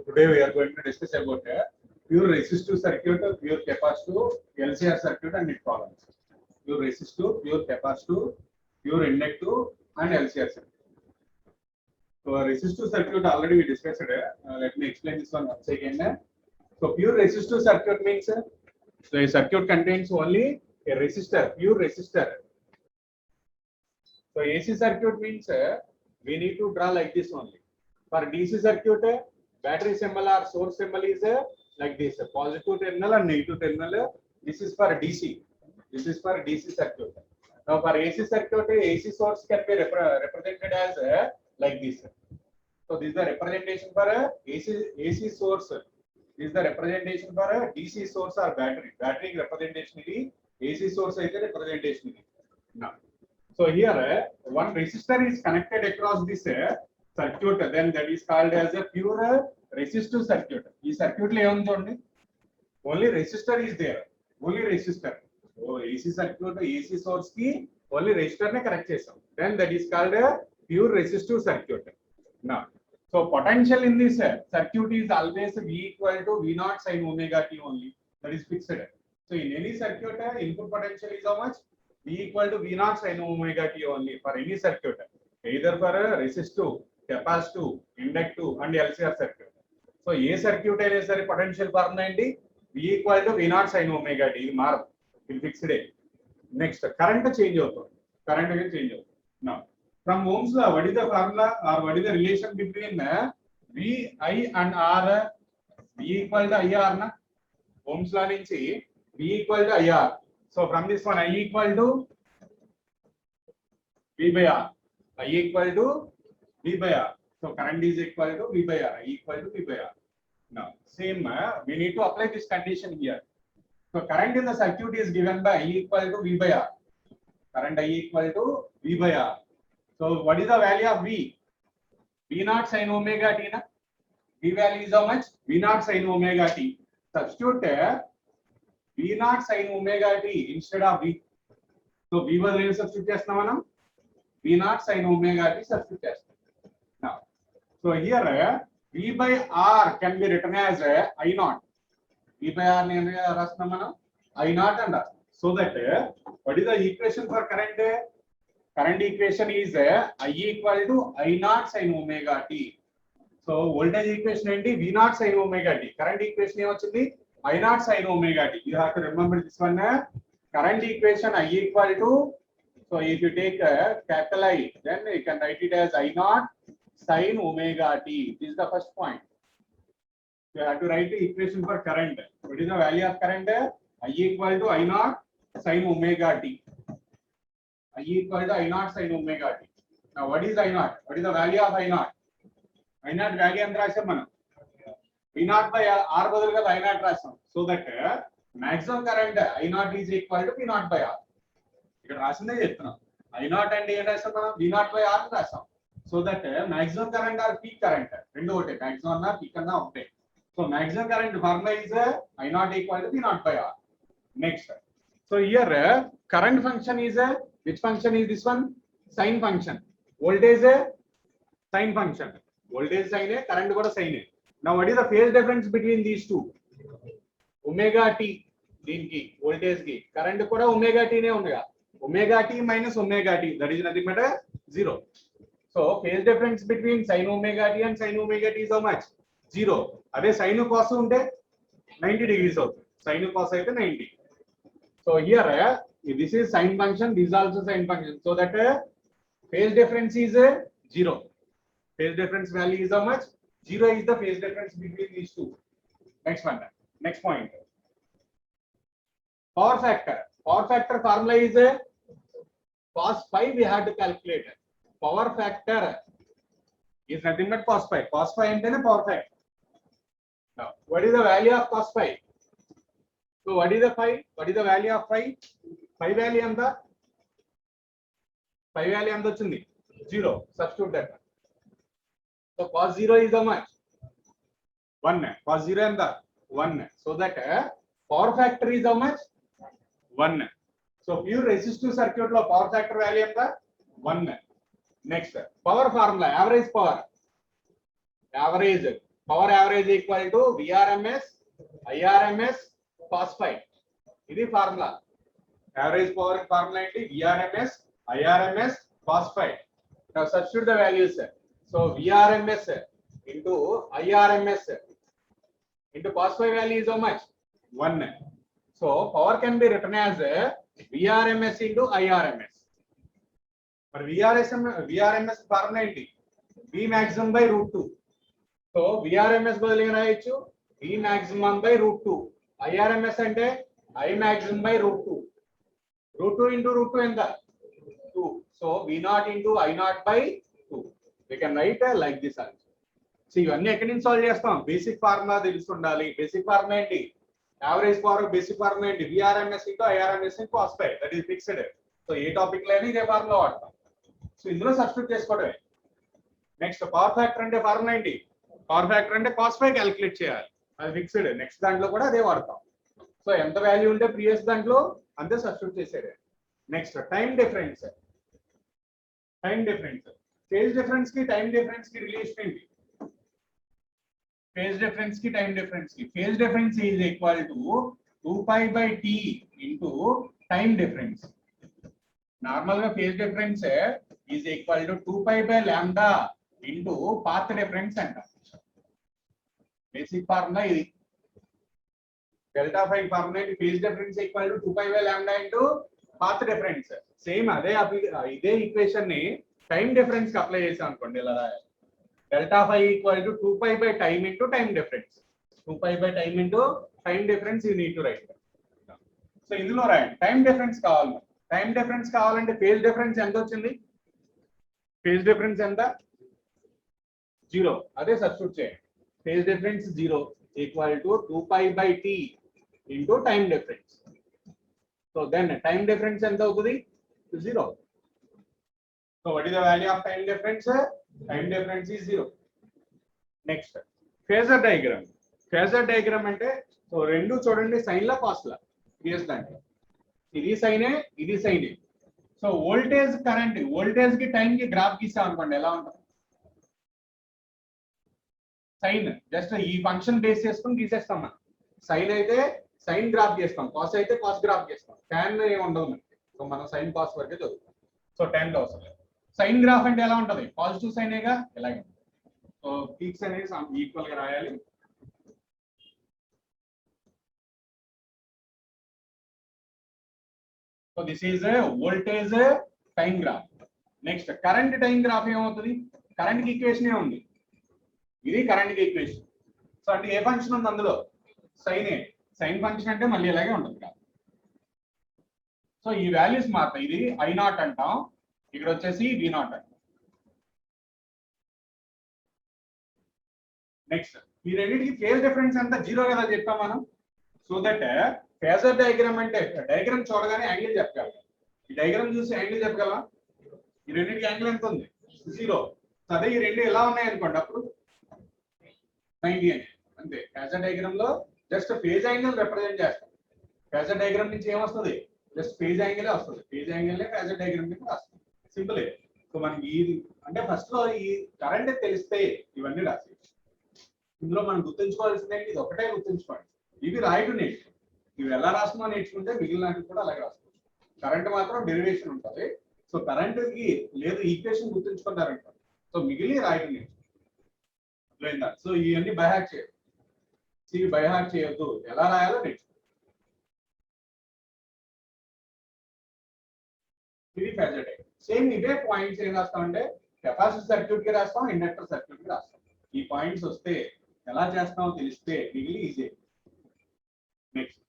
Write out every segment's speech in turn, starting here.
Today we are going to discuss about pure resistive circuit, pure capacitive, LCR circuit and its problems. Pure resistive, pure capacitive, pure inductive and LCR circuit. So resistive circuit already we discussed. Let me explain this one once again. So pure resistive circuit means so a circuit contains only a resistor, pure resistor. So AC circuit means we need to draw like this only. For DC circuit, battery symbol or source symbol is like this, positive terminal and negative terminal. This is for DC. This is for DC circuit. Now for AC circuit, AC source can be represented as like this. So this is the representation for AC source. This is the representation for DC source or battery. Battery representation is AC source is representation. Now, so here one resistor is connected across this circuit, then that is called as a pure resistive circuit. This circuit only resistor is there, only resistor. So AC circuit, AC source ki only resistor ne connect chesam. Then that is called a pure resistive circuit. Now, so potential in this circuit is always V equal to V naught sin omega t only. That is fixed. So in any circuit, input potential is how much? V equal to V naught sin omega t only for any circuit, either for a resistive, capacitive, inductive and LCR circuit. So a circuit is a potential formula V equal to V naught sin omega t. Mark in fixed day. Next, current change over. Current again change over. Now, from Ohm's law, what is the formula or what is the relation between V, I and R? V equal to IR na? Ohm's law nunchi V equal to IR. So from this one, I equal to V by R. I equal to V by R. So current is equal to V by R. I equal to V by R. Now, same, we need to apply this condition here. So current in the circuit is given by I equal to V by R. Current I equal to V by R. So what is the value of V? V naught sin omega t na? V value is how much? V naught sin omega t. Substitute V naught sin omega t instead of V. So V was name substitute chestunna manam. V naught sin omega t substitute chestunna. Now, so here V by R can be written as I naught. V by R ne rastunna manam I naught and so that what is the equation for current? Current equation is I equal to I naught sin omega t. So voltage equation enti V naught sin omega t. Current equation em vachindi I naught sin omega t. You have to remember this one. Current equation I equal to, so if you take capital I, then you can write it as I naught sin omega t. This is the first point. You have to write the equation for current. What is the value of current? I equal to I naught sin omega t. I equal to I naught sin omega t. Now what is I naught? What is the value of I naught? I naught value ఎంత రాసాం మనం? V naught by R బదులుగా I naught రాసాం. So that maximum current I naught is equal to V naught by R. ఇక్కడ రాసిందే చెప్తున్నాం. I naught అంటే ఏం రాసాం మనం? V naught by R రాసాం. So that maximum current or peak current రెండు ఒకటే, maximum అన్నా peak అన్నా ఒకటే. So maximum current formula is I naught equal to V naught by R. Next. So here current function is which function is this one? Sine function. Voltage sine function. Voltage sine, current kuda sine. Now what is the phase difference between these two? Omega t deenki voltage ki current kuda omega t ne undaga. Omega t minus omega t, that is nothing but 0. So phase difference between sin omega t and sin omega t is how much? 0. Ade sin cos unte 90 degrees avutadi. Sin cos aithe 90. So here this is sine function, this is also sine function. So that phase difference is 0. Phase difference value is how much? 0 is the phase difference between these two. Next one. Next point. Power factor. Power factor formula is cos phi we have to calculate. Power factor is nothing but cos phi. Cos phi antene power factor. Now, what is the value of cos phi? So what is the phi? What is the value of phi? Phi value anta? Phi value anta vachindi? 0. Substitute that. So cos 0 is how much? 1. Cos 0 anta? 1. So that power factor is how much? 1. So pure resistive circuit lo power factor value anta? 1. Next, power formula, average power. Average power average equal to VRMS IRMS cos phi. ఇది formula. Average power formula ఏంటి? VRMS IRMS cos phi. Now substitute the values. So VRMS into IRMS into cos phi value is how much? 1. So power can be written as VRMS into IRMS. For VRMS formula ఏంటి? V maximum by root 2. So VRMS బదులుగా రాయొచ్చు V maximum by root 2. IRMS అంటే I maximum by root 2. Root 2 into root 2 ఎంత? 2. So V0 into I0 by 2. We can write like this also. So ఇవన్నీ ఎక్కడి నుంచి solve చేస్తాం? Basic formula తెలిసి ఉండాలి. బేసిక్ ఫార్ములా ఏంటి? యావరేజ్ పవర్ బేసిక్ ఫార్ములా ఏంటి? VRMS into IRMS into cos phi. That is fixed. So ఏ topic లో ఇదే ఫార్ములా వాడతాం. సో ఇందులో సబ్స్టిట్యూట్ చేసుకోవడమే. నెక్స్ట్ పవర్ ఫ్యాక్టర్ అంటే ఫార్ములా ఏంటి? పవర్ ఫ్యాక్టర్ అంటే cos phi క్యాలిక్యులేట్ చేయాలి. అది ఫిక్స్డ్. నెక్స్ట్ దాంట్లో కూడా అదే వాడతాం. సో ఎంత వాల్యూ ఉంటే ప్రీవియస్ దాంట్లో అంతే సబ్స్టిట్యూట్ చేసేదే. Next time difference. Time difference. Phase difference కి టైం డిఫరెన్స్ కి రిలేషన్ ఏంటి? ఫేజ్ డిఫరెన్స్ కి టైం డిఫరెన్స్ కి phase difference is equal to 2 pi by t into time difference. Normal గా phase difference is equal to 2 pi by lambda into path difference అంట. Basic formula ఇది. Delta phi formula ఏంటి? Phase difference equal to 2 pi by lambda into path difference. Same అదే ఇదే equation ని time difference కి apply చేసాం అనుకోండి. ఇలా రాయాలి. Delta phi equal to 2 pi by time into time difference. 2 pi by time into time difference you need to write. So ఇందులో రాయండి టైం డిఫరెన్స్ కావాలి. టైం డిఫరెన్స్ కావాలంటే ఫేజ్ డిఫరెన్స్ ఎంత వచ్చింది? ఫేజ్ డిఫరెన్స్ ఎంత? 0. అదే సబ్స్టిట్యూట్ చేయండి. Phase difference 0 equal to 2 pi by t into time difference. So then time difference ఎంత అవుతుంది? 0. So what is the value of time difference? Time difference is 0. Next phasor diagram. Phasor diagram అంటే so రెండు చూడండి sign లా cos లా previous దాంట్లో. ఇది సైనే ఇది సైనే. So voltage current voltage కి time కి గ్రాఫ్ గీసాం అనుకోండి ఎలా ఉంటుంది? సైన్ జస్ట్ ఈ ఫంక్షన్ బేస్ చేసుకుని గీసేస్తాం మనం. సైన్ అయితే సైన్ గ్రాఫ్ చేస్తాం, కాస్ అయితే కాస్ గ్రాఫ్ చేస్తాం. tan ఏమి ఉండదు మనకి. సో మనం సైన్ కాస్ వరకే చదువుతాం. సో tan లో అవసరం లేదు. సైన్ గ్రాఫ్ అంటే ఎలా ఉంటుంది? పాజిటివ్ సైనేగా ఇలాగే. సో పీక్స్ అనేది ఈక్వల్ గా రాయాలి. So this is voltage time graph. Next current time graph ఏమవుతుంది? కరెంట్ కి ఈక్వేషన్ ఉంది. ఇది కరెంట్ కి ఈక్వేషన్. సో అంటే ఏ ఫంక్షన్ ఉంది అందులో? సైనే. సైన్ ఫంక్షన్ అంటే మళ్ళీ ఇలాగే ఉంటుంది కదా. సో ఈ వాల్యూస్ మాత్రం ఇది I0 అంటాం, ఇక్కడ వచ్చేసి V0 అంటాం. నెక్స్ట్ ఈ రెండింటికి ఫేజ్ డిఫరెన్స్ ఎంత? 0 కదా చెప్పాం మనం. సో దట్ ఫేజర్ డయాగ్రామ్ అంటే డయాగ్రామ్ చూడగానే యాంగిల్ చెప్పగలం. ఈ డయాగ్రామ్ చూసి యాంగిల్ చెప్పగలమా? ఈ రెండింటికి యాంగిల్ ఎంత ఉంది? 0. అదే ఈ రెండు ఎలా ఉన్నాయి అనుకోండి అప్పుడు 90 అని అంతే. ఫేజర్ డయాగ్రామ్ లో జస్ట్ ఫేజ్ యాంగిల్ రిప్రజెంట్ చేస్తాం. ఫేజర్ డయాగ్రామ్ నుంచి ఏమొస్తుంది? జస్ట్ ఫేజ్ యాంగిల్ వస్తుంది. ఫేజ్ యాంగిల్ ఫేజర్ డయాగ్రామ్ కింద వస్తుంది. సింపుల్. సో మనకి ఇది అంటే ఫస్ట్ లో ఈ కరెంట్ తెలిస్తే ఇవన్నీ రాసి ఇందులో మనం గుర్తుంచుకోవాల్సిందే. ఇది ఒకటే గుర్తుంచుకోండి. ఇవి రాయటం నేర్చుకోండి. ఇవి ఎలా రాస్తున్నా నేర్చుకుంటే మిగిలిన కూడా అలాగే రాసుకోవచ్చు. కరెంట్ మాత్రం డెరివేషన్ ఉంటుంది. సో కరెంట్ కి లేదు ఈక్వేషన్ గుర్తుంచుకున్నారంటారు. సో మిగిలి రాయటం నేర్చుకోండి. సో ఇవన్నీ బైహార్ట్ చేయదు. ఇవి బైహార్ట్ చేయొద్దు. ఎలా రాయాలో నేర్చుకోండి. ఇది ఫేజర్ డయాగ్రామ్. సేమ్ ఇవే పాయింట్స్ ఏం రాస్తామంటే కెపాసిటర్ సర్క్యూట్ కి రాస్తాం, ఇండక్టర్ సర్క్యూట్ కి రాస్తాం. ఈ పాయింట్స్ వస్తే ఎలా చేస్తామో తెలిస్తే మిగిలి easy. Next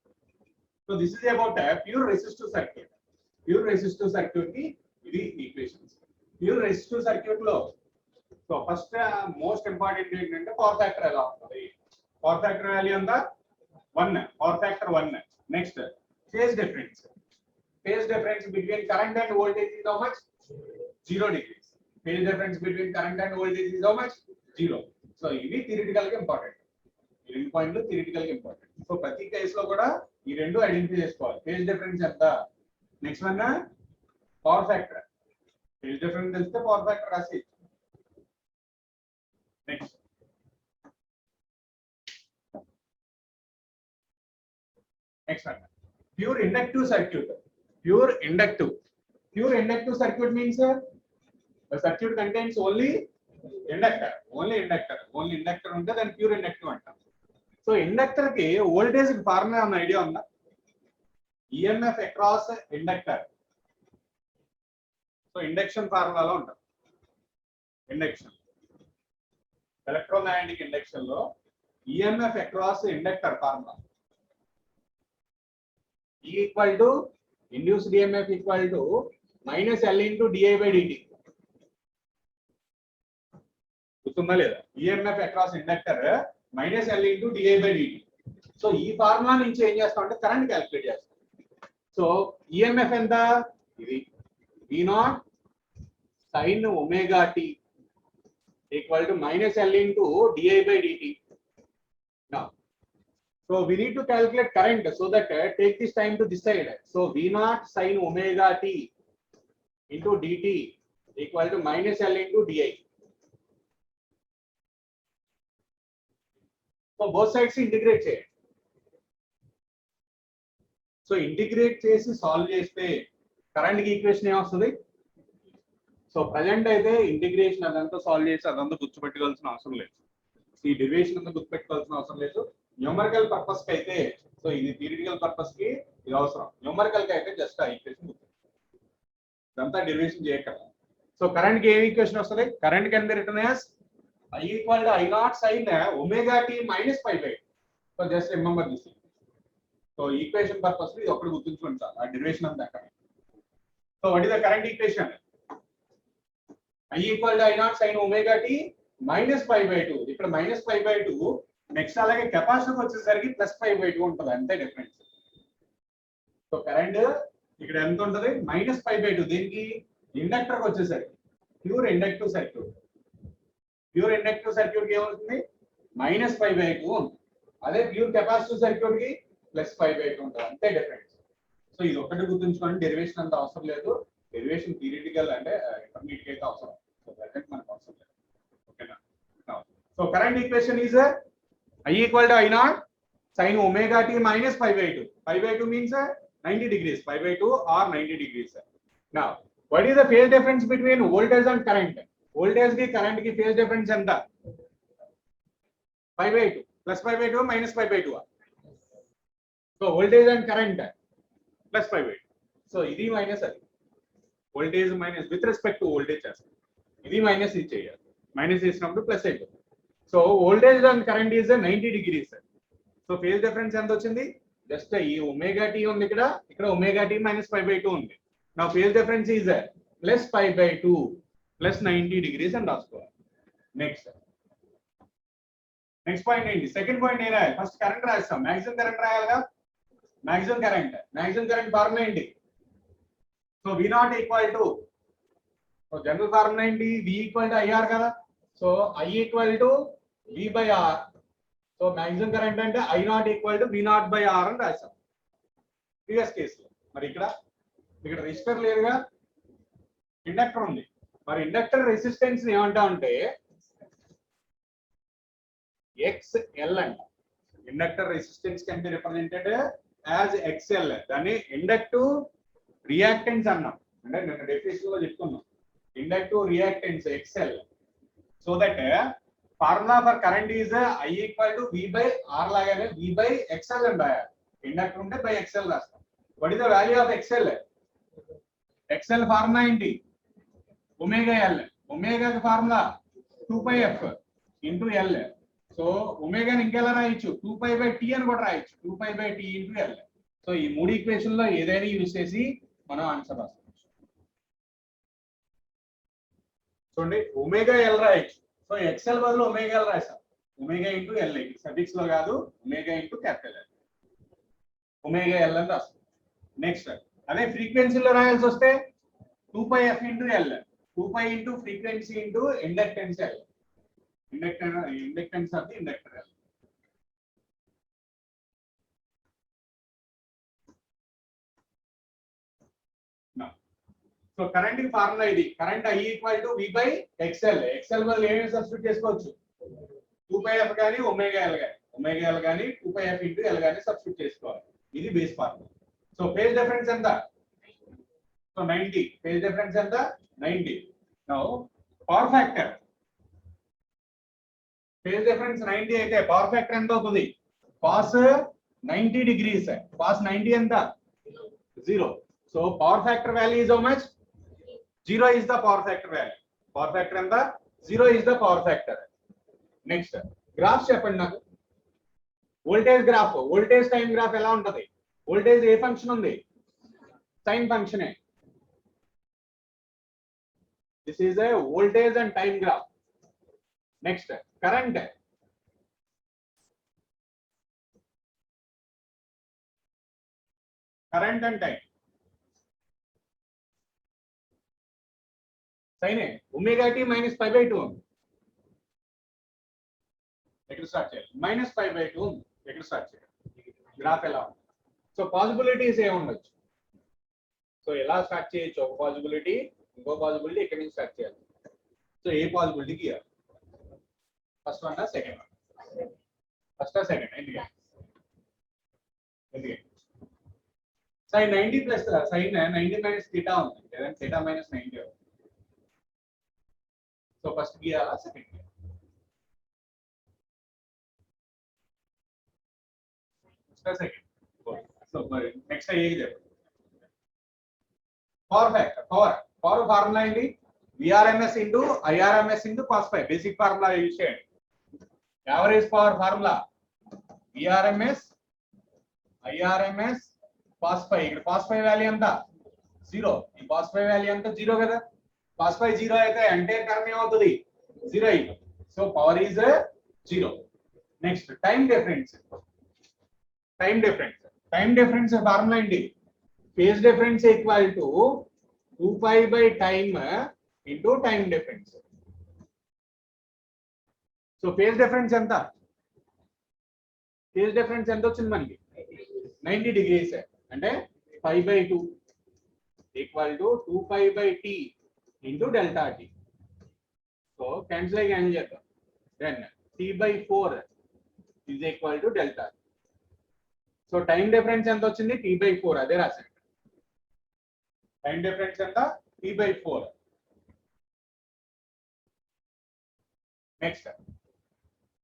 so this is about pure resistive circuit. Pure resistive circuit కి ఇది ఈక్వేషన్స్. ప్యూర్ రెసిస్టివ్ సర్క్యూట్ లో సో ఫస్ట్ మోస్ట్ ఇంపార్టెంట్ ఏంటంటే పవర్ ఫ్యాక్టర్ ఎలా ఉంటుంది? పవర్ ఫ్యాక్టర్ వాల్యూ ఎంత? 1. Power factor 1. Next phase difference. Phase difference between current and voltage is how much? 0 degrees. Phase difference between current and voltage is how much? 0. So ఇది theoretical గా important. ఈ రెండు పాయింట్లు theoretical గా important. So ప్రతి case లో కూడా ఈ రెండు ఐడెంటిఫై చేసుకోవాలి. ఫేజ్ డిఫరెన్స్ ఎంత? Next one power factor. Phase difference తెలిస్తే పవర్ ఫ్యాక్టర్ రాసి. Next Next one. Pure inductive circuit. Pure inductive. Pure inductive circuit means the circuit contains only inductor. Only inductor. Only inductor unte then pure inductive antam. So inductor ki voltage formula an idea unda. EMF across inductor. So induction formula lo unta. Induction. Electromagnetic induction lo EMF across inductor formula. E equal to induced EMF equal to minus L into di by dt. గుర్తుందా లేదా? EMF across inductor minus L into di by dt. So ఈ formula నుంచి ఏం చేస్తాం అంటే current calculate చేస్తాం. So EMF ఎంత? ఇది V0 sin omega t equal to minus L into di by dt. Now, so we need to calculate current so that take this time to decide. So V0 sin omega t into dt equal to minus L into di. So both sides integrate చేయండి. So integrate చేసి solve చేస్తే current కి equation ఏమొస్తుంది? So present అయితే integration అదంతా solve చేసి అదంతా గుర్తుపెట్టుకోవాల్సిన అవసరం లేదు. ఈ డెరివేషన్ అంతా గుర్తుపెట్టుకోవాల్సిన అవసరం లేదు. న్యూమరికల్ పర్పస్ కి అయితే సో ఇది థియరిటికల్ పర్పస్ కి ఇది అవసరం. న్యూమరికల్ కి అయితే జస్ట్ ఆ ఈక్వేషన్ ఇదంతా డెరివేషన్ చేయగలం. సో కరెంట్ కి ఏ ఈక్వేషన్ వస్తుంది? Current can be written as I equal to I naught sin omega t minus pi by 2. So just remember this. So equation purpose ఇది ఒకటి గుర్తుంచుకోండి సార్. ఆ డెరివేషన్ అంతా అక్కడ. So what is the current equation? I equal to I naught sin omega t minus pi by 2. ఇక్కడ minus pi by 2 next అలాగే capacitor వచ్చేసరికి plus pi by 2 ఉంటుంది. అంతే డిఫరెన్స్. సో కరెంట్ ఇక్కడ ఎంత ఉంటుంది? minus pi by 2. దీనికి inductor వచ్చేసరికి pure inductive circuit. Pure inductive circuit కి ఏమవుతుంది? minus pi by 2 ఉంటుంది. అదే ప్యూర్ కెపాసిటివ్ సర్క్యూట్ కి ప్లస్ pi by 2 ఉంటుంది. అంతే డిఫరెన్స్. సో ఇది ఒకటి గుర్తుంచుకోండి. డెరివేషన్ అంత అవసరం లేదు. డెరివేషన్ థియరిటికల్ అంటే ఇంటర్మీడియట్ అయితే అవసరం. సో ప్రజెంట్ మనకు అవసరం లేదు. ఓకేనా? So current equation is I equal to I naught sin omega t minus pi by 2. Pi by 2 means 90 degrees. Pi by 2 or 90 degrees. Now, what is the phase difference between voltage and current? Voltage ki current ki phase difference enta? Pi by 2 plus pi by 2 minus pi by 2. So voltage and current plus pi by 2. So idi minus adi. Voltage minus with respect to voltage chestam. Idi minus ఇది చేయాలి. Minus చేసినప్పుడు plus అయిపోతుంది. So voltage and current is 90 degrees. So phase difference ఎంత వచ్చింది? Just ఈ omega T ఉంది ఇక్కడ, ఇక్కడ omega tea minus pi by 2 ఉంది. నా phase difference is plus pi by 2 plus 90 degrees అని రాసుకోవాలి. నెక్స్ట్ పాయింట్ ఏంటి? సెకండ్ పాయింట్ ఏం రాయాలి? ఫస్ట్ కరెంట్ రాస్తాం. మాక్సిమం కరెంట్ రాయాలిగా. మాక్సిమం కరెంట్ ఫార్ములా ఏంటి? So V0 equal to, so general formula ఏంటి? V ఈక్వల్ టు IR కదా. So I equal to V by R. So maximum current అంటే I0 equal to V0 by R అని రాస్తాం previous కేసులో. మరి ఇక్కడ resistor లేదుగా, ఇండక్టర్ ఉంది. మరి ఇండక్టర్ రెసిస్టెన్స్ ఏమంటా ఉంటే XL అంట. Inductor resistance can be represented as XL. దాన్ని ఇండక్టివ్ రియాక్టెన్స్ అన్నాం. అంటే నేను డెఫినిషన్ లో చెప్తున్నాం inductive reactance XL. So that formula for current is I equal to V by R లాగానే V by XL అని రాయాలి. ఇండక్టర్ ఉంటే బై XL రాస్తాం. What is the value of XL? XL formula ఏంటి? Omega L. ఒమేగా కి formula 2πf into L. So ఒమేగాని ఇంకెలా రాయొచ్చు? 2π by T అని కూడా రాయొచ్చు. 2π by T into L. So ఈ మూడు ఈక్వేషన్ లో ఏదైనా యూజ్ చేసి మనం ఆన్సర్ రాసుకోవచ్చు. చూడండి, ఒమేగా L రాయొచ్చు. సో XL బదులు ఒమేగా L రాసాం. Omega into L. సఫిక్స్ లో కాదు, omega into capital L. Omega L అని రాస్తాం. నెక్స్ట్ అదే ఫ్రీక్వెన్సీలో రాయాల్సి వస్తే 2πf into L. 2π into frequency into inductance L. Inductance of the inductor L. So current కి ఫార్ములా ఇది. Current I equal to V by XL. XL బదులు ఏమేమి సబ్స్టిట్యూట్ చేసుకోవచ్చు? 2πf కానీ ఒమేగా L కానీ 2πf ఇంటూ L కానీ substitute చేసుకోవాలి. ఇది base formula. So phase difference ఎంత? సో 90. ఫేజ్ డిఫరెన్స్ ఎంత? 90. Now power factor, phase difference 90 అయితే పవర్ ఫ్యాక్టర్ ఎంత అవుతుంది? cos 90 degrees. cos 90 ఎంత? 0. So power factor value is how much? 0 is the power factor value. Power factor ఎంత? 0 is the power factor. Next graph చెప్పండి నాకు. Voltage graph, voltage time graph ఎలా ఉంటది? Voltage ఏ function ఉంది? సైన్ ఫంక్షనే. This is a voltage and time graph. Next current, current and time సైనే. Omega tea minus pi by 2 ఉంది. ఎక్కడ స్టార్ట్ చేయాలి? మైనస్ పై బై 2 ఉంది. ఎక్కడ స్టార్ట్ చేయాలి? గ్రాఫ్ ఎలా ఉంది? సో పాసిబిలిటీస్ ఏ ఉండొచ్చు. సో ఎలా స్టార్ట్ చేయొచ్చు? ఒక పాసిబిలిటీ, ఇంకో పాసిబిలిటీ ఇక్కడ నుంచి స్టార్ట్ చేయాలి. సో ఏ పాసిబిలిటీకి ఇవ్వాలి? First one second one? First second? ఎందుకంటే sine 90 plus sine 90 minus theta ఉంది, లేదంటే థీటా మైనస్ 90 అవుతుంది. సో ఫస్ట్ గీయాలా, సెకండ్ గీయాలా? సెకండ్. సో మరి నెక్స్ట్ అయ్యేది చెప్పండి. పవర్ ఫ్యాక్టర్, పవర్ ఫార్ములా ఏంటి? VRMS into IRMS into cos phi. Basic formula use చేయండి. Average power formula VRMS IRMS cos phi. ఇక్కడ కాస్ పై వాల్యూ ఎంత? 0. ఈ కాస్ పై వాల్యూ ఎంత? 0 కదా. కాస్ పై 0 అయితే అంటే టర్మ్ ఏమవుతుంది? 0 అయింది. So power is 0. Next time difference. Time difference formula ఏంటి? Phase difference equal to 2π by time into time difference. So phase difference ఎంత? ఫేజ్ డిఫరెన్స్ ఎంత వచ్చింది మనకి? 90 degrees. అంటే π by 2 equal to 2π by t into delta t. So cancel చేద్దాం. Then t by 4 is equal to delta. So time difference ఎంత వచ్చింది? t by 4. అదే రాశాను. టైం డిఫరెన్స్ ఎంత? t by 4. Next,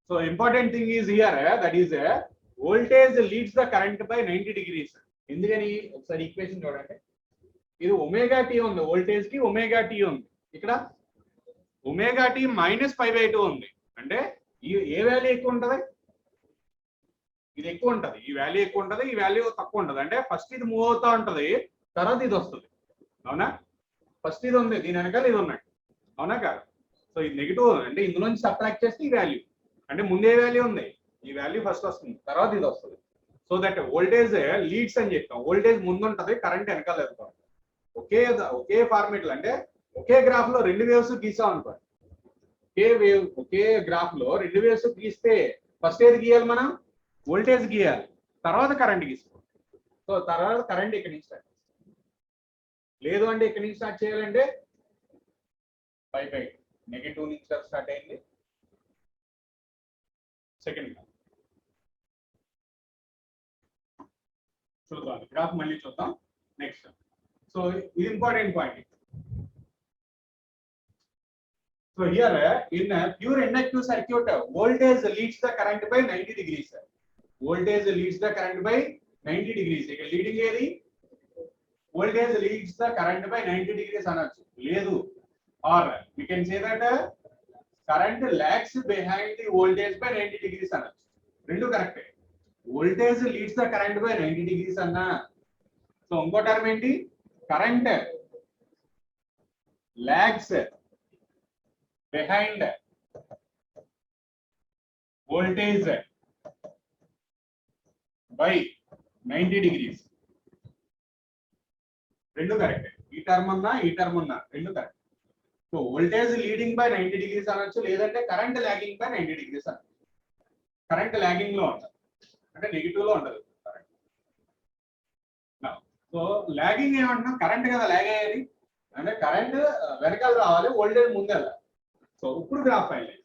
so important thing is here, that is voltage leads the current by 90 degrees. ఎందుకని? ఒకసారి equation చూడండి. ఇది omega T ఉంది, వోల్టేజ్ కి ఒమేగా టీ ఉంది. ఇక్కడ ఒమేగా టీ మైనస్ π బై 2 ఉంది. అంటే ఏ వాల్యూ ఎక్కువ ఉంటది? ఇది ఎక్కువ ఉంటది. ఈ వాల్యూ ఎక్కువ ఉంటది, ఈ వాల్యూ తక్కువ ఉంటది. అంటే ఫస్ట్ ఇది మూవ్ అవుతా ఉంటది, తర్వాత ఇది వస్తుంది. అవునా? ఫస్ట్ ఇది ఉంది, దీని వెనకాల ఇది ఉన్నట్టు. అవునా కాదు? సో ఇది నెగిటివ్ అంటే ఇందులో నుంచి సబ్ట్రాక్ట్ చేస్తే ఈ వాల్యూ, అంటే ముందే వాల్యూ ఉంది, ఈ వాల్యూ ఫస్ట్ వస్తుంది, తర్వాత ఇది వస్తుంది. సో దట్ వోల్టేజ్ లీడ్స్ అని చెప్తాం. వోల్టేజ్ ముందు ఉంటది, కరెంట్ వెనకాల వెళ్తాం. ఒకే ఫార్మేట్ లో, అంటే ఒకే గ్రాఫ్ లో రెండు వేవ్స్ గీసాం అనుకోండి. ఒకే గ్రాఫ్ లో రెండు వేవ్స్ గీస్తే ఫస్ట్ ఏది గీయాలి? మనం వోల్టేజ్ గీయాలి, తర్వాత కరెంట్ గీసుకోవాలి. సో తర్వాత కరెంట్ ఇక్కడి నుంచి స్టార్ట్, లేదు అంటే ఇక్కడి నుంచి స్టార్ట్ చేయాలంటే π బై నెగటివ్ నుంచి స్టార్ట్ అయింది. సెకండ్ చూద్దాం, గ్రాఫ్ మళ్ళీ చూద్దాం. నెక్స్ట్, సో ఇది important point. So here in a pure inductive circuit, voltage leads the current by 90 degrees. Voltage leads the current by 90 degrees. Here leading ఏది? Voltage leads the current by 90 degrees అనొచ్చు. లేదు, or we can say that current lags behind the voltage by 90 degrees అనొచ్చు. రెండు కరెక్టే. Voltage leads the current by 90 degrees అన్నా. So ఇంకో term ఏంటి? Current lags behind voltage by 90 degrees. రెండు correct. ఈ టర్మ్ ఉన్నా ఈ టర్మ్ ఉన్నా రెండు correct. So voltage leading by 90 degrees అనొచ్చు, లేదంటే కరెంట్ లాగింగ్ బై 90 degrees అనొచ్చు. కరెంట్ లాగింగ్ లో ఉంటుంది, అంటే నెగిటివ్ లో ఉండదు కరెంట్. సో లాగింగ్ ఏమంటున్నాం? కరెంట్ కదా లాగ్ అయ్యేది, అంటే కరెంట్ వెనకాల రావాలి, వోల్టేజ్ ముందు వెళ్ళాలి. సో ఇప్పుడు గ్రాఫ్ ఫైనలైజ్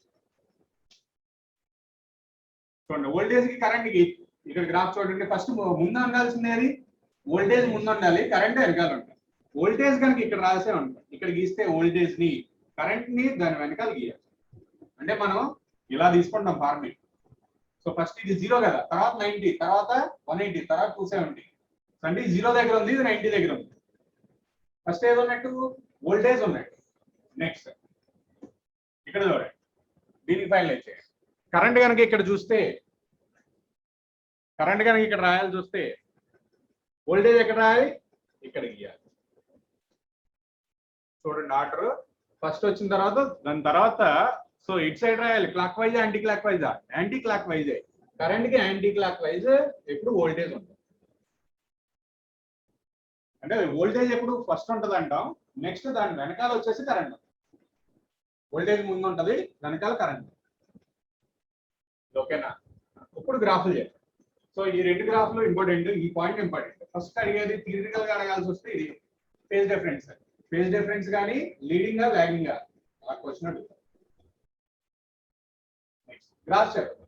చూడండి. వోల్టేజ్ కి కరెంట్ కి ఇక్కడ గ్రాఫ్ చూడండి, ఫస్ట్ ముందు ఉండాల్సింది ఏది, వోల్టేజ్ ముందు ఉండాలి, కరెంట్ వెనకాల ఉండాలి. వోల్టేజ్ కనుక ఇక్కడ రాసే ఉంటాం, ఇక్కడ గీస్తే వోల్టేజ్ ని కరెంట్ ని దాని వెనకాల గీయాలి. అంటే మనం ఇలా తీసుకుంటాం ఫార్ములా. సో ఫస్ట్ ఇది 0 కదా, తర్వాత 90, తర్వాత 180, తర్వాత 270. అంటే 0 దగ్గర ఉంది, ఇది 90 దగ్గర ఉంది. ఫస్ట్ ఏది ఉన్నట్టు, వోల్టేజ్ ఉన్నట్టు. నెక్స్ట్ ఇక్కడ చూడండి, దీనికి ఫైనలైజ్ చేయండి. కరెంట్ కనుక ఇక్కడ చూస్తే, కరెంట్ కనుక ఇక్కడ రాయాలి చూస్తే, వోల్టేజ్ ఎక్కడ రాయాలి, ఇక్కడ గీయాలి. చూడండి ఆర్డర్ ఫస్ట్ వచ్చిన తర్వాత, దాని తర్వాత సో ఇట్ సైడ్ రాయాలి, clock wise anti clock wise, anti clock wise. Current కి యాంటీ క్లాక్ వైజ్ ఎప్పుడు వోల్టేజ్ ఉంటుంది. అంటే వోల్టేజ్ ఎప్పుడు ఫస్ట్ ఉంటుంది అంటాం, నెక్స్ట్ దాని వెనకాల వచ్చేసి కరెంట్. వోల్టేజ్ ముందు ఉంటుంది, వెనకాల కరెంట్. ఓకేనా? ఇప్పుడు గ్రాఫ్లు చేయాలి. సో ఈ రెండు గ్రాఫ్లు ఇంపార్టెంట్, ఈ పాయింట్ ఇంపార్టెంట్. ఫస్ట్ అడిగేది థియరిటికల్ గా అడగాల్సి వస్తే ఇది ఫేజ్ డిఫరెన్స్. ఫేజ్ డిఫరెన్స్ కానీ లీడింగ్ గా లాగింగ్ గా ఆ క్వశ్చన్ అడుగుతారు. నెక్స్ట్ గ్రాఫ్ చెప్పండి.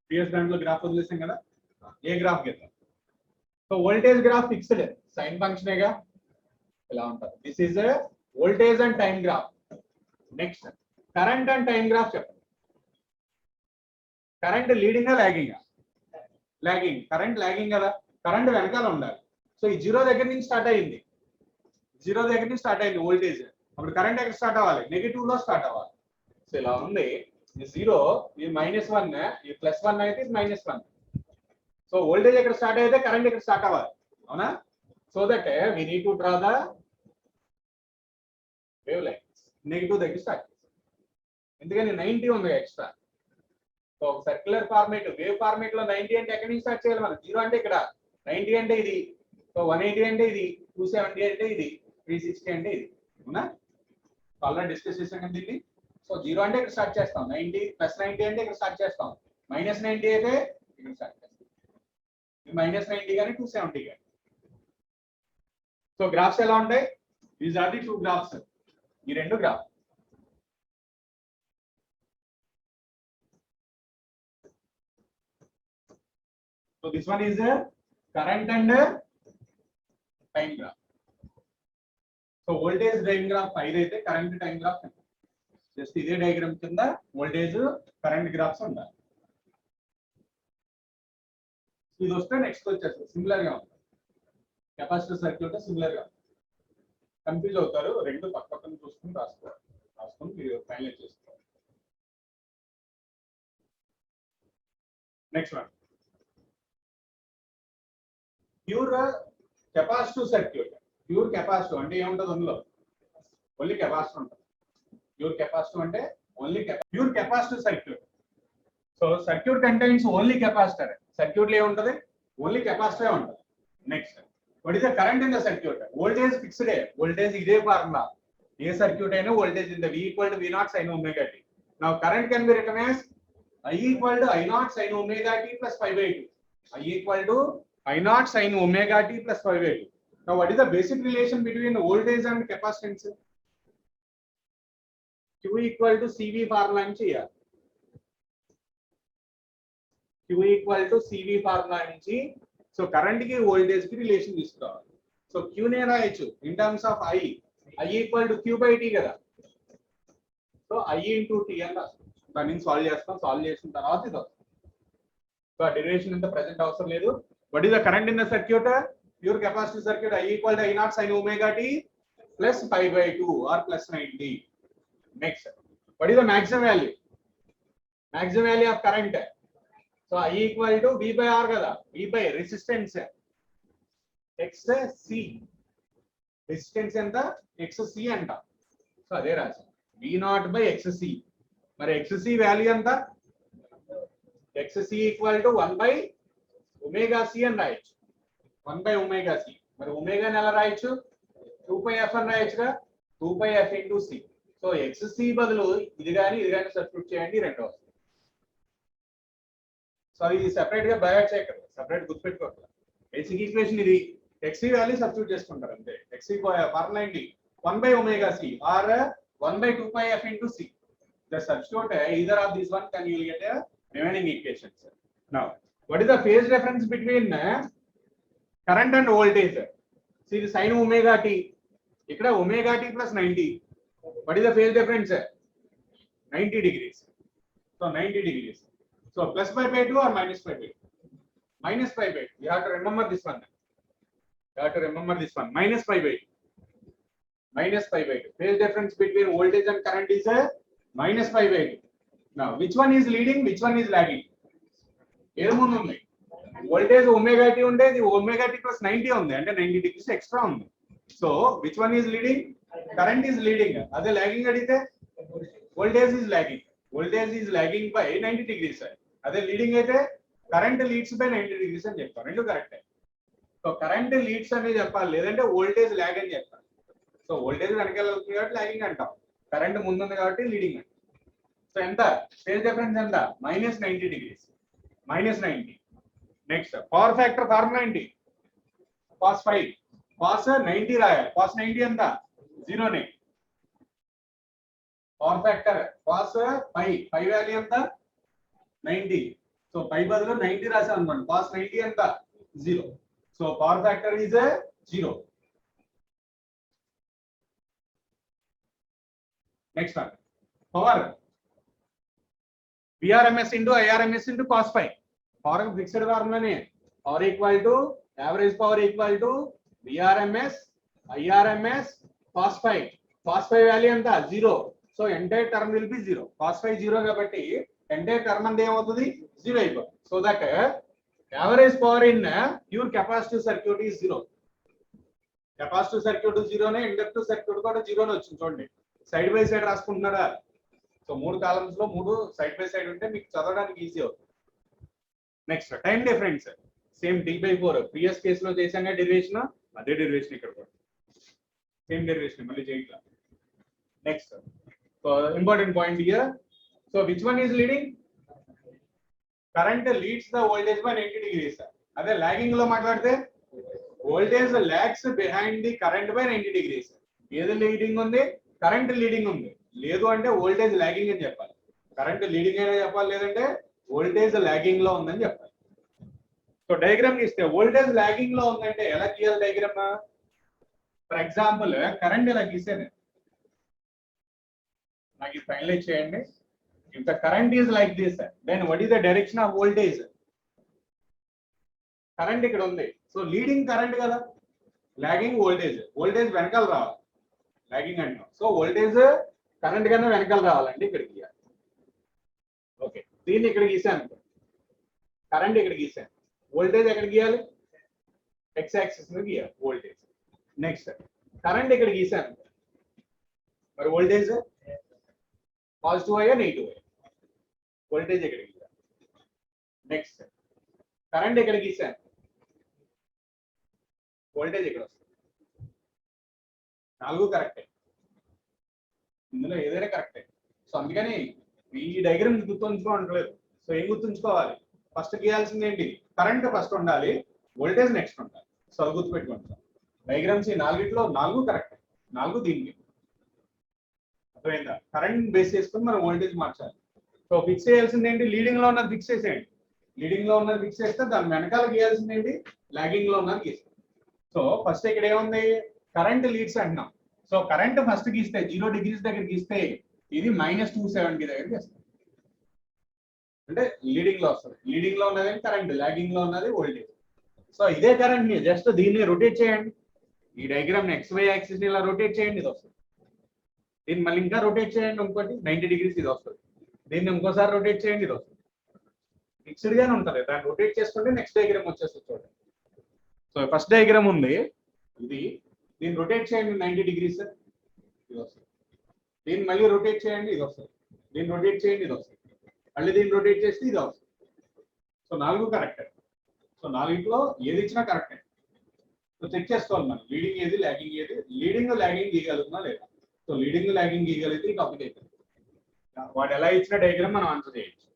ప్రీవియస్ దాంట్లో గ్రాఫ్ వదిలేసాం కదా, ఏ గ్రాఫ్ గెద్దాం. So voltage graph fixed, sine ఫంక్షనేగా ఇలా ఉంటుంది. This is voltage and time graph. Next current and time graph చెప్పండి. కరెంట్ లీడింగ్ గా లాగింగ్ గా, లాగింగ్. కరెంట్ లాగింగ్ కదా, కరెంట్ వెనకాల ఉండాలి. సో ఈ 0 దగ్గర నుంచి స్టార్ట్ అయ్యింది, 0 దగ్గర నుంచి స్టార్ట్ అయింది వోల్టేజ్. అప్పుడు కరెంట్ ఎక్కడ స్టార్ట్ అవ్వాలి, నెగిటివ్ లో స్టార్ట్ అవ్వాలి. సో ఇలా ఉంది, ఈ 0, ఇది -1, ఈ +1 అయితే ఇది -1. సో వోల్టేజ్ ఎక్కడ స్టార్ట్ అయితే కరెంట్ ఎక్కడ స్టార్ట్ అవ్వాలి, అవునా? So that we need to draw the wave lines. Negative దగ్గర స్టార్ట్ చేస్తాం, ఎందుకని 90 ఉంది ఎక్స్ట్రా. సో ఒక సర్క్యులర్ ఫార్మేట్, వేవ్ ఫార్మేట్ లో 90 అంటే ఎక్కడి నుంచి స్టార్ట్ చేయాలి మనం, 0 అంటే ఇక్కడ, 90 అంటే ఇది, సో 180 అంటే ఇది, 270 అంటే ఇది, 360 అంటే ఇది, అవునా? ఆల్రెడీ డిస్కస్ చేసాం కదా దీన్ని. సో 0 అంటే ఇక్కడ స్టార్ట్ చేస్తాం, 90 +90 అంటే ఇక్కడ స్టార్ట్ చేస్తాం, -90 అయితే ఇక్కడ స్టార్ట్ చేస్తాం. -90 కానీ 270 కానీ. సో గ్రాఫ్స్ ఎలా ఉంటాయి, దీస్ ఆర్ ది 2 గ్రాఫ్స్. ఈ రెండు graph. So this one is current and time graph. So voltage time graph 5 అయితే కరెంట్ టైం గ్రాఫ్ జస్ట్ ఇదే డయాగ్రామ్ కింద వోల్టేజ్ కరెంట్ గ్రాఫ్స్ ఉండాలి. ఇది వస్తే నెక్స్ట్ వచ్చేస్తుంది సిమిలర్ గా ఉంటుంది. కెపాసిటర్ సర్క్యూట్ సిమిలర్ గా కన్ఫ్యూజ్ అవుతారు, రెండు పక్క పక్కన చూసుకుని రాసుకొని మీరు ఫైనలైజ్ చేసుకోవాలి. Next one, pure capacitive circuit. Pure capacitive అంటే ఏముంటుంది, అందులో ఓన్లీ కెపాసిటర్ ఉంటుంది. ప్యూర్ కెపాసిటివ్ అంటే only pure capacitive circuit. So circuit contains only capacitor. Circuit లో ఏముంటది, ఓన్లీ కెపాసిటర్ ఉంటుంది. Next what is the current in the circuit. Voltage fixed, voltage ఇదే formula, ఏ సర్క్యూట్ అయినా voltage in the V = V0 sin ωt. Now current can be written as I = I0 sin ωt + π/2. I = I0 sin ωt + π/2. Now what is the basic relation between voltage and capacitance? Q = CV formula నుంచి చేయాలి. Q = CV formula నుంచి so current కి voltage కి relation తీసుకురావాలి. So Q నే రాయొచ్చు in terms of I = Q/T కదా. So I × T అని రాస్తాం. దాన్ని సాల్వ్ చేస్తాం, సాల్వ్ చేసిన తర్వాత ఇది వస్తుంది. సో ఆ డెరివేషన్ అంతా ప్రెజెంట్ అవసరం లేదు. What is the current in the circuit, pure capacitive circuit. I = I0 sin ωt + π/2 or +90. Next, what is the maximum value? Maximum value of current. So I = V/R కదా, V by resistance XC. Resistance ఎంత, XC అంట. So అదే రాసి V0 / XC. మరి XC value ఎంత, XC = 1/ωc అని రాయొచ్చు. 1/ωc. మరి ఒమేగాని ఎలా రాయొచ్చు, 2πf అని రాయొచ్చుగా, 2πf × C. సో XC బదులు ఇది కానీ సబ్స్టిట్యూట్ చేయండి, రెండు వస్తుంది. సో ఇది సెపరేట్ గా బయాట్ చేయకూడదు, సెపరేట్ గుర్తుపెట్టుకోవాలి. బేసిక్ ఈక్వేషన్ ఇది, XC వాల్యూ సబ్స్టిట్యూట్ చేసుకుంటారు అంతే. XC ఫార్ములా ఏంటి, 1/ωc or 1/2πf × C. The substitute either of these one can you will get a remaining equations. Now what is the phase difference between current and voltage? See the sin omega t, ikkada omega t plus 90. What is the phase difference? 90 degrees. So 90 degrees. So plus pi by 2 or minus pi by 2? Minus pi by 2. You have to remember this one. Minus pi by 2. Minus pi by 2. Phase difference between voltage and current is minus pi by 2. Now, which one is leading? Which one is lagging? Voltage omega t unde, the omega t plus 90 ఉంది అంటే 90 degrees extra ఉంది. So which one is leading? Current is leading. అదే lagging అడిగితే voltage is lagging. Voltage is lagging by 90 degrees. అదే leading అయితే current leads by 90 degrees అని చెప్తారు. రెండు కరెక్టే. సో current leads అని చెప్పాలి, లేదంటే voltage lag అని చెప్తారు. సో voltage వెనకాల వెళ్తుంది కాబట్టి lagging అంటాం, కరెంట్ ముందు ఉంది కాబట్టి leading అంటాం. సో ఎంత phase difference ఎంత? minus 90 degrees. minus 90. Next, power factor formula ఏంటి? cos 5. cos 90 రాయాలి. cos 90 ఎంత? 0 నే. పవర్ ఫ్యాక్టర్ cos 5 వాల్యూ ఎంత? 90. సో 5 బదులు 90 రాసాం అనుకోండి, cos 90 ఎంత? 0. So power factor is 0. Next one, power VRMS into IRMS into cos 5. Power fixed formula ne. Power equal to average power equal to VRMS IRMS cos 5. cos 5 value anta 0. So entire term will be 0. cos 5 0 kabatti entire term ante em avutadi 0 అయిపోతుంది. So that average power in pure capacitive circuit is 0. capacitive circuit 0 ne, inductive circuit kuda 0 ne వచ్చింది చూడండి. Side by side రాసుకుంటున్నారా? So 3 columns లో 3 side by side ఉంటే మీకు చదవడానికి easy అవుతుంది. Next, time difference same d/4 previous కేసులో చేసాంగా derivation, అదే డెరివేషన్ ఇక్కడ కూడా సేమ్ డెరివేషన్ మళ్ళీ చేయట్లా. Next, so important point here. So which one is leading? Current leads the voltage by 90 degrees. అదే లాగింగ్ లో మాట్లాడితే voltage lags behind the current by 90 degrees. ఏది లీడింగ్ ఉంది? కరెంట్ లీడింగ్ ఉంది. లేదు అంటే వోల్టేజ్ లాగింగ్ అని చెప్పాలి. కరెంట్ లీడింగ్ అయినా చెప్పాలి, లేదంటే వోల్టేజ్ లాగింగ్ లో ఉందని చెప్పాలి. సో డయాగ్రామ్ ఇస్తే వోల్టేజ్ లాగింగ్ లో ఉందంటే ఎలా గీయాలి డయాగ్రామ్? ఫర్ ఎగ్జాంపుల్ కరెంట్ ఇలా గీసాను, నాకు ఇది ఫైనలైజ్ చేయండి. If the current is like this, then what is the direction of voltage? Current ఇక్కడ ఉంది, సో లీడింగ్ కరెంట్ కదా, లాగింగ్ వోల్టేజ్. వోల్టేజ్ వెనకాల రావాలి, లాగింగ్ అంటాం. సో వోల్టేజ్ కరెంట్ కన్నా వెనకాల రావాలండి, ఇక్కడ గీయాలి. ఓకే, దీన్ని ఇక్కడ గీసాను, కరెంట్ ఇక్కడ గీసాను, వోల్టేజ్ ఎక్కడ గీయాలి? ఎక్స్ యాక్సిస్ మీద గీయాలి వోల్టేజ్. నెక్స్ట్, కరెంట్ ఇక్కడ గీసాను, మరి వోల్టేజ్ పాజిటివ్ అయ్యా నెగిటివ్ అయ్యా? వోల్టేజ్ ఇక్కడ గీయాలి. నెక్స్ట్, కరెంట్ ఇక్కడ గీసాను, వోల్టేజ్ ఇక్కడ వస్తుంది. 4 కరెక్టే, ఇందులో ఏదైనా కరెక్టే. సో అందుకని ఈ డయాగ్రామ్ గుర్తుంచుకోవట్లేదు. సో ఏం గుర్తుంచుకోవాలి? ఫస్ట్ గీయాల్సింది ఏంటి? కరెంట్ ఫస్ట్ ఉండాలి, వోల్టేజ్ నెక్స్ట్ ఉండాలి. సో అది గుర్తుపెట్టుకుంటాం. డయాగ్రామ్స్ ఈ 4ట్లో 4 కరెక్ట్, 4 దీనికి అర్థమైందా? కరెంట్ బేస్ చేసుకుని మనం వోల్టేజ్ మార్చాలి. సో ఫిక్స్ చేయాల్సింది ఏంటి? లీడింగ్ లో ఉన్నది ఫిక్స్ చేసేయండి. లీడింగ్ లో ఉన్నది ఫిక్స్ చేస్తే దాని వెనకాల గీయాల్సింది ఏంటి? లాగింగ్ లో ఉన్నది గీస్తాం. సో ఫస్ట్ ఇక్కడ ఏముంది? కరెంట్ లీడ్స్ అంటున్నాం. సో కరెంట్ ఫస్ట్ గీస్తే 0 degrees దగ్గర గీస్తే ఇది -270 దగ్గరికి వస్తుంది, అంటే లీడింగ్ లో వస్తుంది. లీడింగ్ లో ఉన్నది కరెంట్, లాగింగ్ లో ఉన్నది వోల్టేజ్. సో ఇదే కరెంట్ ని జస్ట్ దీన్ని రొటేట్ చేయండి. ఈ డయాగ్రామ్ XY యాక్సిస్ ని ఇలా రొటేట్ చేయండి, ఇది వస్తుంది. దీన్ని మళ్ళీ ఇంకా రొటేట్ చేయండి, ఇంకోటి 90 degrees, ఇది వస్తుంది. దీన్ని ఇంకోసారి రొటేట్ చేయండి, ఇది వస్తుంది. ఫిక్స్డ్ గానే ఉంటుంది, దాన్ని రొటేట్ చేసుకుంటే నెక్స్ట్ డయాగ్రామ్ వచ్చేస్తుంది చూడండి. సో ఫస్ట్ డయాగ్రామ్ ఉంది ఇది, దీన్ని రొటేట్ చేయండి 90 degrees, ఇది వస్తుంది. దీన్ని మళ్ళీ రొటేట్ చేయండి, ఇది వస్తుంది. దీన్ని రొటేట్ చేయండి, ఇది వస్తుంది. మళ్ళీ దీన్ని రొటేట్ చేస్తే ఇది వస్తుంది. So 4 correct. సో 4ట్లో ఏది ఇచ్చినా కరెక్టే. సో చెక్ చేసుకోవాలి మనం, లీడింగ్ ఏది, లాగింగ్ ఏది. లీడింగ్ లాగింగ్ గీయగలుగుతున్నా లేదా? సో లీడింగ్ లాగింగ్ గీయగలిగితే ఈ టాపిక్ అవుతుంది. వాడు ఎలా ఇచ్చిన డయాగ్రామ్ మనం ఆన్సర్ చేయొచ్చు.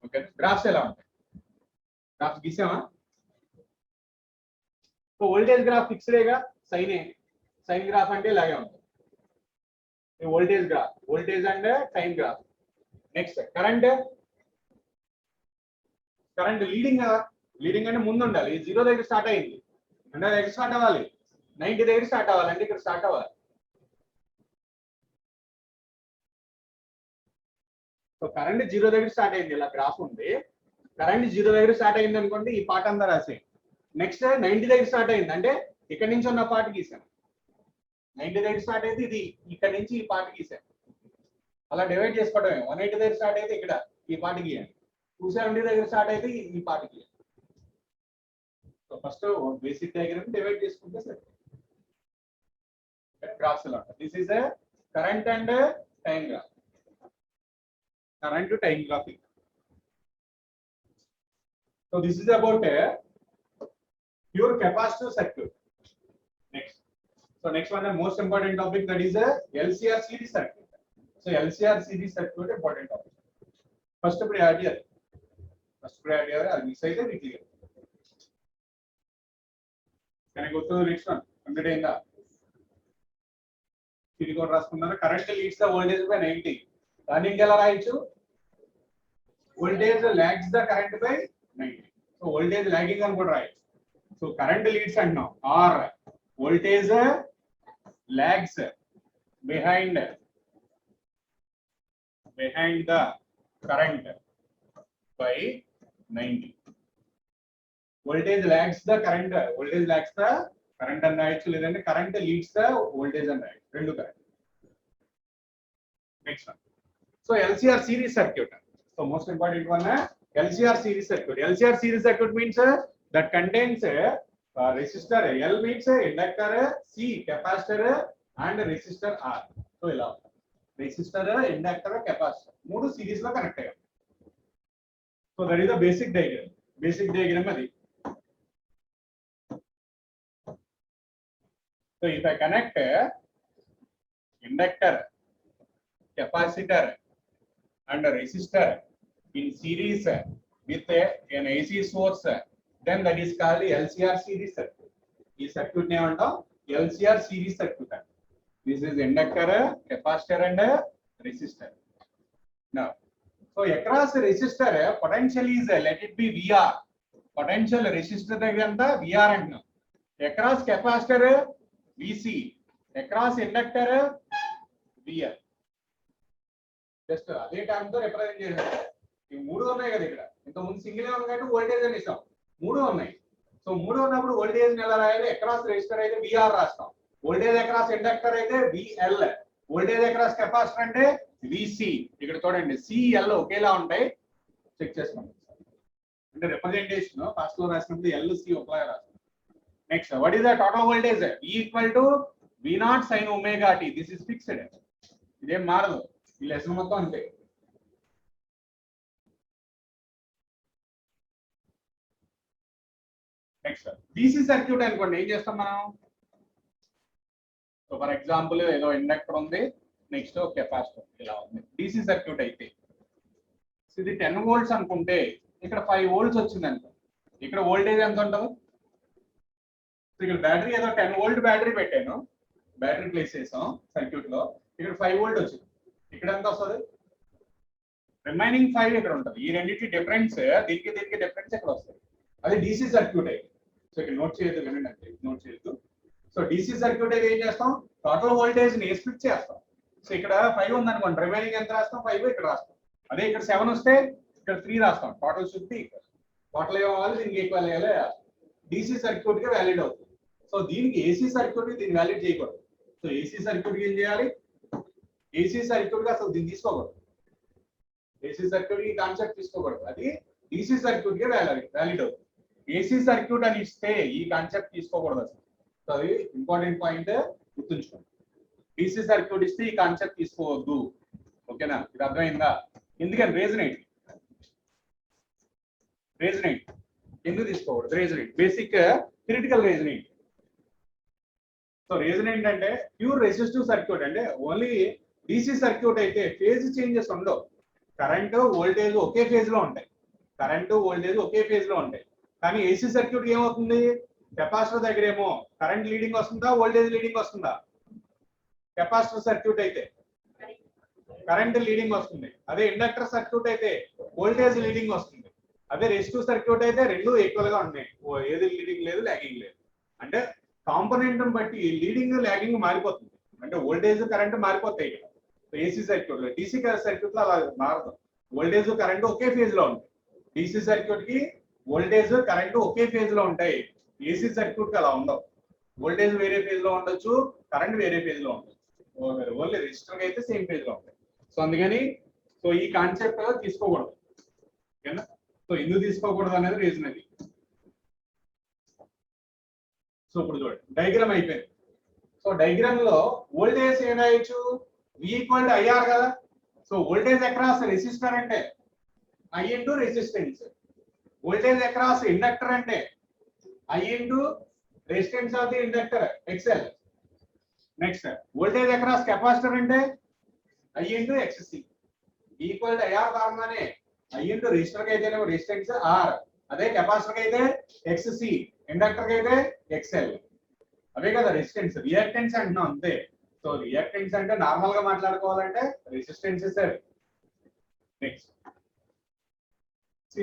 ఓకే, గ్రాఫ్స్ ఎలా ఉంటాయి? గ్రాఫ్స్ గీసామా? సో వోల్టేజ్ గ్రాఫ్ ఫిక్స్డేగా, సైన్ గ్రాఫ్ అంటే ఇలాగే ఉంటుంది. Voltage graph, voltage and time graph. Next current, current leading కదా, లీడింగ్ అంటే ముందు ఉండాలి. 0 దగ్గర స్టార్ట్ అయింది అంటే దగ్గర స్టార్ట్ అవ్వాలి, 90 దగ్గర స్టార్ట్ అవ్వాలి అంటే ఇక్కడ స్టార్ట్ అవ్వాలి. సో కరెంట్ 0 దగ్గర స్టార్ట్ అయింది, ఇలా గ్రాఫ్ ఉంది. కరెంట్ 0 దగ్గర స్టార్ట్ అయింది అనుకోండి, ఈ పార్ట్ అంతా రాసే. నెక్స్ట్ 90 దగ్గర స్టార్ట్ అయింది అంటే ఇక్కడ నుంచి ఉన్న పార్ట్ గీసాను. 90 దగ్గర స్టార్ట్ అయితే ఇది ఇక్కడ నుంచి ఈ పార్ట్ గీసాను. అలా డివైడ్ చేసుకోవడమే. 180 దగ్గర స్టార్ట్ అయితే ఇక్కడ ఈ పార్ట్ గీయండి. 270 దగ్గర స్టార్ట్ అయితే ఈ పార్ట్ గీయండి. So first basic diagram divide చేసుకుంటే సరే గ్రాఫ్స్ ఎలా ఉంటాయి. This is a current and time graph. Current time graphing. So this is about a pure capacitor circuit. Next. So next one, the most important topic, that is a LCR series circuit. So LCR series circuit important topic. First priority. I'll mix it with clear. Can I go to the next one? 100 in the current leads the voltage by 90. Running voltage lags the current by 90. So voltage lagging on good, right? So current leads and now or voltage lags behind the current by 90. Voltage lags the current. Voltage lags the current and actually then current leads the voltage and right. Rendu current. Next one. So LCR series circuit. So most important one, LCR series circuit. LCR series circuit means that contains a resistor. L means inductor, C capacitor and resistor R. So ila resistor, inductor, capacitor. Moodu series lo connect ayya. So that is the basic diagram. Basic diagram adi. So if I connect inductor, capacitor and a resistor in series with an AC source, then that is called LCR series circuit. This circuit name is LCR series circuit. This is inductor, capacitor and resistor. Now, so across resistor potential is let it be VR. Potential resistor aganta VR and now. Across capacitor VC. Across inductor VR. Just అదే time తో represent చేశారు. ఈ మూడు ఉన్నాయి కదా ఇక్కడ. ఇంత ముందు సింగిల్ ఉంది కాబట్టి వోల్టేజ్ అని ఇస్తాం. మూడు ఉన్నాయి. సో మూడు ఉన్నప్పుడు వోల్టేజ్ ని ఎలా రాయాలి? అక్రాస్ రెసిస్టర్ అయితే VR రాస్తాం. వోల్టేజ్ అక్రాస్ ఇండక్టర్ అయితే VL. వోల్టేజ్ అక్రాస్ కెపాసిటర్ అంటే VC. ఇక్కడ చూడండి CL ఒకేలా ఉంటాయి. చెక్ చేసుకోండి. అంటే రిప్రజెంటేషన్ ఫస్ట్ లో రాసినప్పుడు LC ఒకేలా రాస్తాం. Next, what is the total voltage? E equal to V0 sin omega t. This is fixed. ఇదేం మారదు. ఈ లెసన్ మొత్తం అంతే. నెక్స్ట్ DC సర్క్యూట్ అనుకోండి, ఏం చేస్తాం మనం? సో ఫర్ ఎగ్జాంపుల్ ఏదో ఇండక్టర్ ఉంది, నెక్స్ట్ కెపాసిటర్ ఇలా ఉంది. DC సర్క్యూట్ అయితే ఇది 10 volts అనుకుంటే ఇక్కడ 5 volts వచ్చింది అనుకో, ఇక్కడ వోల్టేజ్ ఎంత ఉంటుంది? ఇక్కడ బ్యాటరీ ఏదో 10 volt బ్యాటరీ పెట్టాను, బ్యాటరీ ప్లేస్ చేసాం సర్క్యూట్ లో, ఇక్కడ 5 volt వచ్చింది. ఇక్కడ ఎంత వస్తుంది? రిమైనింగ్ 5 ఇక్కడ ఉంటుంది. ఈ రెండింటి డిఫరెన్స్, దీనికి డిఫరెన్స్ ఇక్కడ వస్తుంది. అది DC సర్క్యూట్ అయితే. సో ఇక్కడ నోట్ చేయొద్దు, వినండి అంటే నోట్ చేయొద్దు. సో DC సర్క్యూట్ అయితే ఏం చేస్తాం? టోటల్ వోల్టేజ్ ని స్ప్లిట్ చేస్తాం. సో ఇక్కడ 5 ఉంది అనుకోండి, రిమైనింగ్ ఎంత రాస్తాం? 5 ఇక్కడ రాస్తాం. అదే ఇక్కడ 7 వస్తే ఇక్కడ 3 రాస్తాం. Total should be equal. Total ఏమవ్వాలి? దీనికి ఈక్వల్ అయ్యాలి. DC సర్క్యూట్ గా వ్యాలిడ్ అవుతుంది. సో దీనికి AC సర్క్యూట్ కి దీన్ని వ్యాలిడ్ చేయకూడదు. సో AC సర్క్యూట్ కి ఏం చేయాలి? AC సర్క్యూట్ గా అసలు దీన్ని తీసుకోకూడదు. AC సర్క్యూట్ ఈ కాన్సెప్ట్ తీసుకోకూడదు. అది DC సర్క్యూట్ గా వ్యాలిడ్ అవుతుంది. AC సర్క్యూట్ అని ఇస్తే ఈ కాన్సెప్ట్ తీసుకోకూడదు అసలు. సో అది ఇంపార్టెంట్ పాయింట్, గుర్తుంచుకోండి. DC సర్క్యూట్ ఇస్తే ఈ కాన్సెప్ట్ తీసుకోవద్దు. ఓకేనా? ఇది అర్థమైందా? ఎందుకని? రీజనేట్ ఎందుకు తీసుకోకూడదు? రీజనేట్ బేసిక్ క్రిటికల్ రీజనేట్. సో రీజనేట్ అంటే ప్యూర్ రెసిస్టివ్ సర్క్యూట్ అంటే ఓన్లీ DC సర్క్యూట్ అయితే ఫేజ్ చేంజెస్ ఉండవు. కరెంటు వోల్టేజ్ ఒకే ఫేజ్ లో ఉంటాయి. కానీ AC సర్క్యూట్ ఏమవుతుంది? కెపాసిటర్ దగ్గర ఏమో కరెంట్ లీడింగ్ వస్తుందా, వోల్టేజ్ లీడింగ్ వస్తుందా? కెపాసిటర్ సర్క్యూట్ అయితే కరెంట్ లీడింగ్ వస్తుంది. అదే ఇండక్టర్ సర్క్యూట్ అయితే వోల్టేజ్ లీడింగ్ వస్తుంది. అదే రెసిస్టివ్ సర్క్యూట్ అయితే రెండు ఈక్వల్ గా ఉన్నాయి, ఏది లీడింగ్ లేదు లాగింగ్ లేదు. అంటే కాంపోనెంట్ బట్టి లీడింగ్ లాగింగ్ మారిపోతుంది, అంటే వోల్టేజ్ కరెంట్ మారిపోతాయి ఇక్కడ. ఏసీ సర్క్యూట్ లో, డీసీ సర్క్యూట్ లో అలా మారదు, వోల్టేజ్ కరెంట్ ఒకే ఫేజ్ లో ఉంటాయి. డీసీ సర్క్యూట్ కి వోల్టేజ్ కరెంట్ ఒకే ఫేజ్ లో ఉంటాయి, ఏసీ సర్క్యూట్ కి అలా ఉండవు. వోల్టేజ్ వేరే ఫేజ్ లో ఉండొచ్చు, కరెంట్ వేరే ఫేజ్ లో ఉండొచ్చు, ఓన్లీ రెసిస్టర్ అయితే సేమ్ ఫేజ్ లో ఉంటాయి. సో అందుకని సో ఈ కాన్సెప్ట్ తీసుకోకూడదు, ఓకేనా. సో ఎందుకు తీసుకోకూడదు అనేది రీజన్ అది. సో ఇప్పుడు చూడండి డయాగ్రామ్ అయిపోయింది. సో డయాగ్రామ్ లో వోల్టేజ్ ఏం రాయొచ్చు, V ఈక్వల్ టు ఐఆర్ కదా. సో వోల్టేజ్ అక్రాస్ రెసిస్టర్ అంటే I into resistance, voltage across inductor అంటే I into resistance of the inductor XL. Next voltage across capacitor అంటే I into XC. Equal to IR ఫార్ములానే I into resistor కి అయితే resistance R, అదే capacitor కి అయితే XC, inductor కి అయితే XL. అవే కదా రెసిస్టెన్స్. రియాక్టెన్స్ అంటున్నాం అంతే. సో రియాక్టెన్స్ అంటే నార్మల్ గా మాట్లాడుకోవాలంటే రెసిస్టెన్స్ సార్. నెక్స్ట్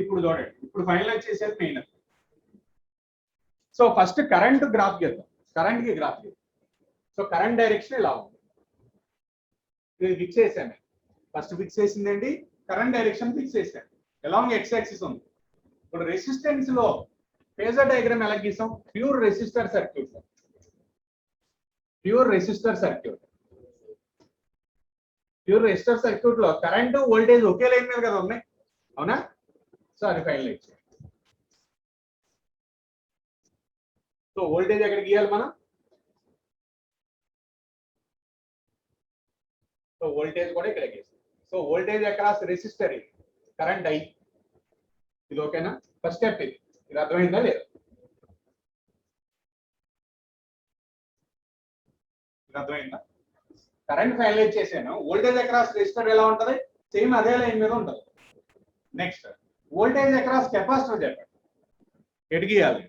ఇప్పుడు చూడండి, ఇప్పుడు ఫైనలైజ్ చేసేది main. So first current graph చేద్దాం, కరెంట్ కి గ్రాఫ్ చేద్దాం. సో కరెంట్ డైరెక్షన్ ఇలా ఉంది, ఇది ఫిక్స్ చేశాను. ఫస్ట్ ఫిక్స్ చేసిందండి కరెంట్ డైరెక్షన్ ఫిక్స్ చేశాను, అలాంగ్ ఎక్స్ యాక్సిస్ ఉంది. ఇప్పుడు రెసిస్టెన్స్ లో ఫేజర్ డయాగ్రామ్ ఎలా గీసాం, pure resistor circuit, pure resistor circuit, pure resistor circuit లో కరెంట్ వోల్టేజ్ ఒకే లైన్ మీద కదా ఉన్నాయి, అవునా. సో అది ఫైనలైజ్ చేయాలి. సో వోల్టేజ్ ఎక్కడ గీయాలి మనం, సో వోల్టేజ్ కూడా ఇక్కడ గీస్తాం. సో వోల్టేజ్ అక్రాస్ రెసిస్టర్, ఇది కరెంట్ I, ఇది ఓకేనా. ఫస్ట్ స్టెప్ ఇది, ఇది అర్థమైందా లేదా, ఇది అర్థమైందా. కరెంట్ ఫైనలైజ్ చేశాను, వోల్టేజ్ అక్రాస్ రెసిస్టర్ ఎలా ఉంటది, సేమ్ అదే లైన్ మీద ఉంటది. నెక్స్ట్ వోల్టేజ్ అక్రాస్ కెపాసిటర్ చెప్పండి, ఎటు గీయాలి.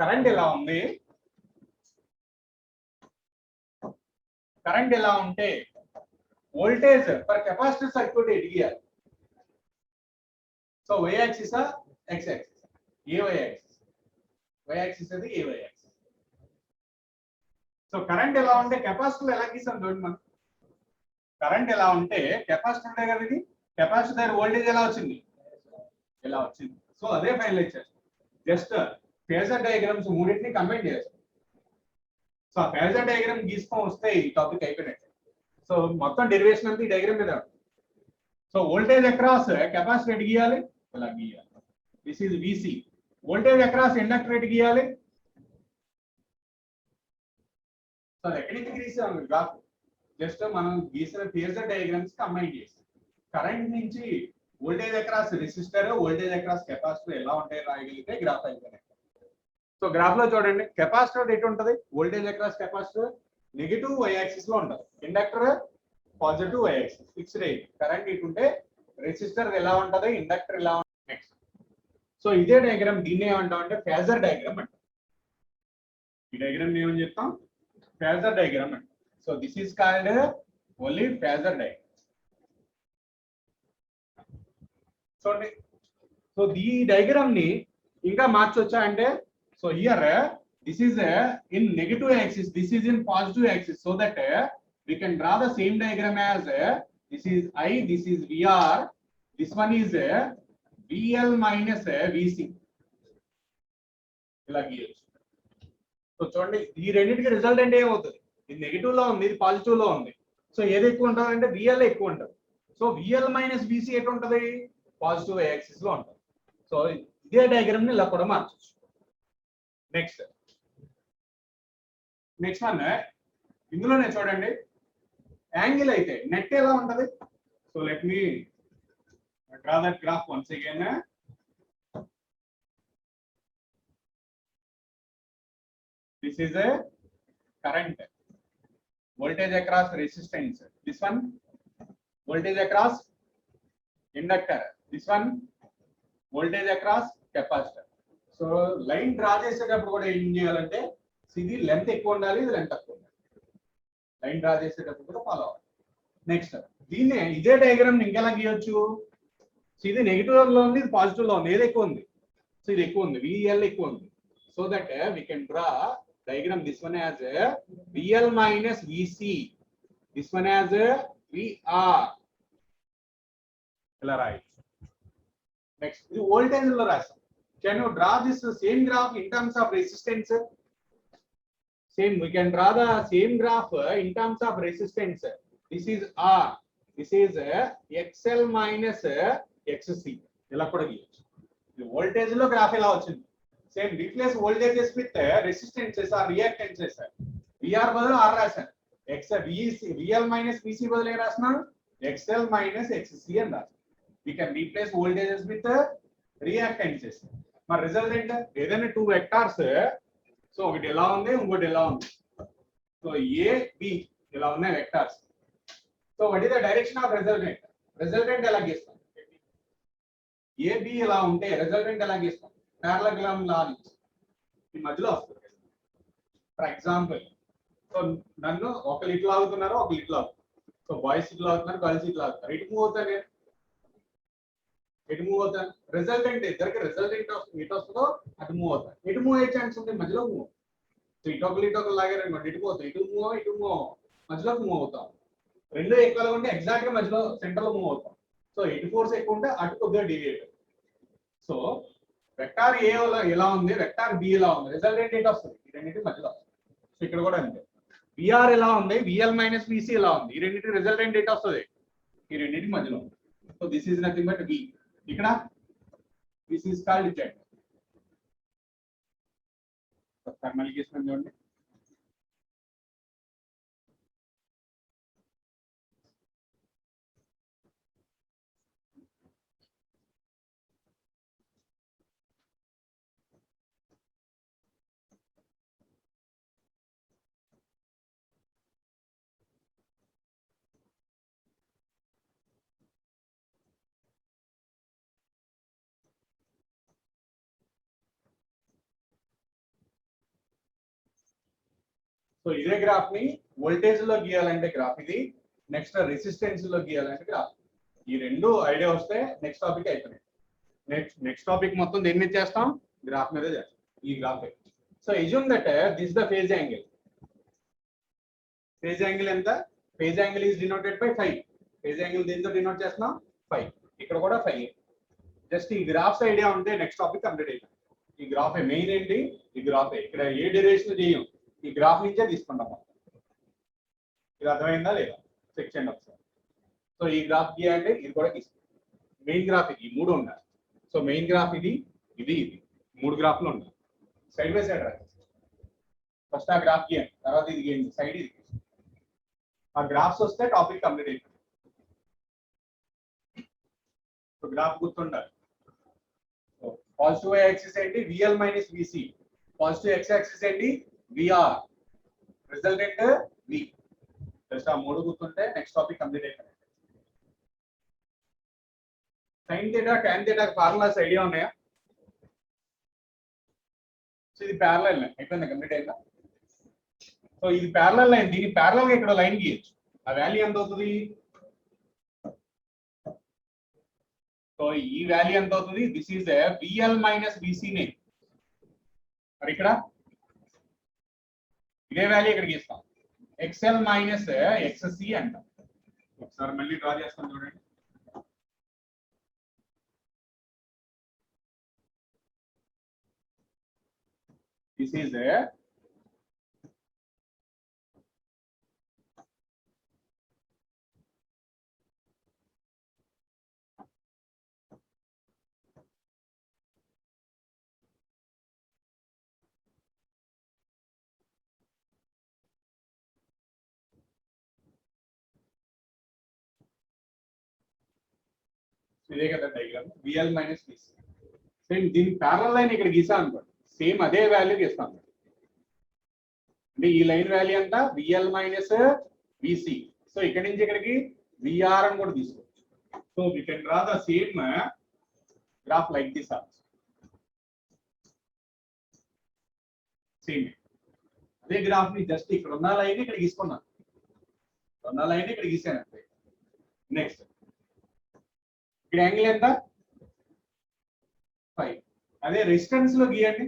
కరెంట్ ఎలా ఉంది, కరెంట్ ఎలా ఉంటే వోల్టేజ్ ఫర్ కెపాసిటర్ సర్క్యూట్ ఎటు గీయాలి. So Y axis X axis, ఏ వై యాక్సిస్, వై యాక్సిస్ అది ఏ వై యాక్సిస్. సో కరెంట్ ఎలా ఉంటే కెపాసిటర్ ఎలా గీసాం చూడండి మనం. కరెంట్ ఎలా ఉంటే కెపాసిటర్ దగ్గర, ఇది కెపాసిటర్ దగ్గర వోల్టేజ్ ఎలా వచ్చింది, ఎలా వచ్చింది. సో అదే ఫైనలైజ్ చేస్తాం, జస్ట్ ఫేజర్ డయాగ్రామ్స్ మూడింటిని కంబైన్ చేస్తాం. సో ఆ ఫేజర్ డయాగ్రామ్ గీసుకొని వస్తే ఈ టాపిక్ అయిపోయినట్టు. సో మొత్తం డెరివేషన్ అంతా ఈ డయాగ్రామ్ మీద. సో వోల్టేజ్ అక్రాస్ కెపాసిటర్ ఎటు గీయాలి, ఇలా గీయాలి. This is VC. Voltage across inductor ఎటు గీయాలి. సో ఎక్కడి నుంచి గీసాం గ్రాఫ్, జస్ట్ మనం గీసిన ఫేజర్ డయాగ్రామ్స్ కంబైన్ చేస్తాం. కరెంట్ నుంచి voltage across resistor, voltage across capacitor ఎలా ఉంటాయి రాయగలిగితే గ్రాఫ్ అయిపోయినట్టు. సో గ్రాఫ్ లో చూడండి, కెపాసిటర్ ఎటు ఉంటది, voltage across capacitor negative Y axis లో ఉంటది, inductor positive Y axis, fixed అయ్యి. కరెంట్ ఇటు ఉంటే రెసిస్టర్ ఎలా ఉంటది, ఇండక్టర్ ఎలా ఉంటుంది. నెక్స్ట్ సో ఇదే డయాగ్రామ్, దీన్ని ఏమంటాం అంటే ఫేజర్ డయాగ్రామ్ అంటాం. ఈ డయాగ్రామ్ ఏమని చెప్తాం, ఫేజర్ డయాగ్రామ్ అంటాం. So this is called only phasor diagram. చూడండి, సో ఈ డయాగ్రామ్ ని ఇంకా మార్చొచ్చా అంటే, so here this is in negative axis, this is in positive axis, so that we can draw the same diagram as this is I, this is VR, this one is VL minus VC. ఇలా గీయొచ్చు. So చూడండి, ఈ రెండింటికి result అంటే ఏమవుతుంది, ఇది negative లో ఉంది, ఇది పాజిటివ్ లో ఉంది. సో ఏది ఎక్కువ ఉంటుంది అంటే VL ఎక్కువ ఉంటుంది. సో VL మైనస్ VC ఎటు ఉంటుంది, పాజిటివ్ యాక్సిస్ లో ఉంటుంది. సో ఇదే డయాగ్రామ్ ని ఇలా కూడా మార్చొచ్చు. నెక్స్ట్ వన్, ఇందులోనే చూడండి యాంగిల్ అయితే నెట్ ఎలా ఉంటది. So let me draw that graph once again. This is a current, voltage across resistance, this one voltage across inductor, this one voltage across capacitor. So line draw చేసేటప్పుడు కూడా ఏం చేయాలంటే, ఇది లెంత్ ఎక్కువ ఉండాలి, ఇది లెంత్ తక్కువ ఉండాలి. లైన్ డ్రా చేసేటప్పుడు కూడా ఫాలో అవ్వాలి. నెక్స్ట్ దీన్నే ఇదే డయాగ్రామ్ ఇంకెలా గీయొచ్చు. సో ఇది నెగిటివ్ లో ఉంది, ఇది పాజిటివ్ లో ఉంది, ఏది ఎక్కువ ఉంది? సో ఇది ఎక్కువ ఉంది, VL ఎక్కువ ఉంది. So that we can draw diagram this one as VL minus VC, this one as VR. ఇలా రాయి. నెక్స్ట్ ఇది వోల్టేజ్ లో రాస్తాం. Can you draw this same graph in terms of resistance? Same, we can draw the same graph in terms of resistance. This is R, this is XL minus XC. ఇలా కూడా గీయొచ్చు. ఈ voltage లో graph ఎలా వచ్చింది? Same replace voltages with resistances or reactances. VR బదులు R రాశాను, VL minus VC బదులు ఏం రాస్తున్నాను? XL మైనస్ XC అని రాస్తాను. We can replace voltages with reactances. మరి రిజల్టెంట్ ఏదైనా టూ వెక్టార్స్, సో ఒకటి ఎలా ఉంది, ఇంకోటి ఎలా ఉంది. సో A B ఇలా ఉన్నాయి vectors. So what is the direction of resultant? Resultant ఎలా గీస్తాం? A B ఇలా ఉంటే రిజల్టెంట్ ఎలా గీస్తాం? పారలెగ్రామ్ లా నుంచి ఈ మధ్యలో వస్తుంది. ఫర్ ఎగ్జాంపుల్, సో నన్ను ఒకరు ఇట్లా అవుతున్నారు, ఒకరు ఇట్లా అవుతున్నారు. సో బాయ్స్ ఇట్లా అవుతున్నారు, గర్ల్స్ ఇట్లా అవుతున్నారు. ఇటు మూవ్ అవుతాను నేను, ఎటు మూవ్ అవుతాను? రిజల్టెంట్ ఇద్దరికి రిజల్టెంట్ ఇటు వస్తుందో అటు మూవ్ అవుతాను. ఎటు మూవ్ అయ్యే ఛాన్స్ ఉంది? మధ్యలో మూవ్. సో ఇటొకరు లాగారనమాట, ఇటు పోతాం, ఇటు మూవ్ మధ్యలోకి మూవ్ అవుతాం. రెండు ఎక్కువగా ఉంటే ఎగ్జాక్ట్ గా మధ్యలో సెంటర్ లో మూవ్ అవుతాం. సో ఇటు ఫోర్స్ ఎక్కువ ఉంటే అటు కొద్దిగా డీవియేట్. సో వెక్టార్ ఏ ఎలా ఉంది, వెక్టార్ బి ఎలా ఉంది, రిజల్టెంట్ ఏంటి వస్తుంది? ఈ రెండింటి మధ్యలో. సో ఇక్కడ కూడా అంతే, విఆర్ ఎలా ఉంది, VL మైనస్ VC ఎలా ఉంది, ఈ రెండింటి రిజల్టెంట్ ఏంటి వస్తుంది? ఈ రెండింటి మధ్యలో. So this is nothing but V. ఇక్కడ దిస్ ఈజ్ కాల్డ్ Z. మళ్ళీ గీస్తున్నాం చూడండి. సో ఇదే గ్రాఫ్ ని వోల్టేజ్ లో గీయాలంటే గ్రాఫ్ ఇది, నెక్స్ట్ రెసిస్టెన్స్ లో గీయాలంటే గ్రాఫ్. ఈ రెండు ఐడియా వస్తే నెక్స్ట్ టాపిక్ అయిపోయింది. నెక్స్ట్ టాపిక్ మొత్తం దేని మీద చేస్తాం? గ్రాఫ్ మీద చేస్తాం, ఈ graph. So assume that this the phase angle. Phase angle ఎంత? Phase angle is denoted by 5. Phase angle దేంతో డినోట్ చేస్తున్నాం? 5. ఇక్కడ కూడా 5. జస్ట్ ఈ గ్రాఫ్స్ ఐడియా ఉంటే నెక్స్ట్ టాపిక్ కంప్లీట్ అయిపోయింది. ఈ గ్రాఫ్ మెయిన్ ఏంటి? ఈ గ్రాఫ్. ఇక్కడ ఏ డైరెక్షన్ చేయం, ఈ గ్రాఫ్ నుంచే తీసుకుంటాం. ఇది అర్థమైందా లేదా? సెక్షన్ ఒకసారి. సో ఈ గ్రాఫ్ గీయాలంటే ఇది కూడా తీసుకుంటాం. మెయిన్ గ్రాఫ్ ఇది, ఈ మూడు ఉండాలి. సో మెయిన్ గ్రాఫ్ ఇది, ఇది, ఇది, మూడు గ్రాఫ్లు ఉండాలి. సైడ్ బై సైడ్ రాయాలి. ఫస్ట్ ఆ గ్రాఫ్ గీయండి, తర్వాత ఇది గీయండి, సైడ్ ఇది. ఆ గ్రాఫ్స్ వస్తే టాపిక్ కంప్లీట్ అయిపోయింది. సో గ్రాఫ్ గుర్తుండాలి. పాజిటివ్ యాక్సిస్ ఏంటి? VL minus VC. Positive X axis ఏంటి? VR. Resultant V. జస్ట్ ఆ మూడు గుర్తుంటే నెక్స్ట్ టాపిక్ కంప్లీట్ అయిపోయింది. Sine theta, tan theta formulas idea ఉన్నాయా? సో ఇది ప్యారలల్ లైన్ అయిపోయింది, కంప్లీట్ అయిందా? సో ఇది ప్యారలల్ లైన్, దీని ప్యారలల్ గా ఇక్కడ లైన్ గీయచ్చు. ఆ వాల్యూ ఎంత అవుతుంది? సో ఈ వాల్యూ ఎంత అవుతుంది? This is VL minus VC name. మరి ఇక్కడ ఇదే వాల్యూ ఇక్కడ గీస్తాం, XL మైనస్ XC అంటాం. ఒకసారి మళ్ళీ డ్రా చేస్తాం చూడండి. దిస్ ఈజ్ ఇదే కదా diagram, VL minus VC. Same దీని ప్యారలల్ లైన్ ఇక్కడ గీసాం అనుకోండి, సేమ్ అదే వాల్యూ గీస్తాం. అంటే ఈ లైన్ వాల్యూ అంతా VL మైనస్ VC. సో ఇక్కడ నుంచి ఇక్కడికి VR అని కూడా తీసుకోవచ్చు. So we can draw the same graph like this also. Same అదే గ్రాఫ్ ని జస్ట్ ఇక్కడ ఉన్న లైన్ ఇక్కడ గీసుకున్నాను, ఉన్న లైన్ ఇక్కడ గీసాను అంతే. నెక్స్ట్ ఇక్కడ యాంగిల్ ఎంత? అదే రెసిస్టెన్స్ లో గీయండి.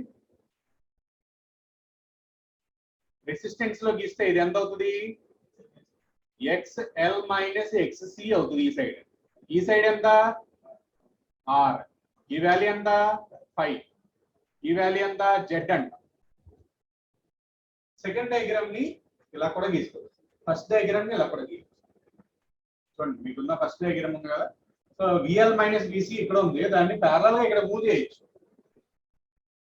రెసిస్టెన్స్ లో గీస్తే ఇది ఎంత అవుతుంది? XL మైనస్ XC అవుతుంది ఈ సైడ్. ఈ సైడ్ ఎంత? R. ఈ వాల్యూ ఎంత? 5. ఈ వాల్యూ ఎంత? Z అంట. సెకండ్ డయాగ్రామ్ ని ఇలా కూడా గీసుకోవచ్చు. ఫస్ట్ డయాగ్రామ్ ని ఇలా కూడా గీయచ్చు. చూడండి, మీకున్న ఫస్ట్ డయాగ్రామ్ ఉంది కదా. సో VL మైనస్ VC ఇక్కడ ఉంది, దాన్ని ప్యారలల్ గా ఇక్కడ మూవ్ చేయొచ్చు.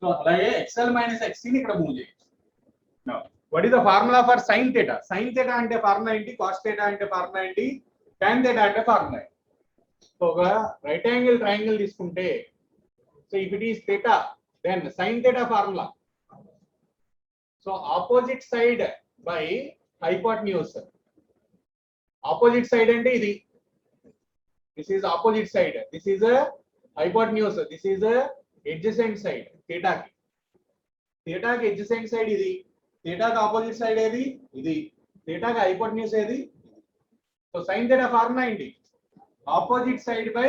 సో అలాగే XL మైనస్ XC ని ఇక్కడ మూవ్ చేయొచ్చు. What is the formula for sine theta? Sine theta అంటే ఫార్ములా ఏంటి? కాస్ థీటా అంటే ఫార్ములా ఏంటి? tan థీటా అంటే ఫార్ములా ఏంటి? సో ఒక రైట్ యాంగిల్ ట్రయాంగిల్ తీసుకుంటే, so if it is theta then sine theta formula, so opposite side by hypotenuse. Opposite side అంటే ఇది, this is opposite side, this is hypotenuse, this is adjacent side. థీటాకి adjacent side ఇది, థీటాకి opposite side ఏది? ఇది. థీటాకి hypotenuse ఏది? So sine theta formula ఏంటి? Opposite side by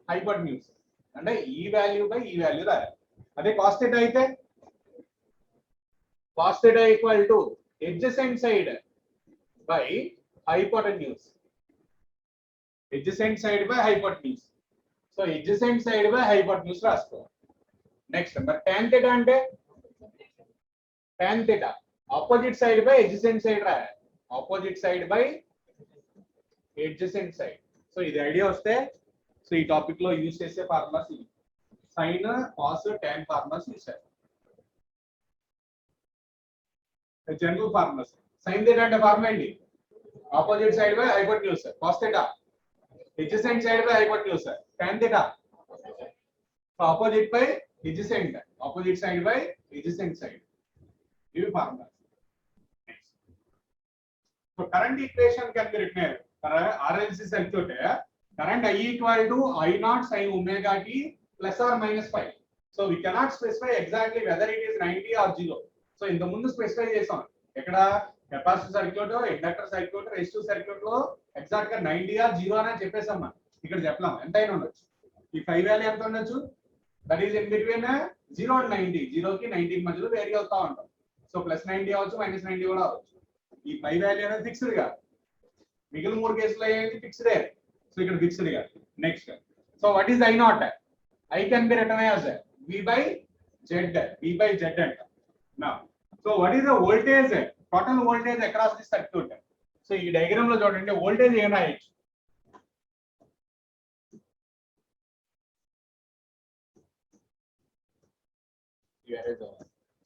hypotenuse, అంటే ఈ వాల్యూ బై ఈ వాల్యూ రాయాలి. అదే కాస్ థీటా అయితే cos theta equal to adjacent side by hypotenuse. Adjacent side by hypotenuse. So adjacent side by hypotenuse రాసుకోవాలి. Next మరి tan theta అంటే tan theta opposite side by adjacent side రాయాలి. Opposite side by adjacent side. So ఇది idea వస్తే, so ఈ topic లో use చేసే formulas ఇవి. Sine, cos, tan formulas use చేయాలి. General formulas. సైన్ థీటా అంటే ఫార్ములా ఏంటి? Opposite side by hypotenuse. Cos theta adjacent side by hypotenuse. tan theta opposite by adjacent, opposite side by adjacent side. This formula. So current equation can be written for RLC circuit. Current I equal to I naught sin omega t plus or minus 5. So we cannot specify exactly whether it is 90 or 0. So in the ముందు specify చేసాం. ఎక్కడ capacitor circuit, inductor circuit, resistive circuit లో exact గా 90 or 0 అని చెప్పేసాం. ఇక్కడ చెప్పలేం, ఎంత అయినా ఉండొచ్చు. ఈ 5 వాల్యూ ఎంత ఉండొచ్చు? That is in between 0 and 90. 0 కి 90 మధ్యలో వేరీ అవుతా ఉంటాం. సో ప్లస్ 90 అవ్వచ్చు, మైనస్ 90 కూడా అవ్వచ్చు. ఈ 5 వాల్యూ అనేది ఫిక్స్డ్ గా, మిగిలిన 3 కేసులో ఏంటి? ఫిక్స్డ్. సో ఇక్కడ ఫిక్స్డ్ గా. Next, so what is I not? I can be written as V by Z. V by Z అంట. Now so what is the voltage? Total voltage across the circuit. So ఈ diagram లో చూడండి, voltage ఏం రాయొచ్చు?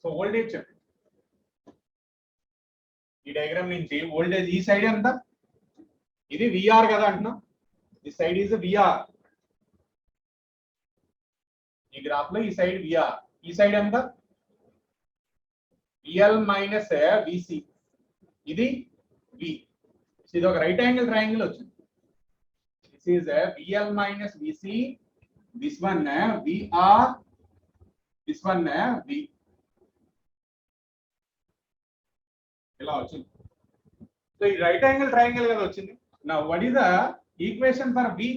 So voltage చెప్పండి. ఈ diagram నుంచి voltage ఈ సైడ్ ఎంత? ఇది VR కదా అంటున్నా. ఈ సైడ్ ఈజ్ VR. ఈ గ్రాఫ్ లో ఈ సైడ్ VR. ఈ సైడ్ ఎంత? VL minus VC. ఇది V. ఇది ఒక రైట్ యాంగిల్ ట్రయాంగిల్ వచ్చింది. This is VL minus VC. This one VR. This one V. ఇలా వచ్చింది. సో ఈ రైట్ యాంగిల్ ట్రయాంగిల్ కదా వచ్చింది. నా what is the equation for V?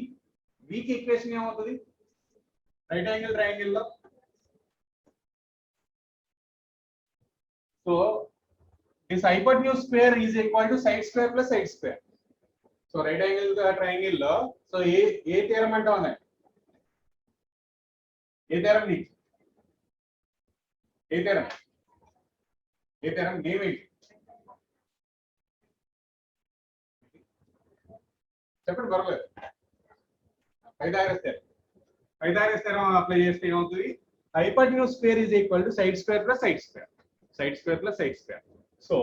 V కి ఈక్వేషన్ ఏమవుతుంది రైట్ యాంగిల్ ట్రయాంగిల్ లో? So this hypotenuse square is equal to side square plus side square. So right angle triangle లో so ఏ theorem అంటాం అన్నది? ఏ theorem ని? ఏ థీరం? ఏ theorem name ఏంటి? చెప్పండి, పర్వాలేదు. పైథాగరస్ థీరం అప్లై చేస్తే ఏమవుతుంది? Hypotenuse square is equal to side square plus side square. Side square plus side square. So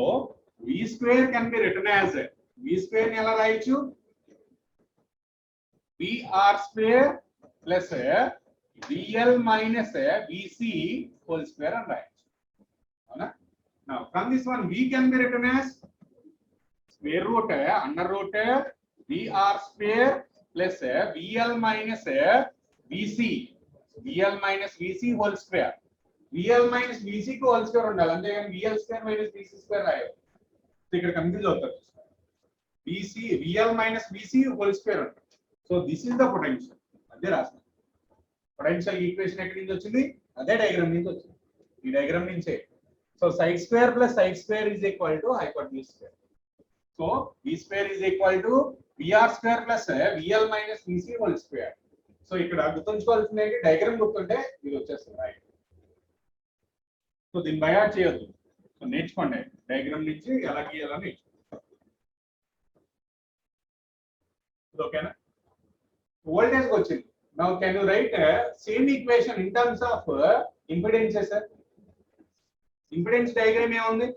V square can be written as, V square ని ఎలా రాయొచ్చు? VR square plus VL minus VC whole square అని రాయొచ్చు. అవునా? Now from this one V can be written as square root under root VR square plus VL minus VC. VL minus VC whole square. VL minus VC కు whole square ఉండాలి, అంతేగాని VL square minus VC square రాయాలి. ఇక్కడ confuse అవుతారు. VL minus VC whole square ఉంటుంది. So this is the potential. అదే రాస్తాం. Potential equation ఎక్కడి నుంచి వచ్చింది? అదే డయాగ్రామ్ నుంచి వచ్చింది, ఈ డయాగ్రామ్ నుంచే. So side square plus side square is equal to hypotenuse square. So b square is equal to br square plus vl minus vc whole square. So ఇక్కడ గుర్తుంచుకోవాల్సింది ఏంటి, డయాగ్రామ్ గుర్తుంటే ఇది వచ్చేస్తుంది రైట్. సో దీన్ని బయాట్ చేయొద్దు, so నేర్చుకోండి diagram నుంచి ఎలా గీయాలని నేర్చుకోండి. ఓకేనా, వోల్టేజ్ వచ్చింది. Now can you right same equation in terms of impedances. Impedance diagram ఏముంది,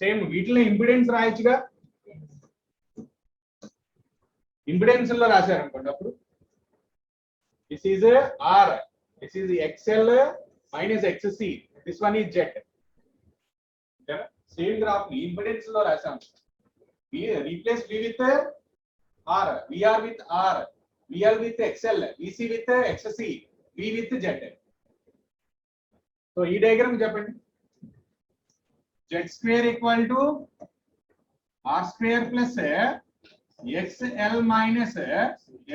సేమ్ వీటిలో ఇంపిడెన్స్ రాయొచ్చుగా. ఇంపిడెన్స్ లో రాశారనుకోండి అప్పుడు this is R, this is XL minus XC, this one is Z. Same graph ని ఇంపిడెన్స్ లో రాసాం. Replace v with r, vr with r, vl with xl, vc with xc, v with z. So ఈ diagram చెప్పండి. z square equal to r square plus xl minus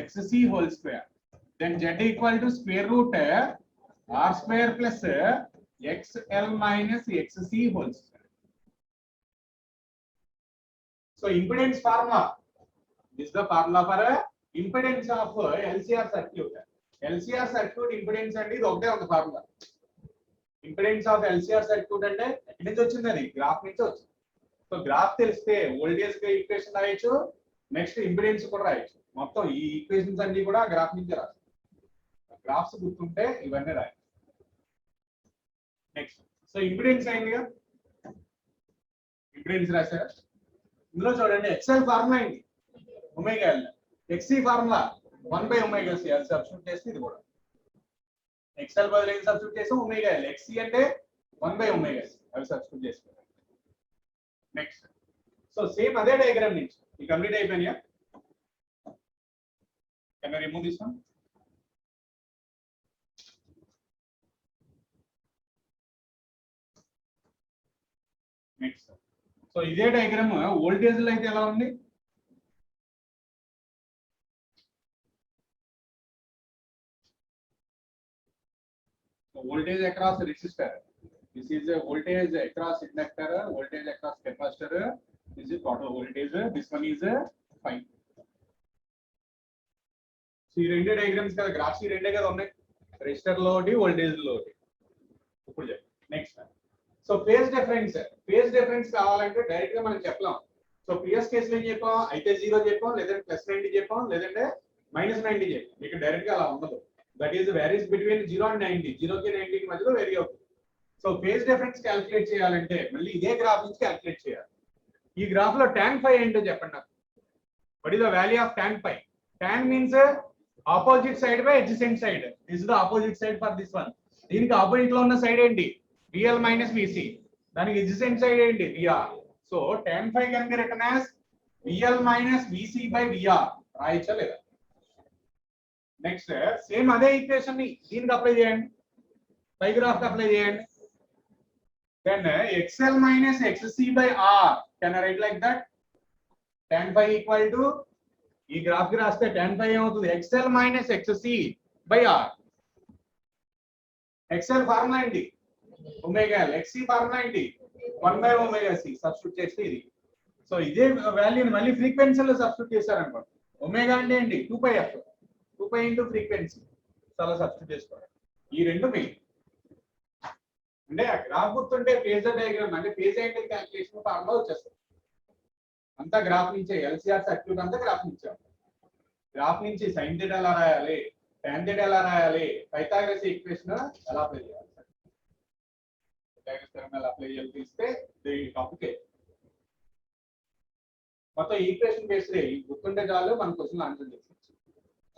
xc whole square. Then z equal to square root r square plus xl minus xc whole square. So impedance formula, this is the formula for impedance of LCR circuit. LCR circuit impedance అంటే ఇది ఒకటే ఒక formula. Impedance of LCR circuit అంటే ఎక్కడి నుంచి వచ్చింది, అది graph నుంచి వచ్చింది. సో గ్రాఫ్ తెలిస్తే వోల్టేజ్ కి ఈక్వేషన్ రాయొచ్చు, నెక్స్ట్ ఇంపిడెన్స్ కూడా రాయొచ్చు. మొత్తం ఈ ఈక్వేషన్స్ అన్ని కూడా గ్రాఫ్ నుంచి రాయొచ్చు. గ్రాఫ్స్ గుర్తుంటే ఇవన్నీ రాయొచ్చు. నెక్స్ట్ సో ఇంపిడెన్స్ అయిందిగా, ఇంపిడెన్స్ రాశారా. ఇందులో చూడండి XL ఫార్ములా అయింది omega L, XC formula 1/ωc, అది సబ్స్టిట్యూట్ చేస్తే ఇది కూడా XL బదులు ఏం సబ్స్టిట్యూట్ చేసాం, ఒమేగా L. XC అంటే 1/ωc, అవి సబ్స్టిట్యూట్ చేసుకోవాలి. నెక్స్ట్ సో సేమ్ అదే డయాగ్రామ్ నుంచి ఈ కంప్లీట్ అయిపోయినాయా. Can I remove this one. Next so ఇదే డయాగ్రామ్ వోల్టేజ్ లో అయితే ఎలా ఉంది, voltage across resistor, this is a voltage across inductor, voltage across capacitor, this is total voltage, this one is 5. So ఈ రెండు డయాగ్రామ్స్ కదా, graphs ఈ రెండే కదా ఉన్నాయి, రెసిస్టర్ లో ఒకటి వోల్టేజ్ లో ఒకటి. ఇప్పుడు నెక్స్ట్ సో ఫేజ్ డిఫరెన్స్ కావాలంటే డైరెక్ట్ గా మనం చెప్పలేం. సో ప్రీవియస్ కేసులో ఏం చెప్పాం, అయితే 0 చెప్పాం, లేదంటే +90 చెప్పాం, లేదంటే -90 చెప్పాం. ఇక్కడ డైరెక్ట్ గా అలా ఉండదు. That is varies between 0 and 90. 0 కి 90 కి మధ్యలో వేరీ అవుతుంది. సో ఫేజ్ డిఫరెన్స్ క్యాలిక్యులేట్ చేయాలంటే మళ్ళీ ఇదే గ్రాఫ్ నుంచి క్యాలిక్యులేట్ చేయాలి. ఈ గ్రాఫ్ లో tan phi ఏంటో చెప్పండి నాకు. What is the value of tan phi? Tan means opposite side by adjacent side. This is the opposite side for this one. దీనికి ఆపోజిట్ లో ఉన్న సైడ్ ఏంటి, VL minus VC. దానికి adjacent side ఏంటి, VR. So tan phi can be written as VL minus VC by VR. రాయొచ్చా లేదా. Next same అదే equation ని దీనికి అప్లై చేయండి, పై గ్రాఫ్ కి అప్లై చేయండి. Then XL minus XC by R, can I write like that? tan phi equal to ఈ గ్రాఫ్ కి రాస్తే tan phi ఏమవుతుంది, XL minus XC by R. XL formula ఏంటి, ఒమేగా L. XC ఫార్ములా ఏంటి, 1/ωc. Substitute చేస్తే ఇది. So ఇదే వాల్యూని మళ్ళీ ఫ్రీక్వెన్సీలో సబ్స్టిట్యూట్ చేశారనుకోండి, ఒమేగా అంటే ఏంటి 2πf, 2π ఇంటూ ఫ్రీక్వెన్సీ. చాలా సబ్స్టిట్యూట్ చేసుకోవాలి. ఈ రెండు మెయిన్ అంటే ఆ గ్రాఫ్ గుర్తుంటే ఫేజర్ డయాగ్రామ్ అంటే ఫేజ్ యాంగిల్ క్యాలిక్యులేషన్ ఫార్ములా వచ్చేస్తుంది. అంతా గ్రాఫ్ నుంచే, LCR సర్క్యూట్ అంతా గ్రాఫ్ నుంచే. గ్రాఫ్ నుంచి సైన్ థీటా ఎలా రాయాలి, tan థీటా ఎలా రాయాలి, పైథాగరస్ ఈక్వేషన్ ఎలా అప్లై చేయాలి, పైథాగరస్ థియరం ఎలా అప్లై చేయాలి తెలిస్తే కాంప్లికేట్. మొత్తం ఈక్వేషన్ బేస్డ్ గుర్తుంటే చాలు మన క్వశ్చన్ ఆన్సర్ చేసి.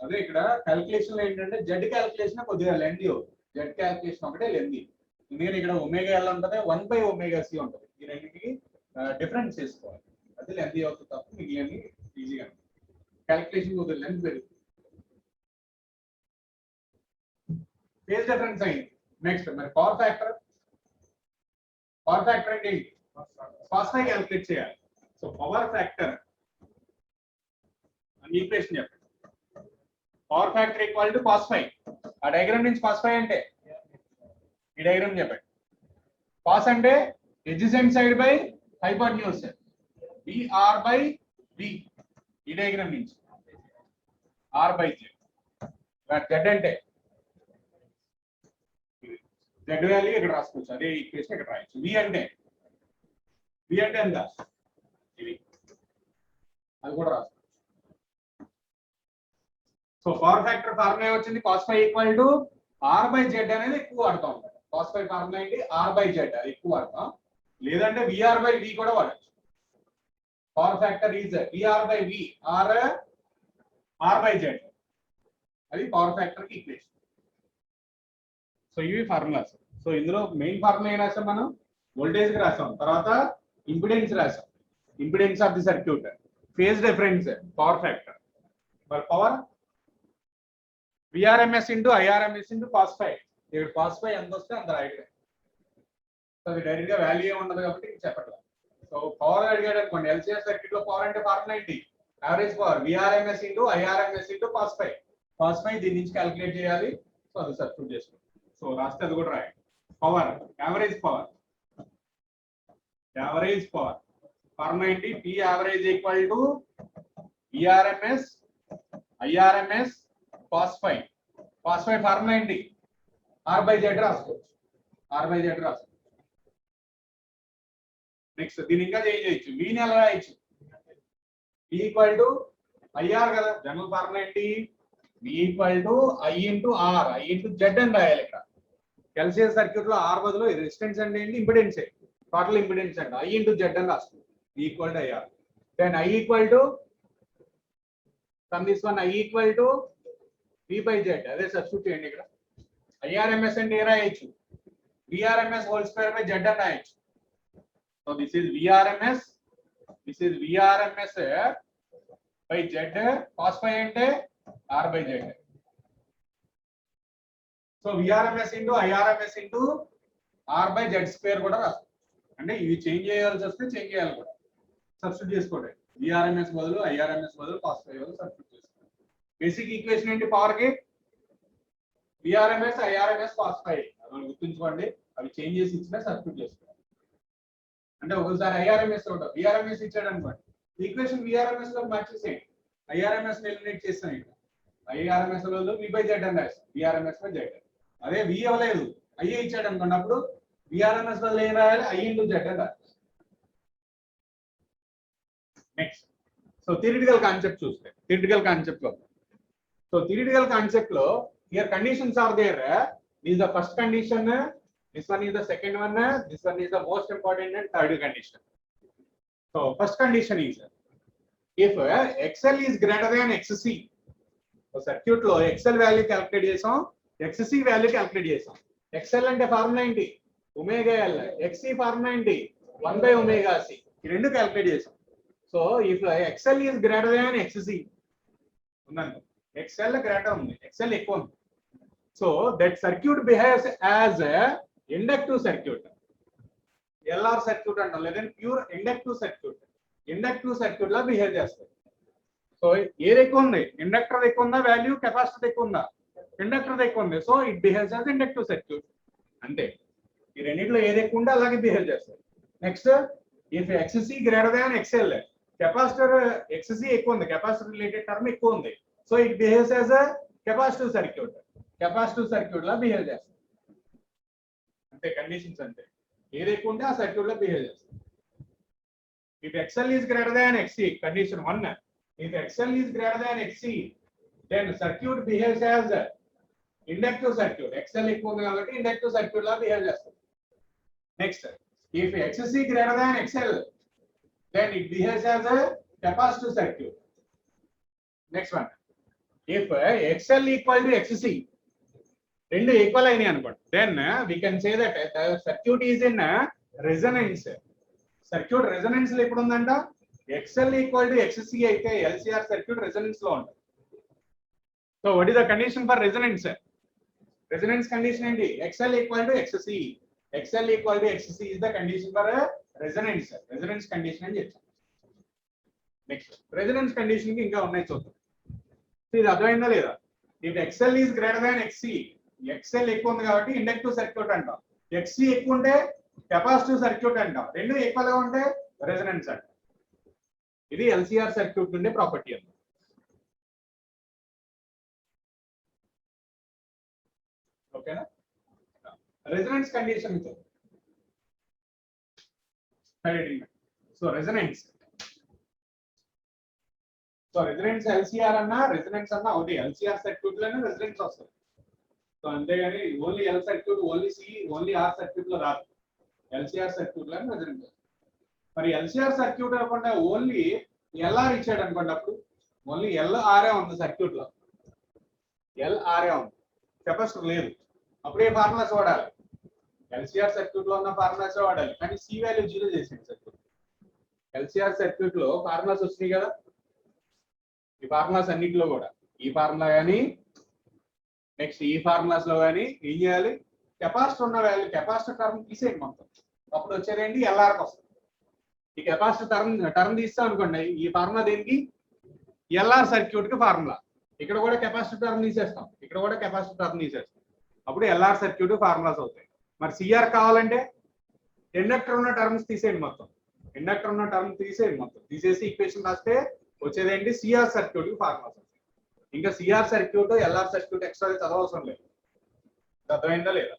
అదే ఇక్కడ క్యాలిక్యులేషన్ లో ఏంటంటే జెడ్ క్యాలిక్యులేషన్ కొద్దిగా లెందీ అవుతుంది. జెడ్ క్యాలిక్యులేషన్ ఒకటే లెందీ, ఎందుకంటే ఇక్కడ ఒమేగా L ఉంటుంది, 1/ωc ఉంటుంది. ఈ రెండింటికి డిఫరెన్స్ చేసుకోవాలి, అది లెందీ అవుతుంది తప్ప మిగిలినవి ఈజీగా. క్యాలిక్యులేషన్ కొద్దిగా లెంత్ పెరుగుతుంది. ఫేజ్ డిఫరెన్స్ అయింది. నెక్స్ట్ మరి పవర్ ఫ్యాక్టర్ అంటే ఏంటి, కాస్ ఫై క్యాలిక్యులేట్ చేయాలి. సో పవర్ ఫ్యాక్టర్ అని ఈక్వేషన్ చెప్పండి. Power factor equal to cos phi. ఆ డయాగ్రామ్ నుంచి cos phi అంటే ఈ డయాగ్రామ్ చెప్పండి. cos అంటే adjacent side by hypotenuse br by b ఈ డయాగ్రామ్ నుంచి r by z. z అంటే z వాల్యూ ఇక్కడ రాసుకోవచ్చు, అదే ఈక్వేషన్ ఇక్కడ రాయొచ్చు. v అంటే ఎంత ఇది అది కూడా రాసుకోవచ్చు. సో పవర్ ఫ్యాక్టర్ ఫార్ములా వచ్చింది cos phi equal to r by z అనేది ఎక్కువ వాడతాం. cos phi ఫార్ములా ఏంటి r by z అది ఎక్కువ వాడతాం, లేదంటే vr by v కూడా వాడచ్చు. Power factor is vr by v r by z, అది పవర్ ఫ్యాక్టర్ కి ఈక్వేషన్. సో ఇవి ఫార్ములాస్. సో ఇందులో మెయిన్ ఫార్ములా ఏం రాసాం మనం? వోల్టేజ్ కి రాసాం, తర్వాత ఇంపిడెన్స్ రాసాం, impedance of the circuit, phase difference, power factor. మరి power VRMS into IRMS into cos phi. ఇక్కడ cos phi ఎంత వస్తే అంత రాయటం. సో అది డైరెక్ట్ గా వాల్యూ ఉండదు కాబట్టి చెప్పట్లేదు. సో పవర్ అడిగాడు అనుకోండి, LCR సర్క్యూట్ లో పవర్ అంటే ఫార్ములా ఏంటి? Average power VRMS into IRMS into cos phi. cos phi దీని నుంచి క్యాలిక్యులేట్ చేయాలి. సో అది సబ్స్టిట్యూట్ చేసుకోండి. సో రాస్తే అది కూడా రాయండి. పవర్ యావరేజ్ పవర్ ఫార్ములా ఏంటి? P average equal to VRMS IRMS cos phi. cos phi formula ఏంటి? r by z రాసుకోవచ్చు, r by z రాసుకోవచ్చు. నెక్స్ట్ దీని ఇంకా చేంజ్ చేయొచ్చు, v ని ఎలా రాయొచ్చు? v ఈక్వల్ టు IR కదా, జనరల్ ఫార్ములా ఏంటి? v equal to I into r, I into z అని రాయాలి. ఇక్కడ ఎల్సిఎస్ సర్క్యూట్ లో r బదులు రెసిస్టెన్స్ అంటే ఏంటి? ఇంపిడెన్స్, టోటల్ ఇంపిడెన్స్ అంటే I ఇంటూ z అని రాసుకోవచ్చు. v equal to IR. Then I equal to from this one I equal to v by z, అదే సబ్స్టిట్యూట్ చేయండి. ఇక్కడ IRMS అంటే ఏ రాయొచ్చు? VRMS whole square by z అని రాయొచ్చు. So this is VRMS by z, cos phi అంటే r by z. So VRMS into IRMS into r by z square కూడా రాసుకోవచ్చు. అంటే ఇవి చేంజ్ చేయాల్సి వస్తే చేంజ్ చేయాలి కూడా, సబ్స్టిట్యూట్ చేసుకోండి. VRMS బదులు IRMS బదులు cos phi బదులు సబ్స్టిట్యూట్ చేసుకోండి. బేసిక్ ఈక్వేషన్ ఏంటి పవర్ కి? VRMS IRMS cos phi. అది గుర్తుంచుకోండి, అవి చేంజ్ చేసి ఇచ్చినా సబ్స్టిట్యూట్ చేసుకోండి. అంటే ఒకసారి IRMS ఉంటాం, VRMS ఇచ్చాడు అనుకోండి, ఈక్వేషన్ VRMS లో మార్చేసేయండి. IRMS ని ఎలిమినేట్ చేస్తాను. ఇక్కడ IRMS లో v by z అని రాస్తాం, VRMS by z. అదే v ఇవ్వలేదు, I ఇచ్చాడు అనుకోండి, అప్పుడు VRMS బదులు ఏం రాయాలి? I ఇంటూ z అని రాయాలి. నెక్స్ట్ సో థియరిటికల్ కాన్సెప్ట్ చూస్తే, థియరిటికల్ కాన్సెప్ట్ లో, సో థియరిటికల్ కాన్సెప్ట్ లో here conditions are there. This is the first condition, this one is the second one, this one is the most important and third condition. So first condition is if XL is greater than XC. So circuit లో XL value calculate చేసాం, XC value calculate చేసాం. XL అంటే formula ఏంటి? Omega L. XC formula ఏంటి? 1 by omega C. ఈ రెండు calculate చేసాం. So if XL is greater than XC ఉందండి, XL గ్రేటర్ ఉంది, XL ఎక్కువ ఉంది. So that circuit behaves as inductive circuit. LR circuit అంటాం, లేదంటే pure inductive circuit. Inductive circuit లా బిహేవ్ చేస్తుంది. సో ఏది ఎక్కువ ఉంది? ఇండక్టర్ ఎక్కువ ఉందా వాల్యూ, కెపాసిటర్ ఎక్కువ ఉందా? ఇండక్టర్ ఎక్కువ ఉంది. So it behaves as inductive circuit. అంటే ఈ రెండింటిలో ఏది ఎక్కువ ఉంటే అలాగే బిహేవ్ చేస్తుంది. Next if XC greater than XL, capacitor XC ఎక్కువ ఉంది, కెపాసిటర్ రిలేటెడ్ టర్మ్ ఎక్కువ ఉంది. So it behaves as a capacitive circuit. Capacitive circuit లా బిహేవ్ చేస్తుంది. అంటే కండిషన్స్ అంటే ఏది ఎక్కువ ఉంటే ఆ సర్క్యూట్ లా బిహేవ్ చేస్తుంది. If XL is greater than XC, condition 1, if XL is greater than XC, then circuit behaves as inductive circuit. XL ఎక్కువ ఉంది కాబట్టి ఇండక్టివ్ సర్క్యూట్ లా బిహేవ్ చేస్తుంది. Next if XC greater than XL, then it behaves as a capacitive circuit. Next one, if XL equal to XC, రెండు equal అయినాయి అనుకోండి, then we can say that the circuit is in resonance. Circuit resonance లో ఎప్పుడు ఉందంట? XL equal to XC అయితే LCR circuit resonance లో ఉంటుంది. So what is the condition for resonance? Resonance condition ఏంటి? XL equal to XC. XL equal to XC is the condition for resonance. Resonance condition అని చెప్తాం. Next resonance condition కి ఇంకా ఉన్నాయి చూద్దాం. ఇది అర్థమైందా లేదా? If XL is greater than XC, XL ఎక్కువ ఉంది కాబట్టి ఇండక్టివ్ సర్క్యూట్ అంటాం, XC ఎక్కువ ఉంటే కెపాసిటివ్ సర్క్యూట్ అంటాం, రెండు ఈక్వల్ గా ఉంటే రెజొనెన్స్ అంటాం. ఇది LCR సర్క్యూట్ నుండి ప్రాపర్టీ అన్నమాట. ఓకేనా? Resonance condition. So resonance, so resonance LCR అన్నా రెజొనెన్స్ అన్నా ఒకటి. LCR సర్క్యూట్ లోనే రెజొనెన్స్ వస్తుంది. సో అంతేగాని only L circuit, only C, only R circuit లో రాదు. LCR సర్క్యూట్ లోనే రెజొనెన్స్ వస్తుంది. మరి LCR సర్క్యూట్ అనుకుంటే ఓన్లీ LR ఇచ్చాడు అనుకోండి, అప్పుడు ఓన్లీ LR ఉంది సర్క్యూట్ లో, LR ఉంది, కెపాసిటర్ లేదు, అప్పుడు ఏ ఫార్ములాస్ వాడాలి? LCR సర్క్యూట్ లో ఉన్న ఫార్ములాస్ వాడాలి. కానీ C వాల్యూ 0 చేసింది సర్క్యూట్. LCR సర్క్యూట్ లో ఫార్ములాస్ వచ్చినాయి కదా, ఈ ఫార్ములాస్ అన్నిటిలో కూడా, ఈ ఫార్ములా కానీ నెక్స్ట్ ఈ ఫార్ములాస్ లో కానీ ఏం చేయాలి? కెపాసిటర్ ఉన్న వాల్యూ, కెపాసిటర్ టర్మ్ తీసేయండి మొత్తం, అప్పుడు వచ్చేది ఏంటి? LRకి వస్తుంది. ఈ కెపాసిటర్ టర్మ్ తీస్తాం అనుకోండి, ఈ ఫార్ములా దేనికి? LR సర్క్యూట్ కి ఫార్ములా. ఇక్కడ కూడా కెపాసిటర్ టర్మ్ తీసేస్తాం, ఇక్కడ కూడా కెపాసిటర్ టర్మ్ తీసేస్తాం, అప్పుడు LR సర్క్యూట్ ఫార్ములాస్ అవుతాయి. మరి CR కావాలంటే ఇండక్టర్ ఉన్న టర్మ్స్ తీసేయండి మొత్తం, ఇండక్టర్ ఉన్న టర్మ్ తీసేయండి మొత్తం, తీసేసి ఈక్వేషన్ రాస్తే వచ్చేది ఏంటి? CR సర్క్యూట్ కి ఫార్ములాస్. ఇంకా CR circuit LR circuit extra చదవవసరం లేదు. అర్థమైందా లేదా?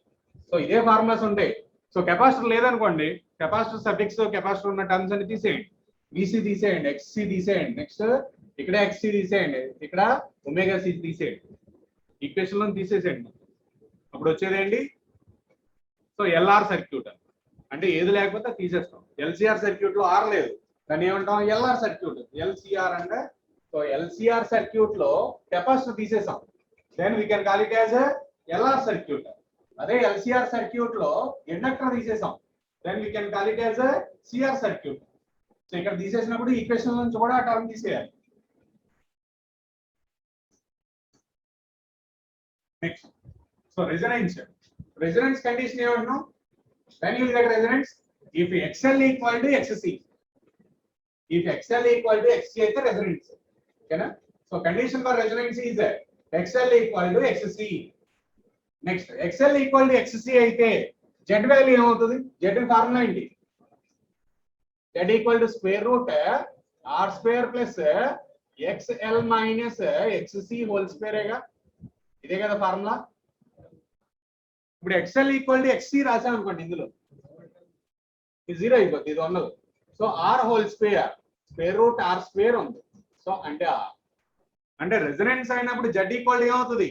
సో ఇదే ఫార్ములాస్ ఉంటాయి. సో కెపాసిటర్ లేదనుకోండి, కెపాసిటర్ సబ్జెక్ట్స్ లో కెపాసిటర్ ఉన్న టర్మ్స్ అన్ని తీసేయండి, VC తీసేయండి, XC తీసేయండి, నెక్స్ట్ ఇక్కడ XC తీసేయండి, ఇక్కడ ఒమేగా C తీసేయండి, ఈక్వేషన్ లో తీసేసేయండి, అప్పుడు వచ్చేది ఏంటి? సో LR సర్క్యూట్ అంటే ఏది లేకపోతే తీసేస్తాం. LCR సర్క్యూట్ లో R లేదు, దాన్ని ఏమంటాం? LR circuit. LCR అంటే, సో LCR సర్క్యూట్ లో కెపాసిటర్ తీసేసాం, then we can call it as LR circuit. అదే LCR సర్క్యూట్ లో ఇండక్టర్ తీసేసాం, then we can call it as CR circuit. So ఇక్కడ తీసేసినప్పుడు ఈక్వేషన్ నుంచి కూడా ఆ టర్మ్ తీసేయాలి. Next, so resonance, resonance condition ఏమంటున్నాం? when you will get resonance if XL equal to XC, if XL equal to XC అయితే resonance. ఓకేనా? So condition for resonance is XL equal to XC. Next, XL equal to XC అయితే Z value ఏమవుతుంది? Z formula ఏంటి? Z equal to square root R square plus XL minus XC whole square ఏగా, ఇదే కదా formula. ఇప్పుడు XL equal to XC రాసాం అనుకోండి, ఇందులో ఇది 0 అయిపోతుంది, ఇది ఉండదు. So R whole square, square root R square ఉంది. సో అంటే R అంటే రెజొనెన్స్ అయినప్పుడు Z ఈక్వల్ ఏమవుతుంది?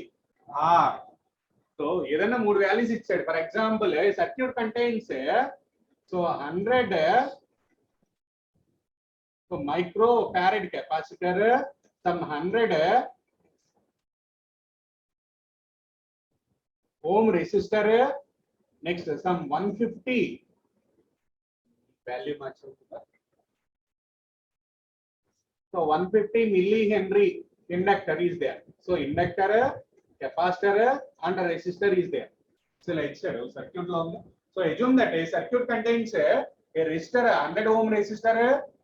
R. సో ఏదైనా 3 వాల్యూస్ ఇచ్చాడు, for example circuit contains so 100 micro farad capacitor, some 100 ohm resistor, next some 150 value marchuntuda, so 150 millihenry inductor is there. So inductor, capacitor and resistor is there. So like circuit lo undi. So assume that a circuit contains a resistor, 100 ohm resistor,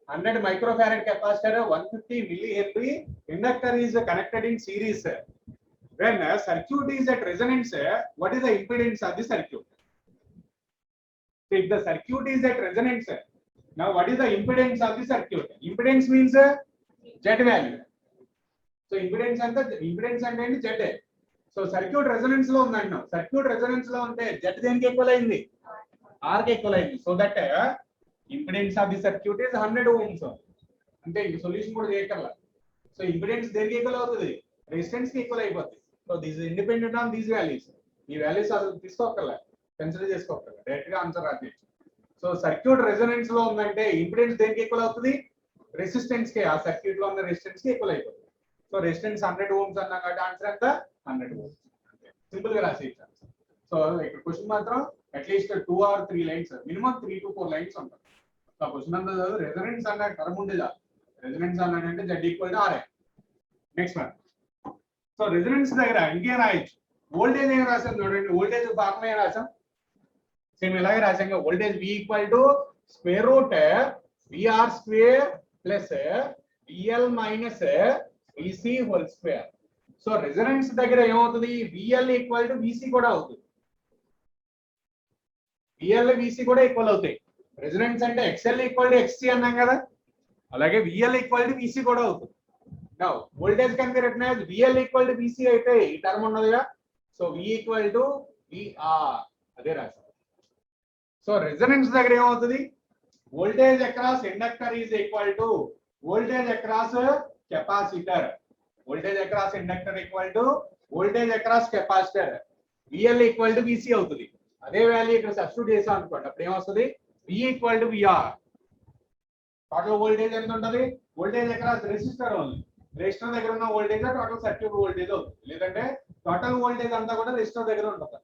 100 microfarad capacitor, 150 millihenry inductor is connected in series. When a circuit is at resonance, what is the impedance of the circuit? So if the circuit is at resonance, now what is the impedance of the circuit? Impedance means Z value. So impedance and Z. So circuit resonance lo unnanna. Circuit resonance lo unte Z deniki equal ayindi? R ki equal ayindi. So that impedance of the circuit is 100 ohms. Ante ee solution kuda cheyakarla. So impedance deniki equal avutadi? Resistance ki equal అయిపోతుంది. So this is independent on these values. ఈ values అసలు తీసుకోకర్లే, consider చేసుకోకర్లే, direct గా answer రాసేయచ్చు. So circuit resonance లో ఉందంటే impedance దేనికి equal అవుతుంది? Resistance కి, ఆ సర్క్యూట్ లో ఉన్న రెసిస్టెన్స్ కి ఈక్వల్ అయిపోతుంది. సో రెసిస్టెన్స్ 100 ఓమ్స్ అన్నా కాబట్టి ఆన్సర్ ఎంత? 100 ఓమ్స్. సింపుల్ గా రాసేయచ్చు. సో ఇక్కడ క్వశ్చన్ మాత్రం at least 2 or 3 lines, minimum 3 to 4 lines ఉంటాయి. సో క్వశ్చన్ అంతా రెజొనెన్స్ అన్న టర్మ్ ఉండేదా? రెజొనెన్స్ అన్నాడంటే Z equal to RA. Next one, so resonance దగ్గర ఇంకేం రాయొచ్చు? వోల్టేజ్ ఏం రాసాం చూడండి, వోల్టేజ్ ఫార్ములా ఏం రాసాం? సేమ్ ఇలాగే రాసాం. Voltage V equal to square root VR square plus VL minus VC whole square. So resonance దగ్గర ఏమవుతుంది, విఎల్ ఈక్వల్ టు విసి కూడా అవుతుంది. విఎల్ విసి కూడా ఈక్వల్ అవుతాయి. రెజొనెన్స్ అంటే ఎక్స్ఎల్ ఈక్వల్ టు ఎక్స్సి అన్నాం కదా, అలాగే విఎల్ ఈక్వల్ టు విసి కూడా అవుతుంది. Now voltage can be written as VL equal to VC అయితే ఈ టర్మ్ ఉన్నదిగా, so V equal to VR అదే రాశాం. సో రెజొనెన్స్ దగ్గర ఏమవుతుంది, voltage across inductor is equal to voltage across capacitor. Voltage across inductor equal to voltage across capacitor. VL equal to VC అవుతుంది. అదే value ఇక్కడ సబ్స్టిట్యూట్ చేసాం అనుకోండి, అప్పుడు ఏమొస్తుంది, V equal to VR. Total voltage ఎంత ఉంటుంది, voltage across resistor only. Resistor దగ్గర ఉన్న వోల్టేజ్ టోటల్ సర్క్యూట్ వోల్టేజ్ అవుతుంది, లేదంటే టోటల్ వోల్టేజ్ అంతా కూడా రెసిస్టర్ దగ్గర ఉంటుంది.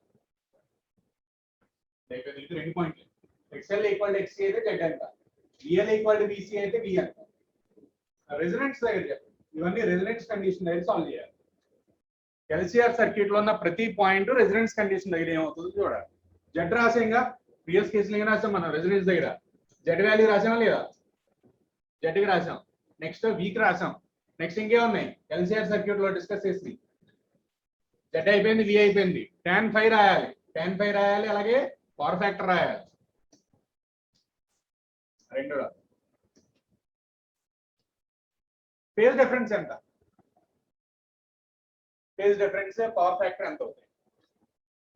ఇది 2 పాయింట్లు. ఎక్స్ఎల్ ఈక్వల్ టు ఎక్స్సి అయితే జెడ్ ఎంత, విఎల్ ఈక్వల్ టు విసి అయితే వి ఎంత. రెజొనెన్స్ దగ్గర చెప్పండి, ఇవన్నీ రెజొనెన్స్ కండిషన్ దగ్గర సాల్వ్ చేయాలి. ఎల్సిఆర్ సర్క్యూట్ లో ఉన్న ప్రతి పాయింట్ రెజొనెన్స్ కండిషన్ దగ్గర ఏమవుతుందో చూడాలి. జెడ్ రాసేంగా ప్రీవియస్ కేసులు ఏం రాసాం మనం, రెజొనెన్స్ దగ్గర జెడ్ వాల్యూ రాసామా లేదా, జెడ్ కి రాసాం. నెక్స్ట్ వీక్ రాసాం. నెక్స్ట్ ఇంకేమున్నాయి ఎల్సిఆర్ సర్క్యూట్ లో డిస్కస్ చేసి, జెడ్ అయిపోయింది, వి అయిపోయింది, tan phi రాయాలి, tan phi రాయాలి, అలాగే పవర్ ఫ్యాక్టర్ రాయాలి. రెండు ఫేజ్ డిఫరెన్స్ ఎంత, ఫేజ్ డిఫరెన్స్ పవర్ ఫ్యాక్టర్ ఎంత అవుతుంది.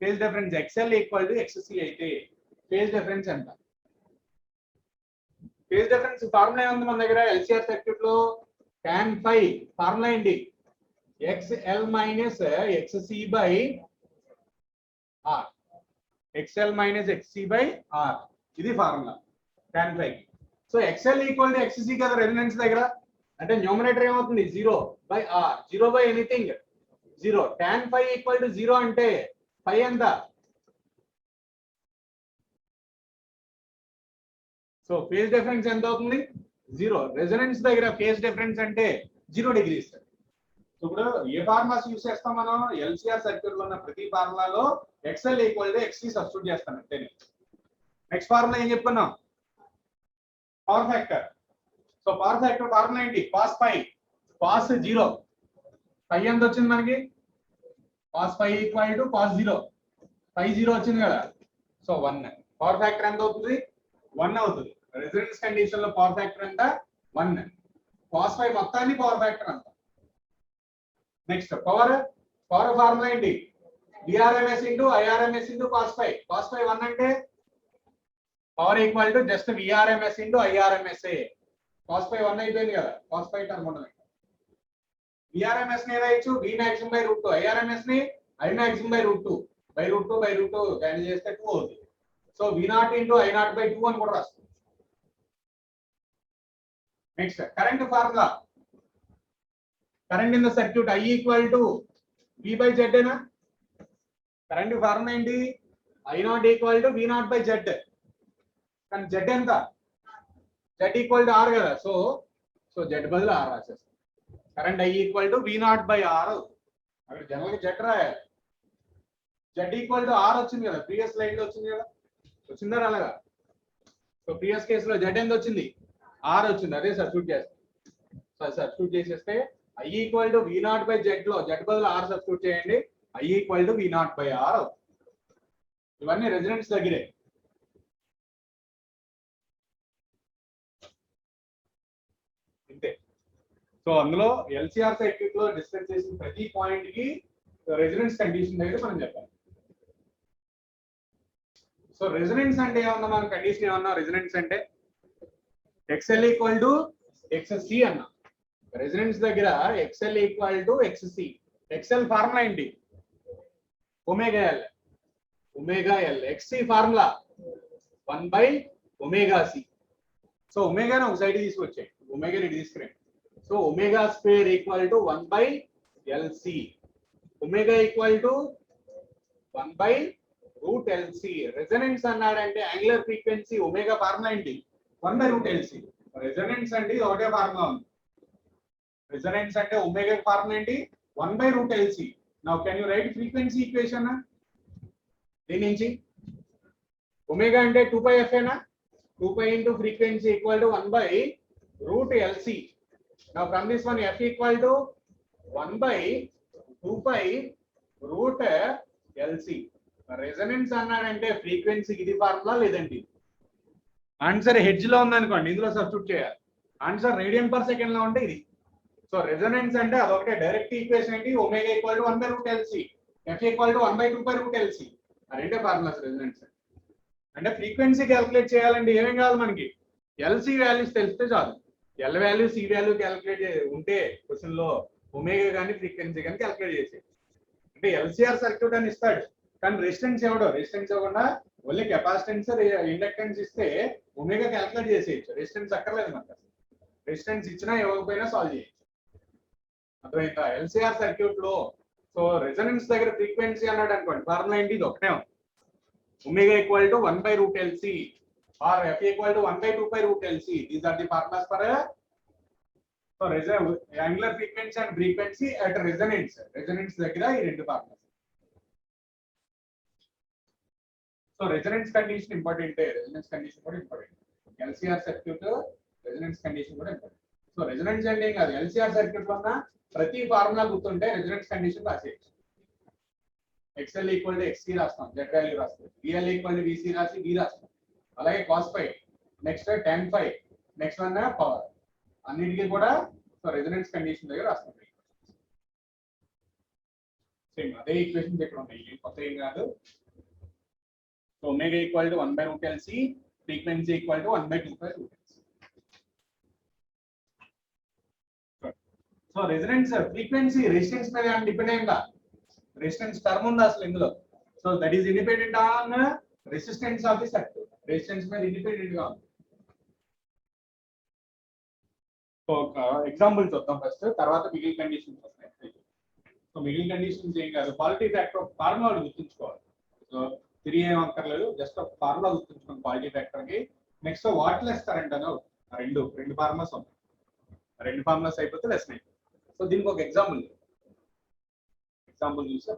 Phase difference XL equal to XC అయితే ఫేజ్ డిఫరెన్స్ ఎంత. ఫేజ్ డిఫరెన్స్ ఫార్ములా ఏముంది మన దగ్గర ఎల్సిఆర్ సర్క్యూట్ లో, tan phi ఫార్ములా ఏంటి, XL minus XC by R. XL minus XC by R ఇది formula tan phi. So XL equal to XC కదా resonance దగ్గర, అంటే న్యూమరేటర్ ఏమవుతుంది 0 by R, 0 by anything 0. tan phi equal to 0 అంటే phi ఎంత, so phase difference ఎంత అవుతుంది 0. Resonance దగ్గర ఫేజ్ డిఫరెన్స్ అంటే 0 డిగ్రీస్. ఇప్పుడు ఏ ఫార్ములాస్ యూస్ చేస్తాం మనం, ఎల్సిఆర్ సర్క్యూట్ లో ఉన్న ప్రతి ఫార్ములాలో XL equal to XC substitute చేస్తాం అంతే. నెక్స్ట్ ఫార్ములా ఏం చెప్పుకున్నాం, power factor. So power factor formula ఏంటి, cos phi, cos 0, phi ఎంత వచ్చింది మనకి, cos phi equal to cos 0, phi 0 వచ్చింది కదా, సో 1. పవర్ ఫ్యాక్టర్ ఎంత అవుతుంది 1 అవుతుంది. రెజొనెన్స్ కండిషన్ లో పవర్ ఫ్యాక్టర్ ఎంత 1. cos phi మొత్తాన్ని పవర్ ఫ్యాక్టర్ అంత. నెక్స్ట్ పవర్ ఫార్ములా ఏంటి, VRMS into IRMS into cos phi. cos phi 1 అంటే power equal to just VRMS into IRMS. cos phi 1 అయిపోయింది కదా, cos phi టర్మ్ ఉన్నది. VRMS ని ఏదైచ్చు V maximum by root 2, IRMS ని I maximum by root 2 by root 2 by root 2 cancel చేస్తే 2 అవుతుంది. So V0 into I0 by 2 అని కూడా రాస్తుంది. Next current formula, current in the circuit I equal to V by Z ఏనా. Current formula ఏంటి, I0 equal to V0 by Z. కానీ Z ఎంత, Z equal to R కదా, so Z బదులు R రాసేస్తాం. Current I equal to V0 by R. అక్కడ general గా Z రాయాలి. Z ఈక్వల్ టు R వచ్చింది కదా, ప్రీవియస్ స్లైడ్ లో వచ్చింది కదా, వచ్చిందా అలాగా. సో ప్రీవియస్ కేసులో Z ఎంత వచ్చింది, R వచ్చింది, అదే సబ్స్టిట్యూట్ చేస్తాం. సో సబ్స్టిట్యూట్ చేసేస్తే I equal to V0 by Z లో Z బదులు R సబ్స్టిట్యూట్ చేయండి, I equal to V0 by R అవుతుంది. ఇవన్నీ రెజొనెన్స్ దగ్గరే. ఇంతే. సో అందులో ఎల్సిఆర్ సర్క్యూట్ లో డిస్కస్ చేసిన ప్రతి పాయింట్ కి రెజొనెన్స్ కండిషన్ దగ్గర మనం చెప్పాలి. సో రెజొనెన్స్ అంటే ఏమన్నా మనం కండిషన్ ఏమన్నా, రెజొనెన్స్ అంటే XL ఈక్వల్ టు XC అన్నా. రెజొనెన్స్ దగ్గర XL equal to XC. XL formula ఏంటి, omega L. Omega L. XC formula 1 by omega C. So ఒమేగాని ఒక సైడ్ తీసుకొచ్చాయి, ఒమేగా ఇటు తీసుకురండి. So omega square equal to 1 by LC. Omega equal to 1 by root LC. Resonance అన్నాడంటే angular frequency omega formula ఏంటి 1 by root LC. Resonance అంటే ఒకటే formula ఉంది. రెజొనెన్స్ అంటే ఒమేగా ఫార్ములా ఏంటి 1 by root LC. Now can you write frequency equation దీని నుంచి. Omega అంటే 2 పై f ఏనా, 2 pi into frequency equal to 1 by root LC. Now from this one f equal to 1 by 2 pi root LC. Resonance అన్నాడంటే ఫ్రీక్వెన్సీకి ఇది formula లేదండి. Answer hedge లో ఉందనుకోండి, ఇందులో సబ్స్టిట్యూట్ చేయాలి. ఆన్సర్ రేడియన్ పర్ సెకండ్ లో ఉంటే ఇది. సో రెజొనెన్స్ అంటే అదొకటే డైరెక్ట్ ఈక్వేషన్ ఏంటి, omega equal to 1/√LC, F equal to 1/2/√LC. ఆ రెండే ఫార్ములాస్ రెజొనెన్స్ అంటే. ఫ్రీక్వెన్సీ క్యాలిక్యులేట్ చేయాలండి, ఏమేం కావాలి మనకి, ఎల్సి వాల్యూస్ తెలిస్తే చాలు. L value C value calculate ఉంటే క్వశ్చన్ లో ఒమేగా కానీ ఫ్రీక్వెన్సీ కానీ క్యాలిక్యులేట్ చేసే. అంటే ఎల్సిఆర్ సర్క్యూట్ అని ఇస్తాడు కానీ రెసిస్టెన్స్ ఇవ్వడు. రెసిస్టెన్స్ ఇవ్వకుండా ఓన్లీ కెపాసిటెన్స్ ఇండక్టెన్స్ ఇస్తే ఒమేగా క్యాలిక్యులేట్ చేసేయచ్చు. రెసిస్టెన్స్ అక్కర్లేదు మనకు. రెసిస్టెన్స్ ఇచ్చినా ఇవ్వకపోయినా సాల్వ్ చేయొచ్చు. అర్థమైందా? ఎల్సిఆర్ సర్క్యూట్ లో సో రెజొనెన్స్ దగ్గర ఫ్రీక్వెన్సీ అన్నాడు అనుకోండి, ఫార్ములా ఏంటి, ఇది ఒకటే ఉంది. Omega equal to 1/√LC or F equal to 1/2/√LC. These are the formulas for angular frequency and frequency at resonance. Resonance దగ్గర ఈ రెండు formulas. So resonance condition important, resonance condition కూడా important. LCR circuit resonance condition కూడా important. So resonance అంటే ఏం కాదు, LCR circuit వల్ల ప్రతి ఫార్ములా గుర్తుంటే రెజొనెన్స్ కండిషన్ రాసేయచ్చు. XL ఈక్వల్ టు XC రాస్తాం, Z వాల్యూ రాస్తాం. VL ఈక్వల్ టు VC రాసి V రాస్తాం. అలాగే cos phi, next tan phi, next one power. అన్నిటికీ కూడా సో రెజొనెన్స్ కండిషన్ దగ్గర రాస్తాం. సేమ్ అదే ఈక్వేషన్స్ ఇక్కడ ఉన్నాయి, కొత్త ఏం కాదు. So omega equal to 1/√LC, frequency equal to 1/2/√LC. So resonance frequency resistance మీద డిపెండ్ అయిందా? రెసిస్టెన్స్ టర్మ్ ఉంది అసలు ఇందులో. So that is independent on resistance of the circuit. Resistance మీద ఇండిపెండెంట్ గా ఉంది. సో ఒక ఎగ్జాంపుల్ చూద్దాం ఫస్ట్, తర్వాత మిగిలిన కండిషన్స్ వస్తాయి. సో మిగిలిన కండిషన్స్ ఏం కాదు, క్వాలిటీ ఫ్యాక్టర్ ఫార్ములా గుర్తుంచుకోవాలి. సో తిరిగి ఏం అక్కర్లేదు, జస్ట్ ఒక ఫార్ములా గుర్తుంచుకోండి క్వాలిటీ ఫ్యాక్టర్ కి. నెక్స్ట్ వాట్లెస్ కరెంట్ అని రెండు ఫార్ములాస్ ఉన్నాయి. రెండు ఫార్ములాస్ అయిపోతే లెసన్ అయిపోతుంది. సో దీనికి ఒక ఎగ్జాంపుల్ చూసా.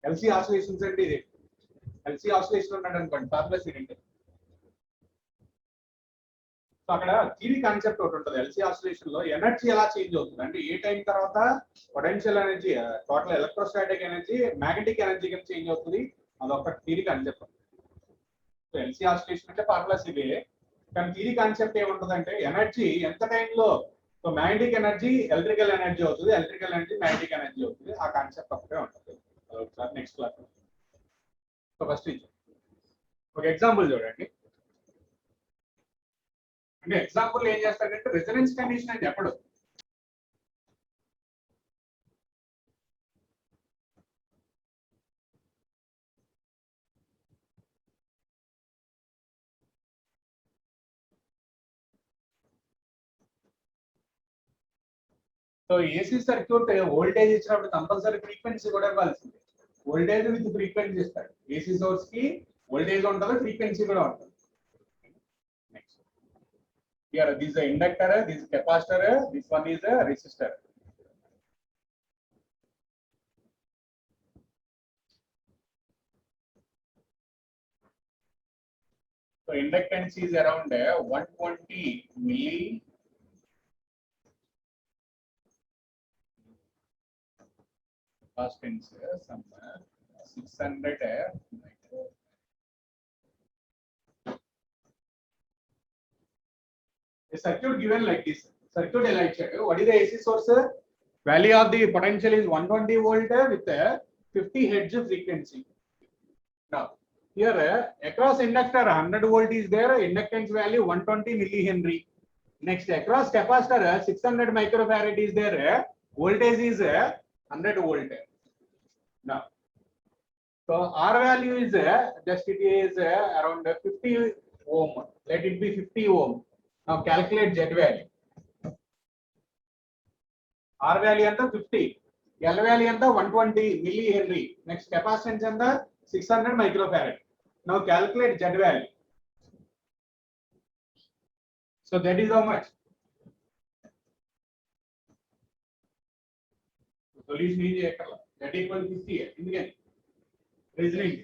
ఎల్సి ఆసిలేషన్స్ అంటే ఇది. ఎల్సి ఆసిలేషన్ ఉన్నాడు అనుకోండి, ఫార్ములాస్ ఏంటంటే సో అక్కడ థియరీ కాన్సెప్ట్ ఒకటి ఉంటుంది. ఎల్సి ఆసిలేషన్ లో ఎనర్జీ ఎలా చేంజ్ అవుతుంది అంటే ఏ టైం తర్వాత potential energy, total electrostatic energy, magnetic energy కింద చేంజ్ అవుతుంది. అదొక theory concept. So LC oscillation అంటే ఫార్ములాస్ ఇవే, కానీ థియరీ కాన్సెప్ట్ ఏముంటుంది అంటే ఎనర్జీ ఎంత టైంలో so magnetic energy electrical energy అవుతుంది, ఎలక్ట్రికల్ ఎనర్జీ మ్యాగ్నెటిక్ ఎనర్జీ అవుతుంది. ఆ కాన్సెప్ట్ ఒకటే ఉంటుంది. ఒకసారి నెక్స్ట్ క్లాస్. సో ఫస్ట్ ఒక ఎగ్జాంపుల్ చూడండి. అంటే ఎగ్జాంపుల్ ఏం చేస్తాడంటే రెజొనెన్స్ కండిషన్ అని చెప్పడు. సో ఏసీ సర్క్యూట్ వోల్టేజ్ ఇచ్చినప్పుడు కంపల్సరీ ఫ్రీక్వెన్సీ కూడా ఇవ్వాల్సింది. వోల్టేజ్ విత్ ఫ్రీక్వెన్సీ ఇస్తాడు. ఏసీ సోర్స్ కి వోల్టేజ్ ఉంటుంది, ఫ్రీక్వెన్సీ కూడా ఉంటుంది. Next here this inductor, this capacitor, this one is resistor. So inductance is around 120 milli. Capacitance some 600 micro. A circuit given like this. Circuit like what is the AC source? Value of the potential is 120 volt with 50 hertz frequency. Now here across inductor 100 volt is there. Inductance value 120 millihenry. Next across capacitor 600 microfarad is there. Voltage is 100 volt. Now, so R value is just it is around 50 ohm. Let it be 50 ohm. Now calculate Z value. R value anta 50. L value anta 120 millihenry. Next capacitance anta 600 microfarad. Now calculate Z value. So that is how much. Solution is that equal 50 ఎందుకని reasoning.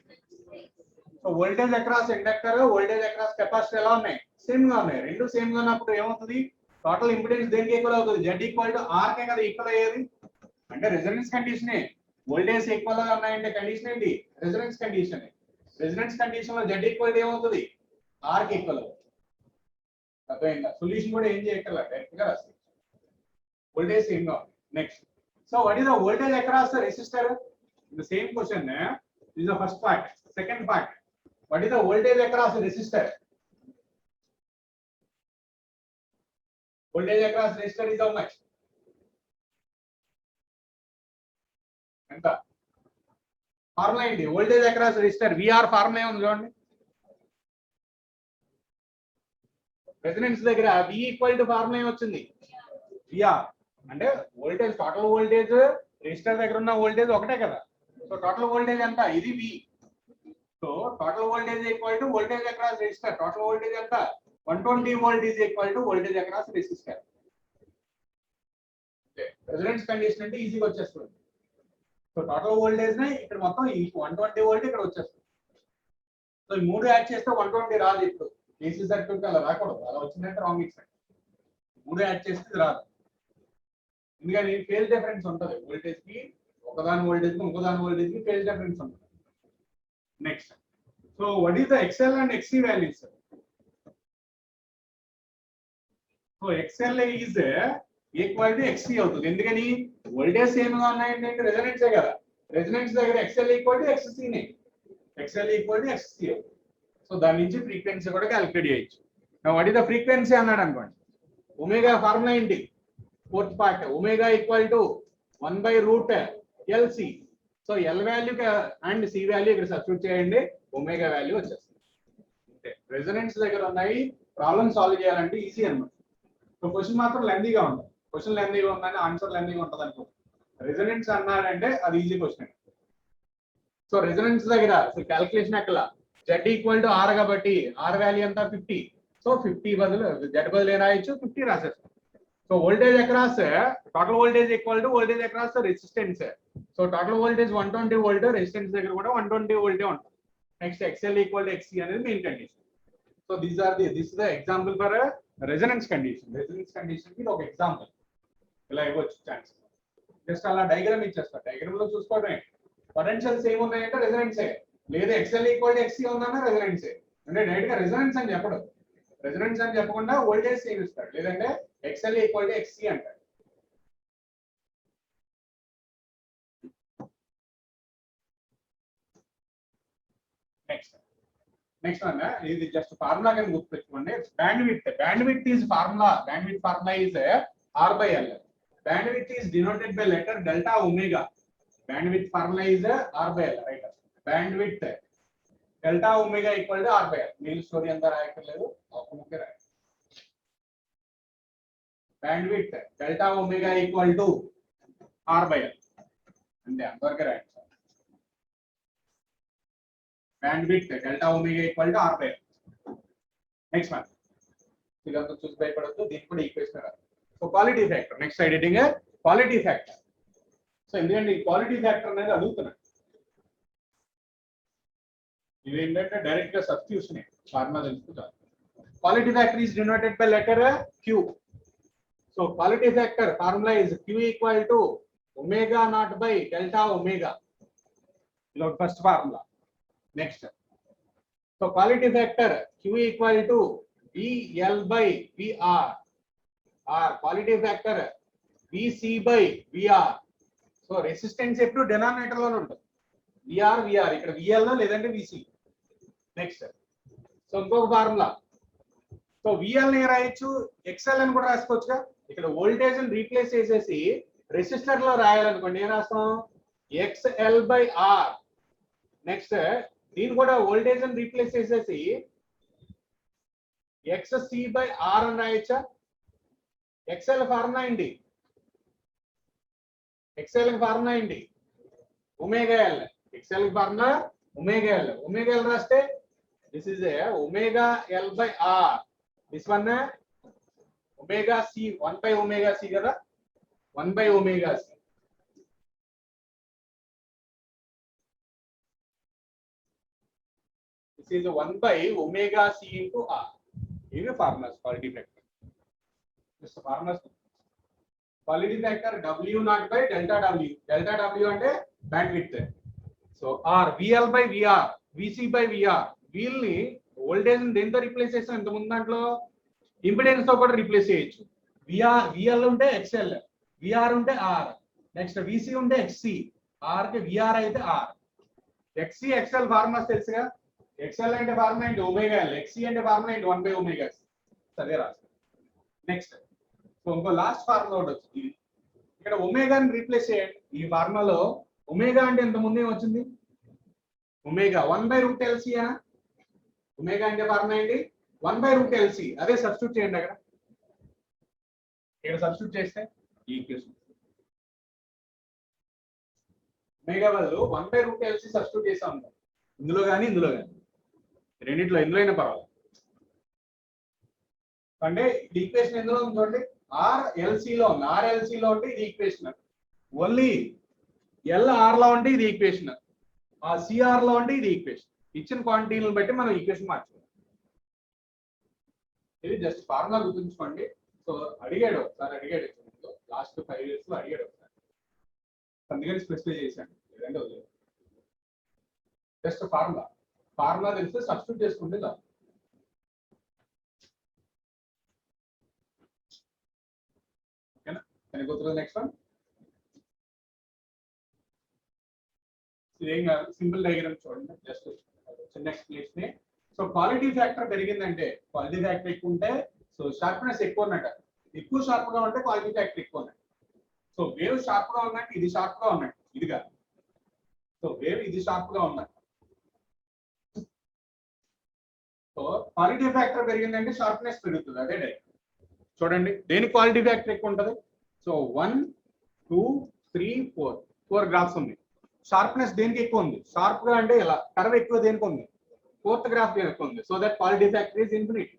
So voltage across inductor, voltage across capacitor ఎలా ఉన్నాయి, same గా ఉన్నాయి. రెండు same గా ఉన్నప్పుడు ఏమవుతుంది, total impedance దేనికి ఈక్వల్ అవుతుంది? Z ఈక్వల్ టు R కే కదా ఈక్వల్ అయ్యేది. అంటే రెజొనెన్స్ కండిషనే. వోల్టేజ్ ఈక్వల్ గా ఉన్నాయంటే కండిషన్ ఏంటి? Resonance condition. రెజొనెన్స్ కండిషన్ లో Z ఈక్వల్ టు ఏమవుతుంది? R కి ఈక్వల్ అవుతుంది. అర్థమైందా? సొల్యూషన్ కూడా ఏం చేయక్కర్లా, డైరెక్ట్ గా రాస్తాం. వోల్టేజ్ సేమ్ గా ఉంది. Next, so what is the voltage across the resistor? The same question is the first part. Second part, what is the voltage across the resistor? Voltage across resistor is how much? ఎంత? Formula ఏంటి? Voltage across resistor VR formula ఏముంది చూడండి. Resistance దగ్గర V equal to formula ఏమొచ్చింది? VR అంటే voltage, total voltage resistor దగ్గర ఉన్న voltage ఒకటే కదా. సో టోటల్ వోల్టేజ్ ఎంత? ఇది V. So total voltage equal to voltage across resistor. Total voltage ఎంత? 120 volt is equal to voltage across resistor. Resistance condition అంటే ఈజీగా వచ్చేస్తుంది. సో టోటల్ వోల్టేజ్ ని ఇక్కడ మొత్తం 120 వోల్ట్ ఇక్కడ వచ్చేస్తుంది. సో ఈ మూడు యాడ్ చేస్తే 120 రాదు. ఇప్పుడు AC సర్క్యూట్ అలా రాకూడదు. అలా వచ్చిందంటే రాంగ్ ఇచ్చాడు. మూడు యాడ్ చేస్తే రాదు. ఎందుకంటే ఫేజ్ డిఫరెన్స్ ఉంటుంది. వోల్టేజ్ కి ఒకదాని వోల్టేజ్ కి ఇంకోదాని వోల్టేజ్ కి ఫేజ్ డిఫరెన్స్ ఉంటుంది. Next, so what is the XL and XC values? So XL is equal to XC అవుతుంది. ఎందుకని? వోల్టేజ్ సేమ్ గా ఉన్నాయంటే రెజొనెన్సే కదా. రెజొనెన్స్ దగ్గర XL ఈక్వల్ టు XC నే. XL ఈక్వల్ టు XC అవుతుంది. సో దాని నుంచి ఫ్రీక్వెన్సీ కూడా క్యాలిక్యులేట్ చేయొచ్చు. వాట్ ఈస్ ద ఫ్రీక్వెన్సీ అన్నాడు అనుకోండి. ఒమేగా ఫార్ములా ఏంటి? Fourth part, omega equal to 1/√LC. So L value and C value ఇక్కడ సబ్స్టిట్యూట్ చేయండి, ఒమేగా వాల్యూ వచ్చేస్తుంది. అంతే. రెజొనెన్స్ దగ్గర ఉన్నాయి. ప్రాబ్లమ్ సాల్వ్ చేయాలంటే ఈజీ అన్నమాట. సో క్వశ్చన్ మాత్రం లెందీగా ఉంటుంది. క్వశ్చన్ లెందీగా ఉందని ఆన్సర్ లెందీగా ఉంటుంది అనుకో. రెజొనెన్స్ అన్నారంటే అది ఈజీ క్వశ్చన్. సో రెజొనెన్స్ దగ్గర క్యాలిక్యులేషన్ ఎక్కల Z ఈక్వల్ టు R కాబట్టి R వాల్యూ ఎంత? 50. సో 50 బదులు Z బదులు ఏం రాయొచ్చు? 50 రాసేస్తాం. So voltage across, total voltage equal to voltage across resistance. So total voltage 120 volt, resistance దగ్గర కూడా 120 వోల్టే ఉంటుంది. Next XL equal to XC అనేది main condition. So this is the example for resonance condition. Resonance condition కి ఒక example ఇలా ఇవ్వచ్చు chance. Just అలా డయాగ్రామ్ ఇచ్చేస్తా. డయాగ్రామ్ లో చూసుకోవడమే. పొటెన్షియల్స్ ఏమున్నాయంటే రెజొనెన్సే. లేదా XL ఈక్వల్ టు XC ఉందన్నా రెజొనెన్సే. అంటే డైరెక్ట్ గా రెజొనెన్స్ అని చెప్పడం. రెజొనెన్స్ అని చెప్పకుండా వోల్టేజ్ సేమ్ ఇస్తాడు. లేదంటే XL ఈక్వల్ టు XC అంటాడు. నెక్స్ట్ వన్, ఇది జస్ట్ ఫార్ములా కింద గుర్తుపెట్టుకోండి. Bandwidth is formula. Bandwidth formula is R/L. Bandwidth is denoted by letter delta omega. Bandwidth formula is R/L, right? Bandwidth delta omega equal to R/L. మీరు story అంతా రాయక్కర్లేదు, ఒక ముఖ్య రాయండి. Bandwidth delta omega equal to R/L. అంతే, అంతవరకు రాయండి. Bandwidth delta omega equal to R/L. Next one. ఇదంతా చూసి భయపడద్దు, దీనికి కూడా ఈక్వేషన్ రాదు. So quality factor. Next editing quality factor. So ఎందుకంటే ఈ క్వాలిటీ ఫ్యాక్టర్ అనేది అడుగుతున్నాను. ఇది ఏంటంటే డైరెక్ట్ గా సబ్స్టిట్యూషన్ ఫార్ములా తెలుసుకుంటారు. Quality factor is denoted by letter Q. So quality factor formula is Q equal to omega naught by delta omega. ఇలా first formula. Next, so quality factor Q equal to VL by VR, or quality factor VC by VR. So resistance ఎప్పుడు denominator లో ఉంటుంది. VR ఇక్కడ VL లో లేదంటే VC. Next, so ఇంకొక formula. So VL ని రాయొచ్చు, XL అని కూడా రాసుకోవచ్చుగా. ఇక్కడ వోల్టేజ్ ని రీప్లేస్ చేసేసి రెసిస్టర్ లో రాయాలనుకోండి, ఏం రాస్తాం? XL by R. నెక్స్ట్, దీన్ని కూడా వోల్టేజ్ అని రీప్లేస్ చేసేసి XC by R అని రాయొచ్చా? XL ఫార్ములా ఏంటి? XL ఫార్ములా ఏంటి? Omega L. XL formula omega L. Omega L రాస్తే this is omega L by R. This one omega C, 1 by omega C కదా, 1 by omega C. This is 1 by omega C into R. This is the formula quality factor. Just formulas. Quality factor W0 by delta W. Delta W అంటే bandwidth. So or VL by VR, VC by VR. వీల్ని voltage దేంతో replace చేస్తాం? ఇంత ముందు దాంట్లో impedance తో కూడా replace చేయొచ్చు. VL ఉంటే XL, VR ఉంటే R, నెక్స్ట్ VC ఉంటే XC, R కి VR అయితే R. XC XL ఫార్ములాస్ తెలుసుగా. XL అంటే ఫార్ములా ఏంటి? Omega L. XC అంటే ఫార్ములా ఏంటి? 1 by omega C. అదే రాసు. నెక్స్ట్ సో ఇంకో లాస్ట్ ఫార్ములా ఒకటి వచ్చింది. ఇక్కడ ఒమేగాని రీప్లేస్ చేయండి. ఈ ఫార్ములాలో ఒమేగా అంటే ఇంత ముందు ఏం వచ్చింది? ఒమేగా 1/√LC అనా? ఒమేగా అంటే ఫార్ములా ఏంటి? 1/√LC. అదే సబ్స్టిట్యూట్ చేయండి అక్కడ. ఇక్కడ సబ్స్టిట్యూట్ చేస్తే ఈ ఈక్వేషన్ ఒమేగా బదులు 1/√LC సబ్స్టిట్యూట్ చేసాం ఇందులో కానీ ఇందులో కానీ రెండిట్లో ఎందులో అయినా పర్వాలేదు. అంటే ఇది ఈక్వేషన్ ఎందులో ఉంది చూడండి, RLC లో ఉంది. RLC లో ఉంటే ఇది ఈక్వేషన్, ఓన్లీ LR లో ఉంటే ఇది ఈక్వేషన్, ఆ CR లో ఉంటే ఇది ఈక్వేషన్. ఇచ్చిన క్వాంటిటీలను బట్టి మనం ఈక్వేషన్ మార్చుకోవాలి. ఇది జస్ట్ ఫార్ములా గుర్తుంచుకోండి. సో అడిగాడు ఒకసారి, అడిగాడు లాస్ట్ 5 years లో అడిగాడు ఒకసారి, అందుకని స్పెసిఫై చేశాను. లేదంటే వదిలేదు. జస్ట్ ఫార్ములా తెలిస్తే సబ్స్టిట్యూట్ చేసుకుంటే చాలు. ఓకేనా? కానీ గుర్తులేదు. నెక్స్ట్ వన్ ఇదేం కాదు, సింపుల్ డయాగ్రామ్ చూడండి. జస్ట్ చిన్న ఎక్స్ప్లెనేషన్. సో క్వాలిటీ ఫ్యాక్టర్ పెరిగిందంటే, క్వాలిటీ ఫ్యాక్టర్ ఎక్కువ ఉంటే సో షార్ప్నెస్ ఎక్కువ ఉన్నట్టు. ఎక్కువ షార్ప్ గా ఉంటే క్వాలిటీ ఫ్యాక్టర్ ఎక్కువ ఉన్నట్టు. సో వేవ్ షార్ప్ గా ఉన్నట్టు, ఇది షార్ప్ గా ఉన్నట్టు, ఇది కాదు. సో వేవ్ ఇది షార్ప్ గా ఉన్నట్టు. సో క్వాలిటీ ఫ్యాక్టర్ పెరిగిందంటే షార్ప్నెస్ పెరుగుతుంది. అదే డైరెక్ట్ చూడండి. దేని క్వాలిటీ ఫ్యాక్టర్ ఎక్కువ ఉంటుంది? సో 1, 2, 3, 4 గ్రాఫ్స్ ఉన్నాయి. షార్ప్నెస్ దేనికి ఎక్కువ ఉంది? షార్ప్ గా అంటే ఇలా కర్వ్ ఎక్కువ దేనికి ఉంది? 4th గ్రాఫ్ ఎక్కువ ఉంది. So that quality factor is infinity.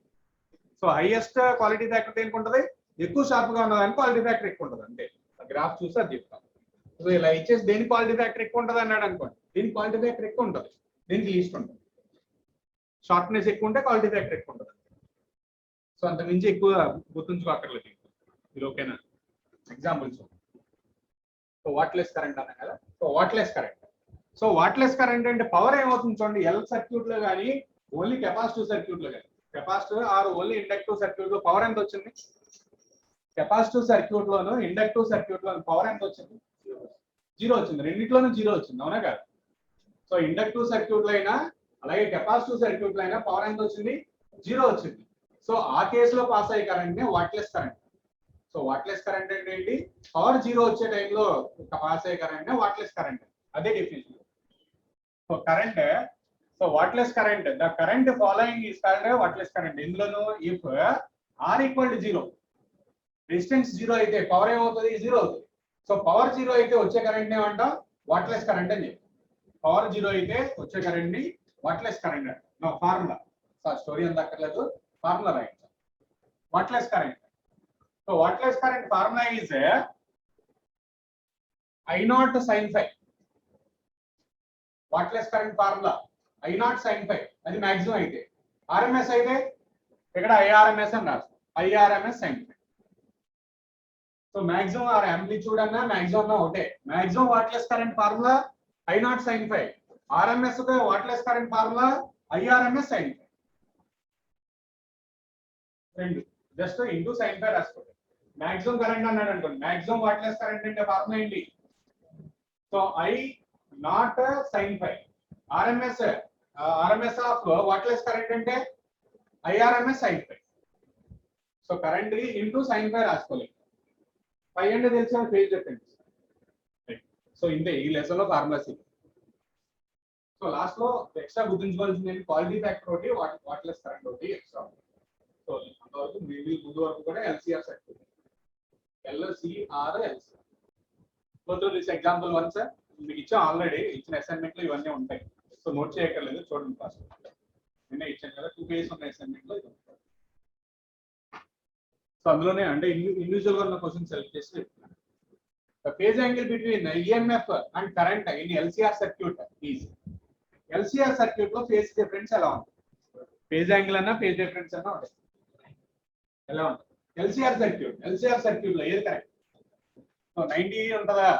So highest quality factor దేనికి ఉంటుంది? ఎక్కువ షార్ప్ గా ఉన్నదానికి క్వాలిటీ ఫ్యాక్టర్ ఎక్కువ ఉంటుంది. అంటే గ్రాఫ్ చూసి అది చెప్తాం. సో ఇలా ఇచ్చేసి దేని క్వాలిటీ ఫ్యాక్టర్ ఎక్కువ ఉంటుంది అన్నాడు అనుకోండి, దీని క్వాలిటీ ఫ్యాక్టర్ ఎక్కువ ఉంటుంది, దీనికి లీస్ట్ ఉంటుంది. షార్ప్నెస్ ఎక్కువ ఉంటే క్వాలిటీ ఫ్యాక్టర్ ఎక్కువ ఉంటుంది. సో అంత మించి ఎక్కువ గుర్తుంచుకోక్కర్లేదు. ఇది ఓకేనా? ఎగ్జాంపుల్స్. సో వాట్లెస్ కరెంట్ అన్నా కదా. So wattless current. So wattless current అంటే పవర్ ఏమవుతుంది చూడండి. ఎల్ సర్క్యూట్ లో కానీ ఓన్లీ కెపాసిటివ్ సర్క్యూట్ లో కానీ, capacitive or only inductive circuit లో పవర్ ఎంత వచ్చింది? కెపాసిటివ్ సర్క్యూట్ లోను ఇండక్టివ్ సర్క్యూట్ లో పవర్ ఎంత వచ్చింది? 0 వచ్చింది. రెండిట్లోనూ 0 వచ్చింది, అవునా కాదు? సో ఇండక్టివ్ సర్క్యూట్ లో అయినా అలాగే కెపాసిటివ్ సర్క్యూట్ లో అయినా పవర్ ఎంత వచ్చింది? 0 వచ్చింది. సో ఆ కేసులో పాస్ అయ్యే కరెంట్ నే wattless current. So wattless current అంటే ఏంటి? పవర్ 0 వచ్చే టైంలో పాస్ అయ్యే కరెంట్ నే వాట్లెస్ కరెంట్. అదే definition. So current, so wattless current, the current following is called wattless current. ఇందులోను ఇఫ్ R = 0, రెసిస్టెన్స్ 0 అయితే పవర్ ఏమవుతుంది? 0 అవుతుంది. సో పవర్ 0 అయితే వచ్చే కరెంట్ ఏమంటాం? వాట్లెస్ కరెంట్ అని చెప్పి. పవర్ 0 అయితే వచ్చే కరెంట్ ని వాట్లెస్ కరెంట్ అంట. నా ఫార్ములా స్టోరీ అంత అక్కర్లేదు, formula right. Wattless current. So wattless current formula is I0 sin phi. Wattless current formula I0 sin phi. అది మాక్సిమం అయితే. RMS అయితే ఇక్కడ IRMS అని రాస్తాం. IRMS sin phi. So maximum or amplitude అన్నా మాక్సిమం అన్నా ఒకటే. Maximum wattless current formula I0 sin phi. RMS wattless current formula IRMS sin phi. రెండు జస్ట్ ఇంటూ sin phi రాసుకోండి. మాక్సిమం కరెంట్ అన్నాడు అనుకోండి, మాక్సిమం వాట్లెస్ కరెంట్ అంటే formula ఏంటి? So I0 sin phi. RMS of wattless current అంటే IRMS sin phi. So current into sin phi రాసుకోవాలి. పై అంటే తెలిసిన ఫేజ్ డిఫరెన్స్. సో ఇంతే ఈ లెసన్ లో ఫార్ములాస్. సో లాస్ట్ లో ఎక్స్ట్రా గుర్తుంచుకోవాల్సింది క్వాలిటీ ఫ్యాక్టర్ ఒకటి, వాట్లెస్ కరెంట్ ఒకటి ఎక్స్ట్రా. సో అంతవరకు ముందు వరకు కూడా LCR circuit, LCR LCR. So this example 1 sir మీకు ఇచ్చా, ఆల్రెడీ ఇచ్చిన అసైన్మెంట్ లో ఇవన్నీ ఉంటాయి. సో నోట్ చేయక్కర్లేదు, చూడండి ఫాస్ట్. నిన్న ఇచ్చాను కదా 2 పేజెస్ ఉన్న అసైన్మెంట్ లో ఇది ఉంటుంది. సో అందులోనే అంటే ఇండివిజువల్ గా ఉన్న క్వశ్చన్ సెలెక్ట్ చేసి చెప్తున్నాను. The phase angle between EMF and current in LCR circuit is. LCR circuit లో phase difference ఎలా ఉంటుంది? Phase angle అన్న phase difference అన్న ఉంటుంది. ఎలా ఉంటుంది? ఎల్సిఆర్ సర్క్యూట్ లో ఏది కరెక్ట్? సో 90 ఉంటుందా,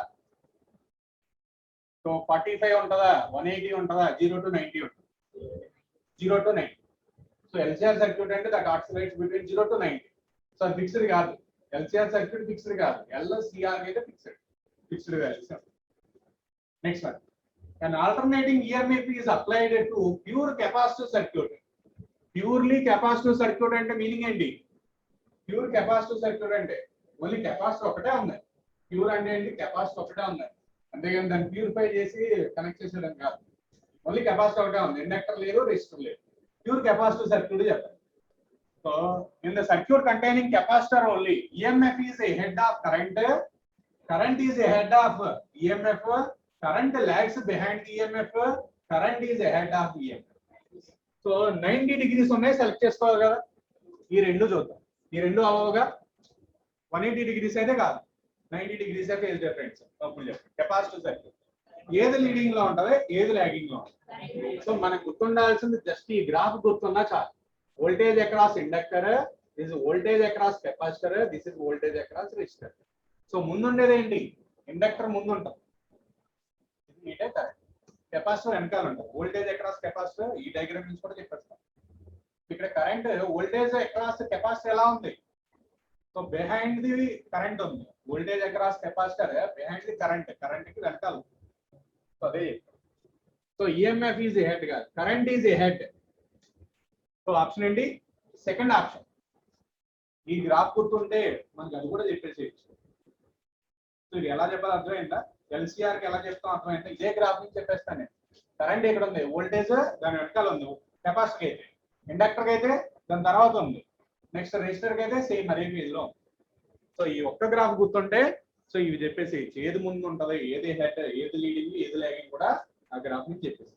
సో 45 ఉంటుందా, 180 ఉంటుందా, 0 to 90 ఉంటుంది. 0 to 90. సో ఎల్సిఆర్ సర్క్యూట్ అంటే దట్ ఆసిలేట్స్ బిట్వీన్ 0 to 90. సో అది ఫిక్స్డ్ కాదు. ఎల్సిఆర్ సర్క్యూట్ ఫిక్స్డ్ కాదు. ఎల్సిఆర్ అయితే fixed values. Next one, an alternating EMF is applied to pure capacitive circuit. Purely capacitive circuit అంటే meaning ఏంటి? Pure capacitive circuit అంటే only capacitor ఒకటే ఉంది. Pure అంటే ఏంటి? కెపాసిటర్ ఒకటే ఉంది, అంతేగాని దాన్ని ప్యూరిఫై చేసి కనెక్ట్ చేసేయడం కాదు. ఓన్లీ కెపాసిటర్ ఒకటే ఉంది, ఇండక్టర్ లేదు, రెసిస్టర్ లేదు. ప్యూర్ కెపాసిటివ్ సర్క్యూట్ చెప్పాలి. So in the circuit containing capacitor only EMF is a head of current, current is a head of EMF, current lags behind EMF, current is a head of EMF. So 90 degrees ఉన్నాయి, select చేసుకోవాలి కదా. ఈ రెండు చూద్దాం. ఈ రెండు అవగా 180 degrees అయితే కాదు, 90 degrees అయితే ఫేజ్ డిఫరెన్స్. అప్పుడు చెప్పండి కెపాసిటివ్ సర్క్యూట్ ఏది లీడింగ్ లో ఉంటది, ఏది లాగింగ్ లో ఉంటది. సో మనకు గుర్తుండాల్సింది జస్ట్ ఈ గ్రాఫ్ గుర్తున్నా చాలు. Voltage across inductor, this voltage across capacitor, this is voltage across resistor. So ముందుండేది ఏంటి? ఇండక్టర్ ముందు ఉంటుంది, ఇదే కరెంట్. కెపాసిటర్ వెనకాల ఉంటుంది. వోల్టేజ్ అక్రాస్ కెపాసిటర్ ఈ డయాగ్రామ్ నుంచి కూడా చెప్పేస్తాం. ఇక్కడ కరెంట్ వోల్టేజ్ అక్రాస్ కెపాసిటర్ ఎలా ఉంది? సో బిహైండ్ ది కరెంట్ ఉంది. Voltage across capacitor behind the current, current కి వెనకాల. సో అదే. So EMF is ahead కాదు, current is ahead. So option ఏంటి? Second option. ఈ గ్రాఫ్ గుర్తుంటే మనకి అది కూడా చెప్పేసేయచ్చు. సో ఇది ఎలా చెప్పాలి అర్థమైందా? ఎల్సిఆర్ కి ఎలా చెప్తాం అర్థమైందా? ఇదే గ్రాఫ్ నుంచి చెప్పేస్తాను నేను. కరెంట్ ఇక్కడ ఉంది, వోల్టేజ్ దాని వెనకాల ఉంది. కెపాసిటర్ అయితే, ఇండక్టర్ కి అయితే దాని తర్వాత ఉంది. నెక్స్ట్ రెసిస్టర్ కి అయితే సేమ్ అదే ఫేజ్ లో. సో ఈ ఒక్క గ్రాఫ్ గుర్తుంటే సో ఇవి చెప్పేసి ఏది ముందు ఉంటది, ఏది హెడ్, ఏది లీడింగ్, ఏది లాగింగ్ కూడా ఆ గ్రాఫ్ నుంచి చెప్పేసి.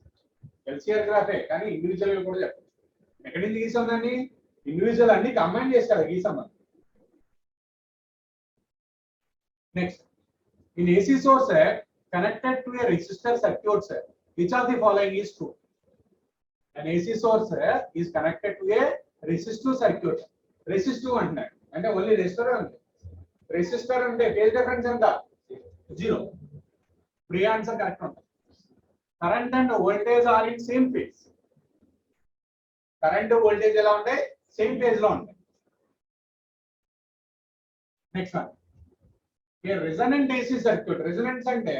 ఎల్సిఆర్ గ్రాఫే కానీ ఇండివిజువల్ కూడా చెప్పండి. ఎక్కడి నుంచి గీసాం దాన్ని? ఇండివిజువల్ అన్ని కంబైన్ చేస్తారు గీసాం మనం. Next, in AC source connected to a resistor circuit, which of the following is true? An AC source is connected to a resistor circuit. Resistor అంటే ఓన్లీ రెసిస్టర్ ఉంది. రెసిస్టర్ అంటే ఫేజ్ డిఫరెన్స్ ఎంత? 0. ప్రీ answer correct ఉంటుంది. Current and voltage are in same phase. Current voltage ఎలా ఉంటాయి? Same phase లో ఉంటాయి. Next one, a resonant AC circuit. Resonance అంటే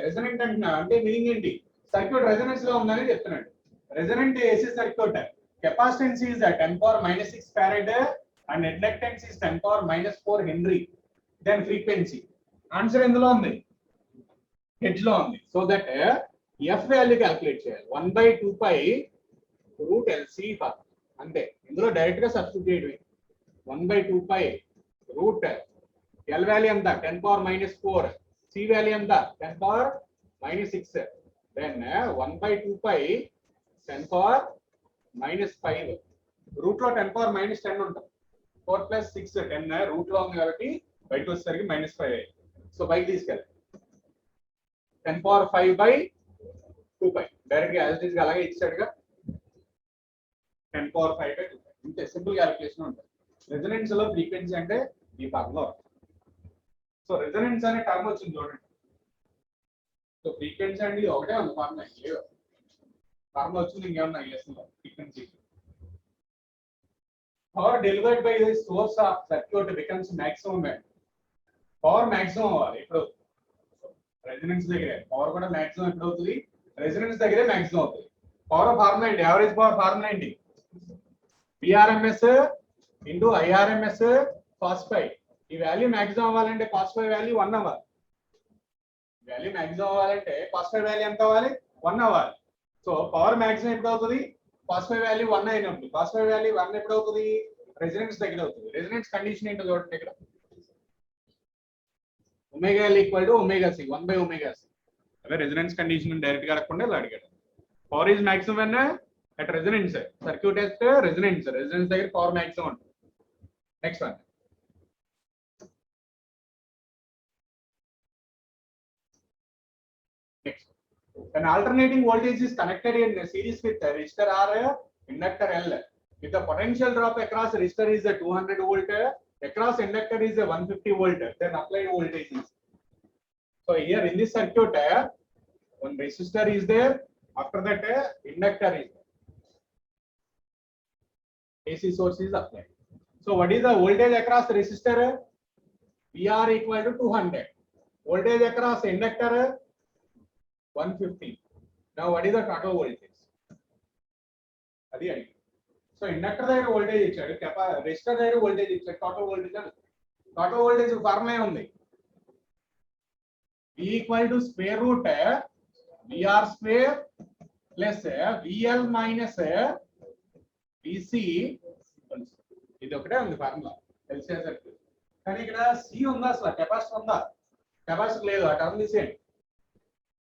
మీనింగ్ ఏంటి? సర్క్యూట్ రెజొనెన్స్ లో ఉందని చెప్తున్నాడు. Resonant AC circuit capacitance is 10⁻⁻6 farad and inductance is 10⁻⁻4 Henry. Then frequency answer ఎందులో ఉంది? హెడ్జ్ లో ఉంది. So that F value calculate చేయాలి. 1/2π√LC అంతే. ఇందులో డైరెక్ట్ గా సబ్స్టిట్యూట్ చేయడం. 1/2π L వాల్యూ ఎంత? 10⁻⁻4. C వాల్యూ ఎంత? 10⁻⁻6. దెన్ 1/2π 10⁻⁻5. రూట్ లో 10⁻⁻10 ఉంటుంది. 4 + 6 10 రూట్ లో ఉంది కాబట్టి బయటకు వచ్చేసరికి -5. సో బయట తీసుకెళ్ళి 10⁻5/2π డైరెక్ట్ గా యాజ్ ఇట్ ఈస్ గా అలాగే ఇచ్చాడుగా. 10⁻5/2π ఇంతే. సింపుల్ క్యాలిక్యులేషన్ ఉంటుంది. రెజొనెన్స్ లో ఫ్రీక్వెన్సీ అంటే ఈ భాగంలో. సో రెజొనెన్స్ అనే టర్మ్ వచ్చింది చూడండి. సో ఫ్రీక్వెన్సీ అండి ఒకటే ఉంది ఫార్ములా. ఫార్ములా వచ్చింది ఇంకేమన్నా లెసన్లో frequency. Power delivered by the source of circuit becomes maximum. Power maximum అవ్వాలి. ఇప్పుడు రెజొనెన్స్ దగ్గరే పవర్ కూడా మాక్సిమం ఎప్పుడు అవుతుంది? రెజొనెన్స్ దగ్గరే మాక్సిమం అవుతుంది. పవర్ ఫార్ములా ఏంటి? యావరేజ్ పవర్ ఫార్ములా ఏంటి? Vrms into IRMS cos π. ఈ వాల్యూ మాక్సిమం అవ్వాలంటే cos π వాల్యూ 1 అవ్వాలి. వాల్యూ మాక్సిమం అవ్వాలంటే cos π వాల్యూ ఎంత అవ్వాలి? 1 అవ్వాలి. సో పవర్ మాక్సిమం ఎప్పుడు అవుతుంది? cos π వాల్యూ 1 అయినప్పుడు. cos π వాల్యూ 1 ఎప్పుడు అవుతుంది? రెజొనెన్స్ దగ్గర అవుతుంది. రెజొనెన్స్ కండిషన్ ఏంటో చూడండి ఇక్కడ. ω L = ωc 1/ωc. అదే రెజొనెన్స్ కండిషన్ డైరెక్ట్ గా రాకుండా ఇలా అడిగాడు. Power is maximum when at resonance. Circuit at resonance దగ్గర పవర్ మాక్సిమం ఉంటుంది. Next one, next, an alternating voltage is connected in series with resistor R, inductor L, if the potential drop across resistor is 200 volt across inductor is a 150 volt, then applied voltage is. So here in this circuit, one resistor is there, after that inductor is there. AC source is applied. So what is the voltage across the resistor? VR equal to 200. Voltage across inductor 150. Now what is the total voltage? Adi adi. So inductor దగ్గర voltage ఇచ్చాడు, resistor దగ్గర voltage ఇచ్చాడు, total voltage అని. Total voltage formula ఉంది. V equal to square root VR square plus VL minus VC. ఇది ఒకటే ఉంది formula తెలిసే సర్క్యూట్. కానీ ఇక్కడ C ఉందా, అసలు కెపాసిటర్ ఉందా? కెపాసిటర్ లేదు, ఆ టర్మ్ తీసేయండి.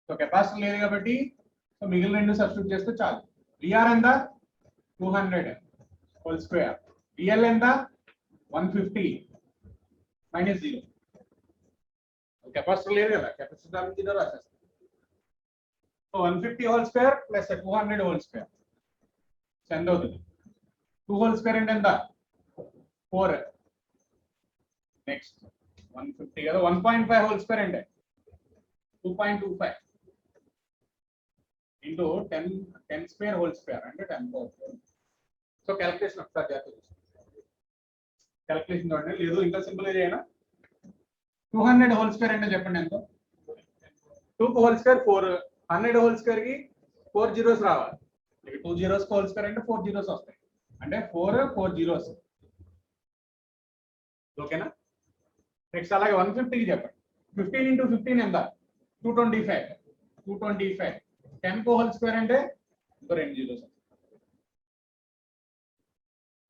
సో కెపాసిటర్ లేదు కాబట్టి సో మిగిలిన రెండు సబ్స్టిట్యూట్ చేస్తే చాలు. VR ఎంత? 200 హోల్ స్క్వేర్. VL ఎంత? 150 మైనస్ 0. కెపాసిటర్ లేదు కదా, కెపాసిటర్ టర్మ్ కింద రాసేస్తాం. So 150 whole square plus 200 whole square ఎంత అవుతుంది? 2 హోల్ స్క్వేర్ అంటే ఎంత? 4. నెక్స్ట్ 150 కదా, 1.5 హోల్ స్క్వేర్ అంటే 2.25 ఇంటూ 10 స్క్వేర్ హోల్ స్క్వేర్ అంటే 10 పవర్ 4. సో క్యాలిక్యులేషన్ ఒకసారి చేస్తాను, క్యాలిక్యులేషన్ చూడండి. లేదు ఇంకా సింపుల్ గా చేయనా? 200 హోల్ స్క్వేర్ అంటే చెప్పండి ఎంత? 2 హోల్ స్క్వేర్ 4. 100 హోల్ స్క్వేర్ కి 4 జీరోస్ రావాలి. 2 జీరోస్ హోల్ స్క్వేర్ అంటే 4 జీరోస్ వస్తాయి, అంటే 4 జీరోస్. ఓకేనా? నెక్స్ట్ అలాగే 150 కి చెప్పండి. 15 into 15 ఎంత? 225. 225 10 హోల్ స్క్వేర్ అంటే ఇంకో 2 జీరోస్.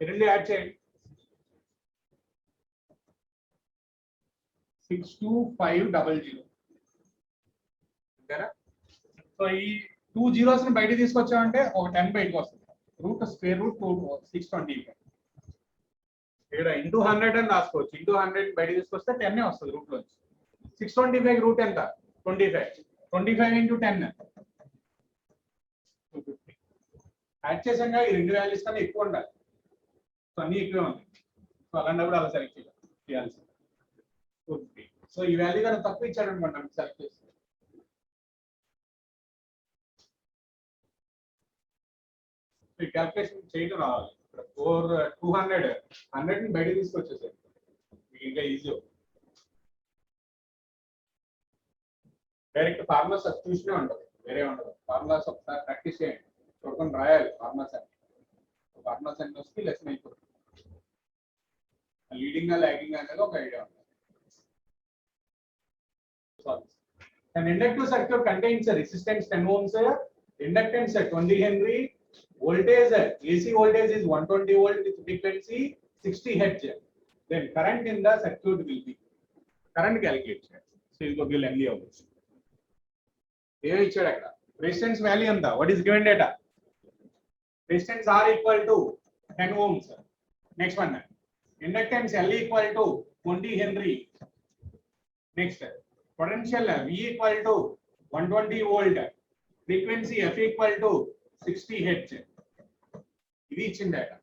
రెండు యాడ్ చేయండి. 62500. అంతేనా? సో ఈ 2 జీరోస్ ని బయట తీసుకొచ్చామంటే ఒక 10 బయటకు వస్తుంది. Root square root 625. ఇక్కడ ఇంటూ 100 అని రాసుకోవచ్చు. ఇంటూ 100 బయట తీసుకొస్తే 10 వస్తుంది రూట్ లో. 625 రూట్ ఎంత? 25. 25 into 10 250. యాడ్ చేసాక ఈ రెండు వాల్యూస్ కన్నా ఎక్కువ ఉండాలి. సో అన్ని ఎక్కువే ఉంది. సో అలాంటప్పుడు అలా సెలెక్ట్ చేయాల్సింది 250. సో ఈ వాల్యూ కన్నా తక్కువ ఇచ్చాడు అనుకోండి, సెలెక్ట్ చేసి ఈ క్యాల్కులేషన్ చేయడం రావాలి. ఇక్కడ 200 ని బయట తీసుకొచ్చేసారు, మీకు ఇంకా ఈజీ. డైరెక్ట్ ఫార్ములా సబ్స్టిట్యూషనే ఉంటుంది, వేరే ఉండదు. ఫార్ములాస్ ఒకసారి ప్రాక్టీస్ చేయండి, చూడకుండా రాయాలి ఫార్ములాస్ అన్ని. ఫార్ములాస్ అన్ని వస్తే లెసన్ అయిపోతుంది. లీడింగ్ లాగింగ్ అనేది ఒక ఐడియా ఉంటుంది. An inductive circuit contains a resistance 10 ohms, inductance 20 Henry, voltage AC voltage is 120 volt with frequency 60 hertz. Then current in the circuit will be current calculate. So it will be lengthy of this. Here ichchadu akkada resistance value anta. What is given data? Resistance R equal to 10 ohms. Next one, inductance L equal to 20 Henry. Next, potential V equal to 120 volt, frequency F equal to 60 hertz. ఇది ఇచ్చిన data.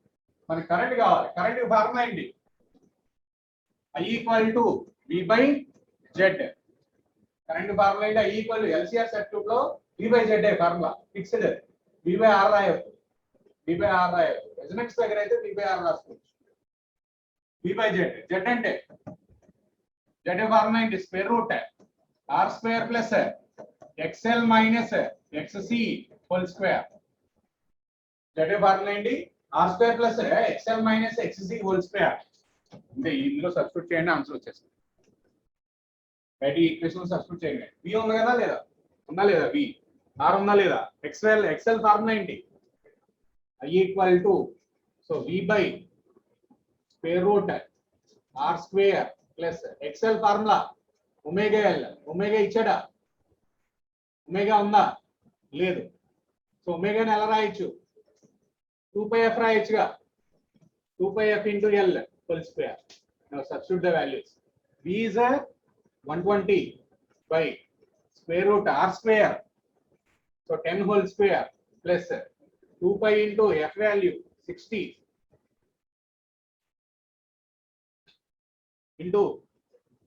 మనకి current కావాలి. Current formula ఏంటి? I equal to V by Z. Current formula ఏంటి? I equal to LCR circuit లో V by Z formula fixed. V by R రాయొచ్చు, V by R రాయొచ్చు. Resonance దగ్గర అయితే V by R రాసుకోవచ్చు. V by Z. Z అంటే Z formula ఏంటి? Square root R square plus XL minus XC whole square. Z formula ఏంటి? R square plus XL minus XC whole square. అంటే ఇందులో substitute చేయండి, answer వచ్చేస్తుంది. బయట equation substitute చేయండి. V ఉంది కదా లేదా? ఉందా లేదా? V. R ఉందా లేదా? XL ఫార్ములా ఏంటి? I equal to so V by square root R square plus XL formula omega L. Omega ఇచ్చాడా? ఒమేగా ఉందా? లేదు. సో ఒమేగాని ఎలా రాయొచ్చు? 2πf రాయొచ్చుగా. 2πf into L whole square. Now substitute the values. V is 120 by square root R square. So 10 whole square plus 2pi into F value 60 into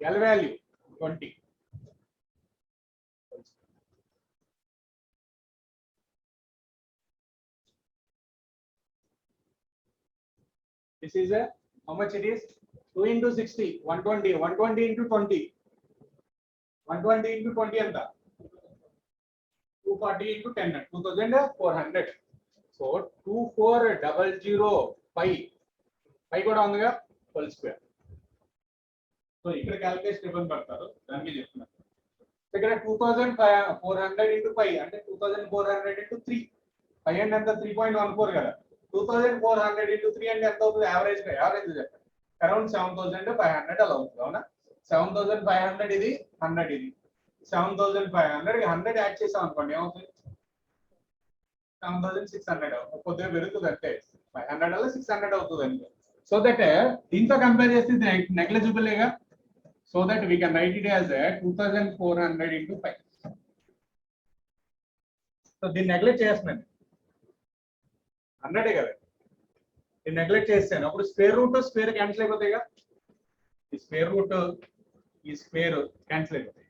L value 20. This is a how much it is? 2 into 60, 120, 120 into 20. 120 into 20 and 240 into 10, 2400. So 2400 pi కూడా ఉందిగా whole square. So ఇక్కడ calculation ఇవ్వని పడతారు దానికి చెప్తున్నారు. ఇక్కడ 2400 into pi అంటే 2400 into 3. pi అంటే ఎంత 3.14 కదా. 2400 into 3 అంటే ఎంత అవుతుంది యావరేజ్ చెప్పండి. అరౌండ్ 7500 అలా అవుతుంది అవునా. 7500 ఇది 100 ఇది 7500 100 యాడ్ చేసాం అనుకోండి ఏమవుతుంది 7600 కొద్దిగా పెరుగుతుంది అంటే 500 అలా 600 అవుతుంది అంతే. సో దట్ దీంతో కంపేర్ చేస్తే నెగ్లిజిబుల్ గా. So that we can write it as 2400 into 5. So దీన్ని నెగ్లెక్ట్ చేస్తున్నాను 100 కదా. దీన్ని నెగ్లెక్ట్ చేస్తాను అప్పుడు స్క్వేర్ రూట్ స్క్వేర్ క్యాన్సిల్ అయిపోతాయిగా. ఈ స్క్వేర్ రూట్ ఈ స్క్వేర్ క్యాన్సిల్ అయిపోతాయి.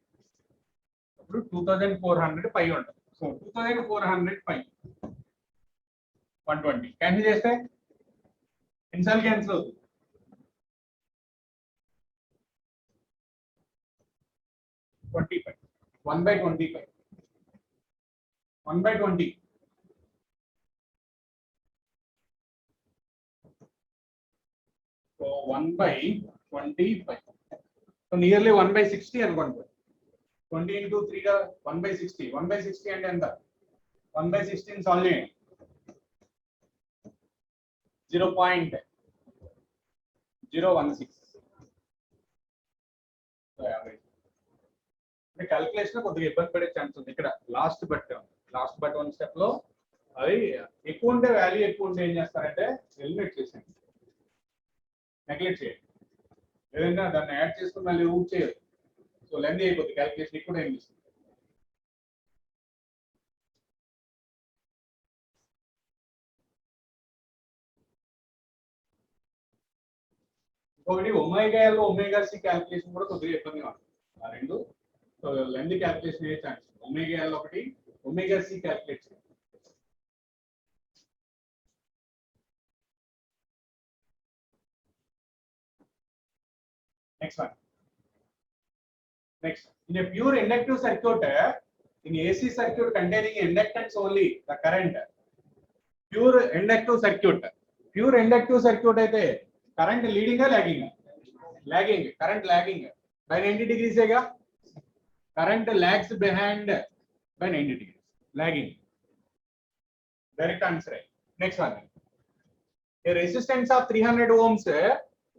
అప్పుడు 2400 పై ఉంటుంది. సో 2400 పై 120 క్యాన్సిల్ చేస్తే ఎన్నిసార్లు క్యాన్సిల్ అవుతుంది 25 1/25 1/20. So 1/25. So nearly 1/60 అనుకోండి. 20 into 3 గా 1/60. 1/60 అంటే ఎంత 1/60 సాల్వ్ చేయండి 0.016. సో యావరేజ్ అంటే క్యాలిక్యులేషన్ కొద్దిగా ఇబ్బంది పడే ఛాన్స్ ఉంది. ఇక్కడ లాస్ట్ బట్ 1 స్టెప్ లో అది ఎక్కువ ఉంటే వాల్యూ ఎక్కువ ఉంటే ఏం చేస్తారంటే ఎలిమినేట్ చేసేయండి నెగ్లెక్ట్ చేయండి. ఏదైనా దాన్ని యాడ్ చేసుకుని మళ్ళీ ఊట్ చేయదు. సో లెంత్ అయిపోతుంది క్యాలిక్యులేషన్ ఎక్కువ టైం తీసుకుంటుంది. ఇంకొకటి ఒమేగాలో ఒమేగా సి క్యాలిక్యులేషన్ కూడా కొద్దిగా ఇబ్బందిగా ఉంటుంది. ఆ రెండు సో లెంత్ క్యాలిక్యులేషన్ అయ్యే ఛాన్స్. ఒమేగాలో ఒకటి ఒమేగా సి క్యాలిక్యులేట్ చేయండి. Next one. Next, in a pure inductive circuit, in AC circuit containing inductance only, the current. Pure inductive circuit అయితే current leading or lagging? Lagging. Current lagging by 90 degrees ega. Current lags behind by 90 degrees. Lagging. Direct answer. Next one. A resistance of 300 ohms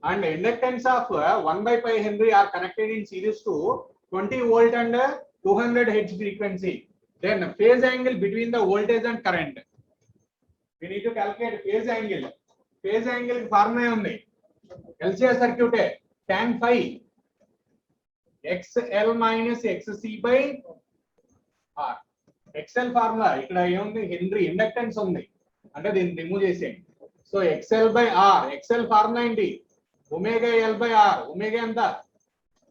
and inductance of 1/pi Henry are connected in series to 20 volt and 200 Hz frequency. Then phase angle between the voltage and current. We need to calculate phase angle. Phase angle formula ఉంది. LCR circuit tan phi XL minus XC by R. XL formula ఇక్కడ ఏముంది henry inductance ఉంది అంటే దీన్ని remove చేసేయండి. So XL by R. XL formula ఏంటి omega L by R. omega ఎంత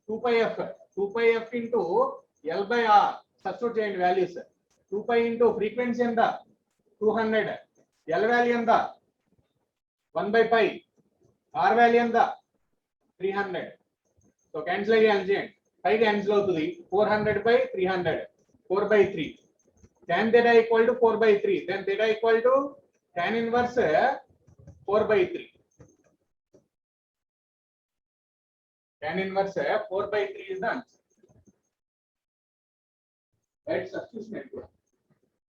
2pi f. 2pi f into L by R. Substitute చేయండి values. 2pi into frequency ఎంత 200. L వాల్యూ ఎంత 1/pi. R వాల్యూ ఎంత 300. సో క్యాన్సిల్ చేయండి. పై cancel అవుతుంది 400 by 300 4/3. tan theta equal to 4/3. then theta equal to tan inverse 4/3. tan inverse 4/3 is the answer. Right substitution కూడా.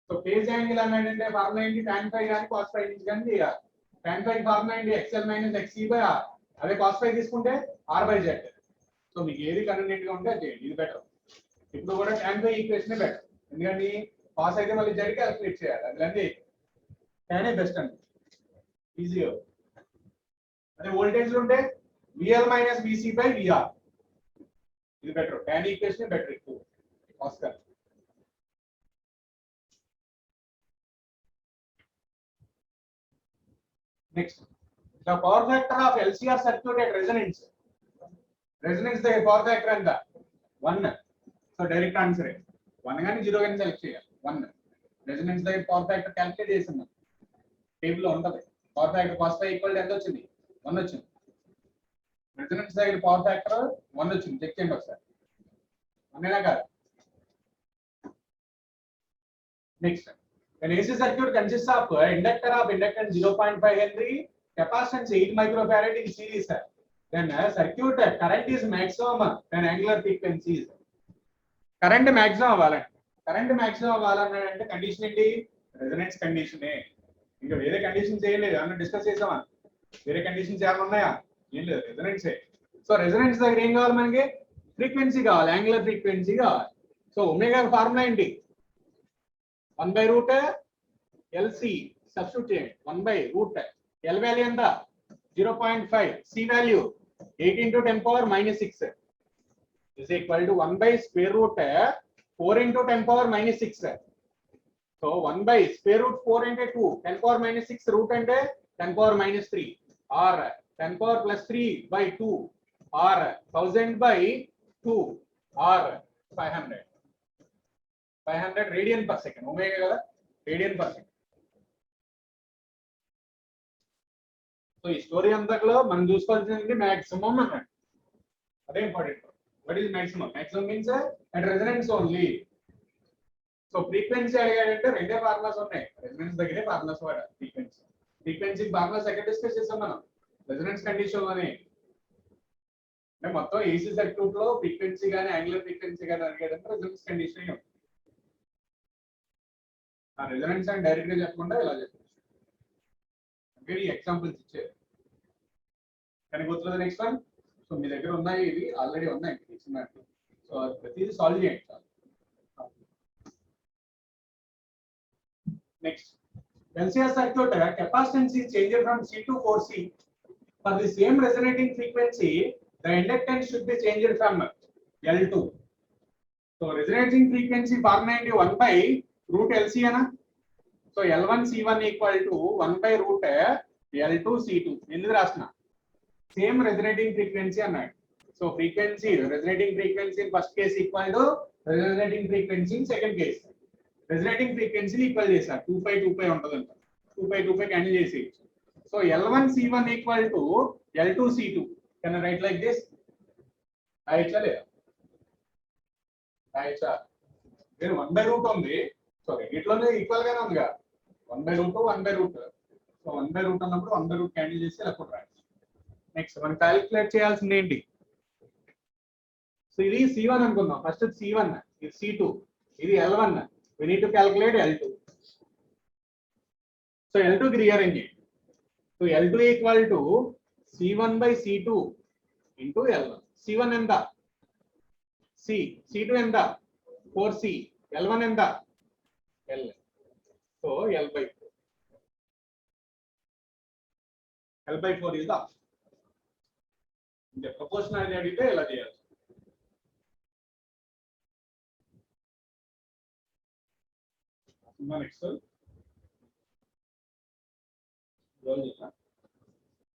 So phase angle అంటే formula ఏంటి tan phi గాని cos phi నుంచి గాని చేయాలి. tan phi ఫార్ములా ఏంటి XL minus XC by R. అదే cos phi తీసుకుంటే R by Z. సో మీకు ఏది కన్వీనియంట్ గా ఉంటే అది చేయండి. ఇది బెటర్. ఇప్పుడు కూడా tan phi ఈక్వేషన్ బెటర్. ఎందుకంటే cos అయితే మళ్ళీ Z క్యాలిక్యులేట్ చేయాలి. అదంటే tan ఏ బెస్ట్ అండి. ఈజీ. అదే వోల్టేజ్ ఉంటే VL minus VC by VR. ఇది బెటర్. tan ఈక్వేషన్ బెటర్ ఎక్కువ. ఆస్కర్. Next, the power factor of LCR circuit at resonance. Resistance దగ్గర పవర్ ఫ్యాక్టర్ ఎంత 1. సో డైరెక్ట్ ఆన్సర్ 1 గాని 0 గాని సెలెక్ట్ చేయాలి 1. రెసిస్టెన్స్ దగ్గర పవర్ ఫ్యాక్టర్ క్యాలిక్యులేట్ చేస్తున్నాం టేబుల్ లో ఉంటది power factor cos phi equal to ఎంత వచ్చింది 1 వచ్చింది రెసిస్టెన్స్ దగ్గర పవర్ ఫ్యాక్టర్ 1 వచ్చింది చెక్ చేయండి ఒకసారి అన్నేనా కాదు next an AC circuit consists of inductor of inductance 0.5 Henry capacitance 8 microfarad in series then circuit current is maximum when angular frequency is current maximum అవ్వాలంటే condition ఏంటి రెసొనెన్స్ కండిషన్ ఇంకా వేరే conditions ఏం లేదు అన్న డిస్కస్ చేసామా వేరే కండిషన్స్ ఏమైనా ఉన్నాయా ఏం లేదు రెసొనెన్స్ సో రెసొనెన్స్ దగ్గర ఏం కావాలి మనకి ఫ్రీక్వెన్సీ కావాలి యాంగులర్ ఫ్రీక్వెన్సీ కావాలి సో ఒమేగా ఫార్ములా ఏంటి 1 by root LC substitute 1 by root L value ఎంత 0.5 C value 8 into 10 power minus 6 is equal to 1 by square root 4 into 10 power minus 6 so 1 by square root 4 into 2 10 power minus 6 root అంటే 10 power minus 3 or 10 power plus 3 by 2 or 1000 by 2 or 500 radian per second omega కదా radian per second so ఈ story అంతలో మనం చూసుకోవాల్సింది maximum అన్నమాట అదే important what is maximum means at resonance only so frequency అడిగాడంటే రెండే ఫార్ములాస్ ఉన్నాయి రెసొనెన్స్ దగ్గరే ఫార్ములాస్ వాడాలి ఫ్రీక్వెన్సీ ఫార్ములాస్ ఎక్కడ డిస్కస్ చేసాం మనం రెసొనెన్స్ కండిషన్ లోనే అంటే మొత్తం ఏసీ సర్క్యూట్ లో ఫ్రీక్వెన్సీ గానీ యాంగులర్ ఫ్రీక్వెన్సీ గానీ అడిగాడంటే రెసొనెన్స్ కండిషన్ ఆ రెసొనెన్స్ అని డైరెక్ట్ గా చెప్పకుండా ఇలా చెప్పచ్చు అంటే ఈ ఎగ్జాంపుల్స్ ఇచ్చారు కానీ గుర్తులేదు నెక్స్ట్ వన్ సో మీ దగ్గర ఉన్నాయి ఇవి ఆల్రెడీ ఉన్నాయి ఇచ్చినట్టు సో ప్రతిదీ సాల్వ్ చేయండి చాలు next LCR circuit capacitance is changed from C to 4C for the same resonating frequency the inductance should be changed from L2 so resonating frequency formula 1 by root LC ana so L1 C1 equal to 1 by root L2 C2 ఎందుకు రాస్తున్నా same resonating frequency అన్నాడు so frequency resonating frequency in first case equal to resonating frequency in second case resonating frequency equal చేశారు 2π ఉంటదంట 2π cancel చేసి so L1 C1 equal to L2 C2 can I write like this రాయొచ్చా లేదా రాయొచ్చా నేను 1 by root ఉంది so రెండిట్లోనే equal గానే ఉందిగా 1 by root so 1 by root అన్నప్పుడు 1 by root క్యాన్సిల్ చేసి ఇలా కూడా రాయొచ్చు నెక్స్ట్ మనం క్యాలిక్యులేట్ చేయాల్సింది ఏంటి సో ఇది C1 అనుకుందాం ఫస్ట్ C1 ఇది C2 ఇది L1 we need to calculate L2 so L2 కి రీఅరేంజ్ చేయండి so L2 equal to C1 by C2 into L1 C1 ఎంత C2 ఎంత 4C L1 ఎంత L so L by 4 is the option అంటే proportionality అడిగితే ఇలా చేయాలి నెక్స్ట్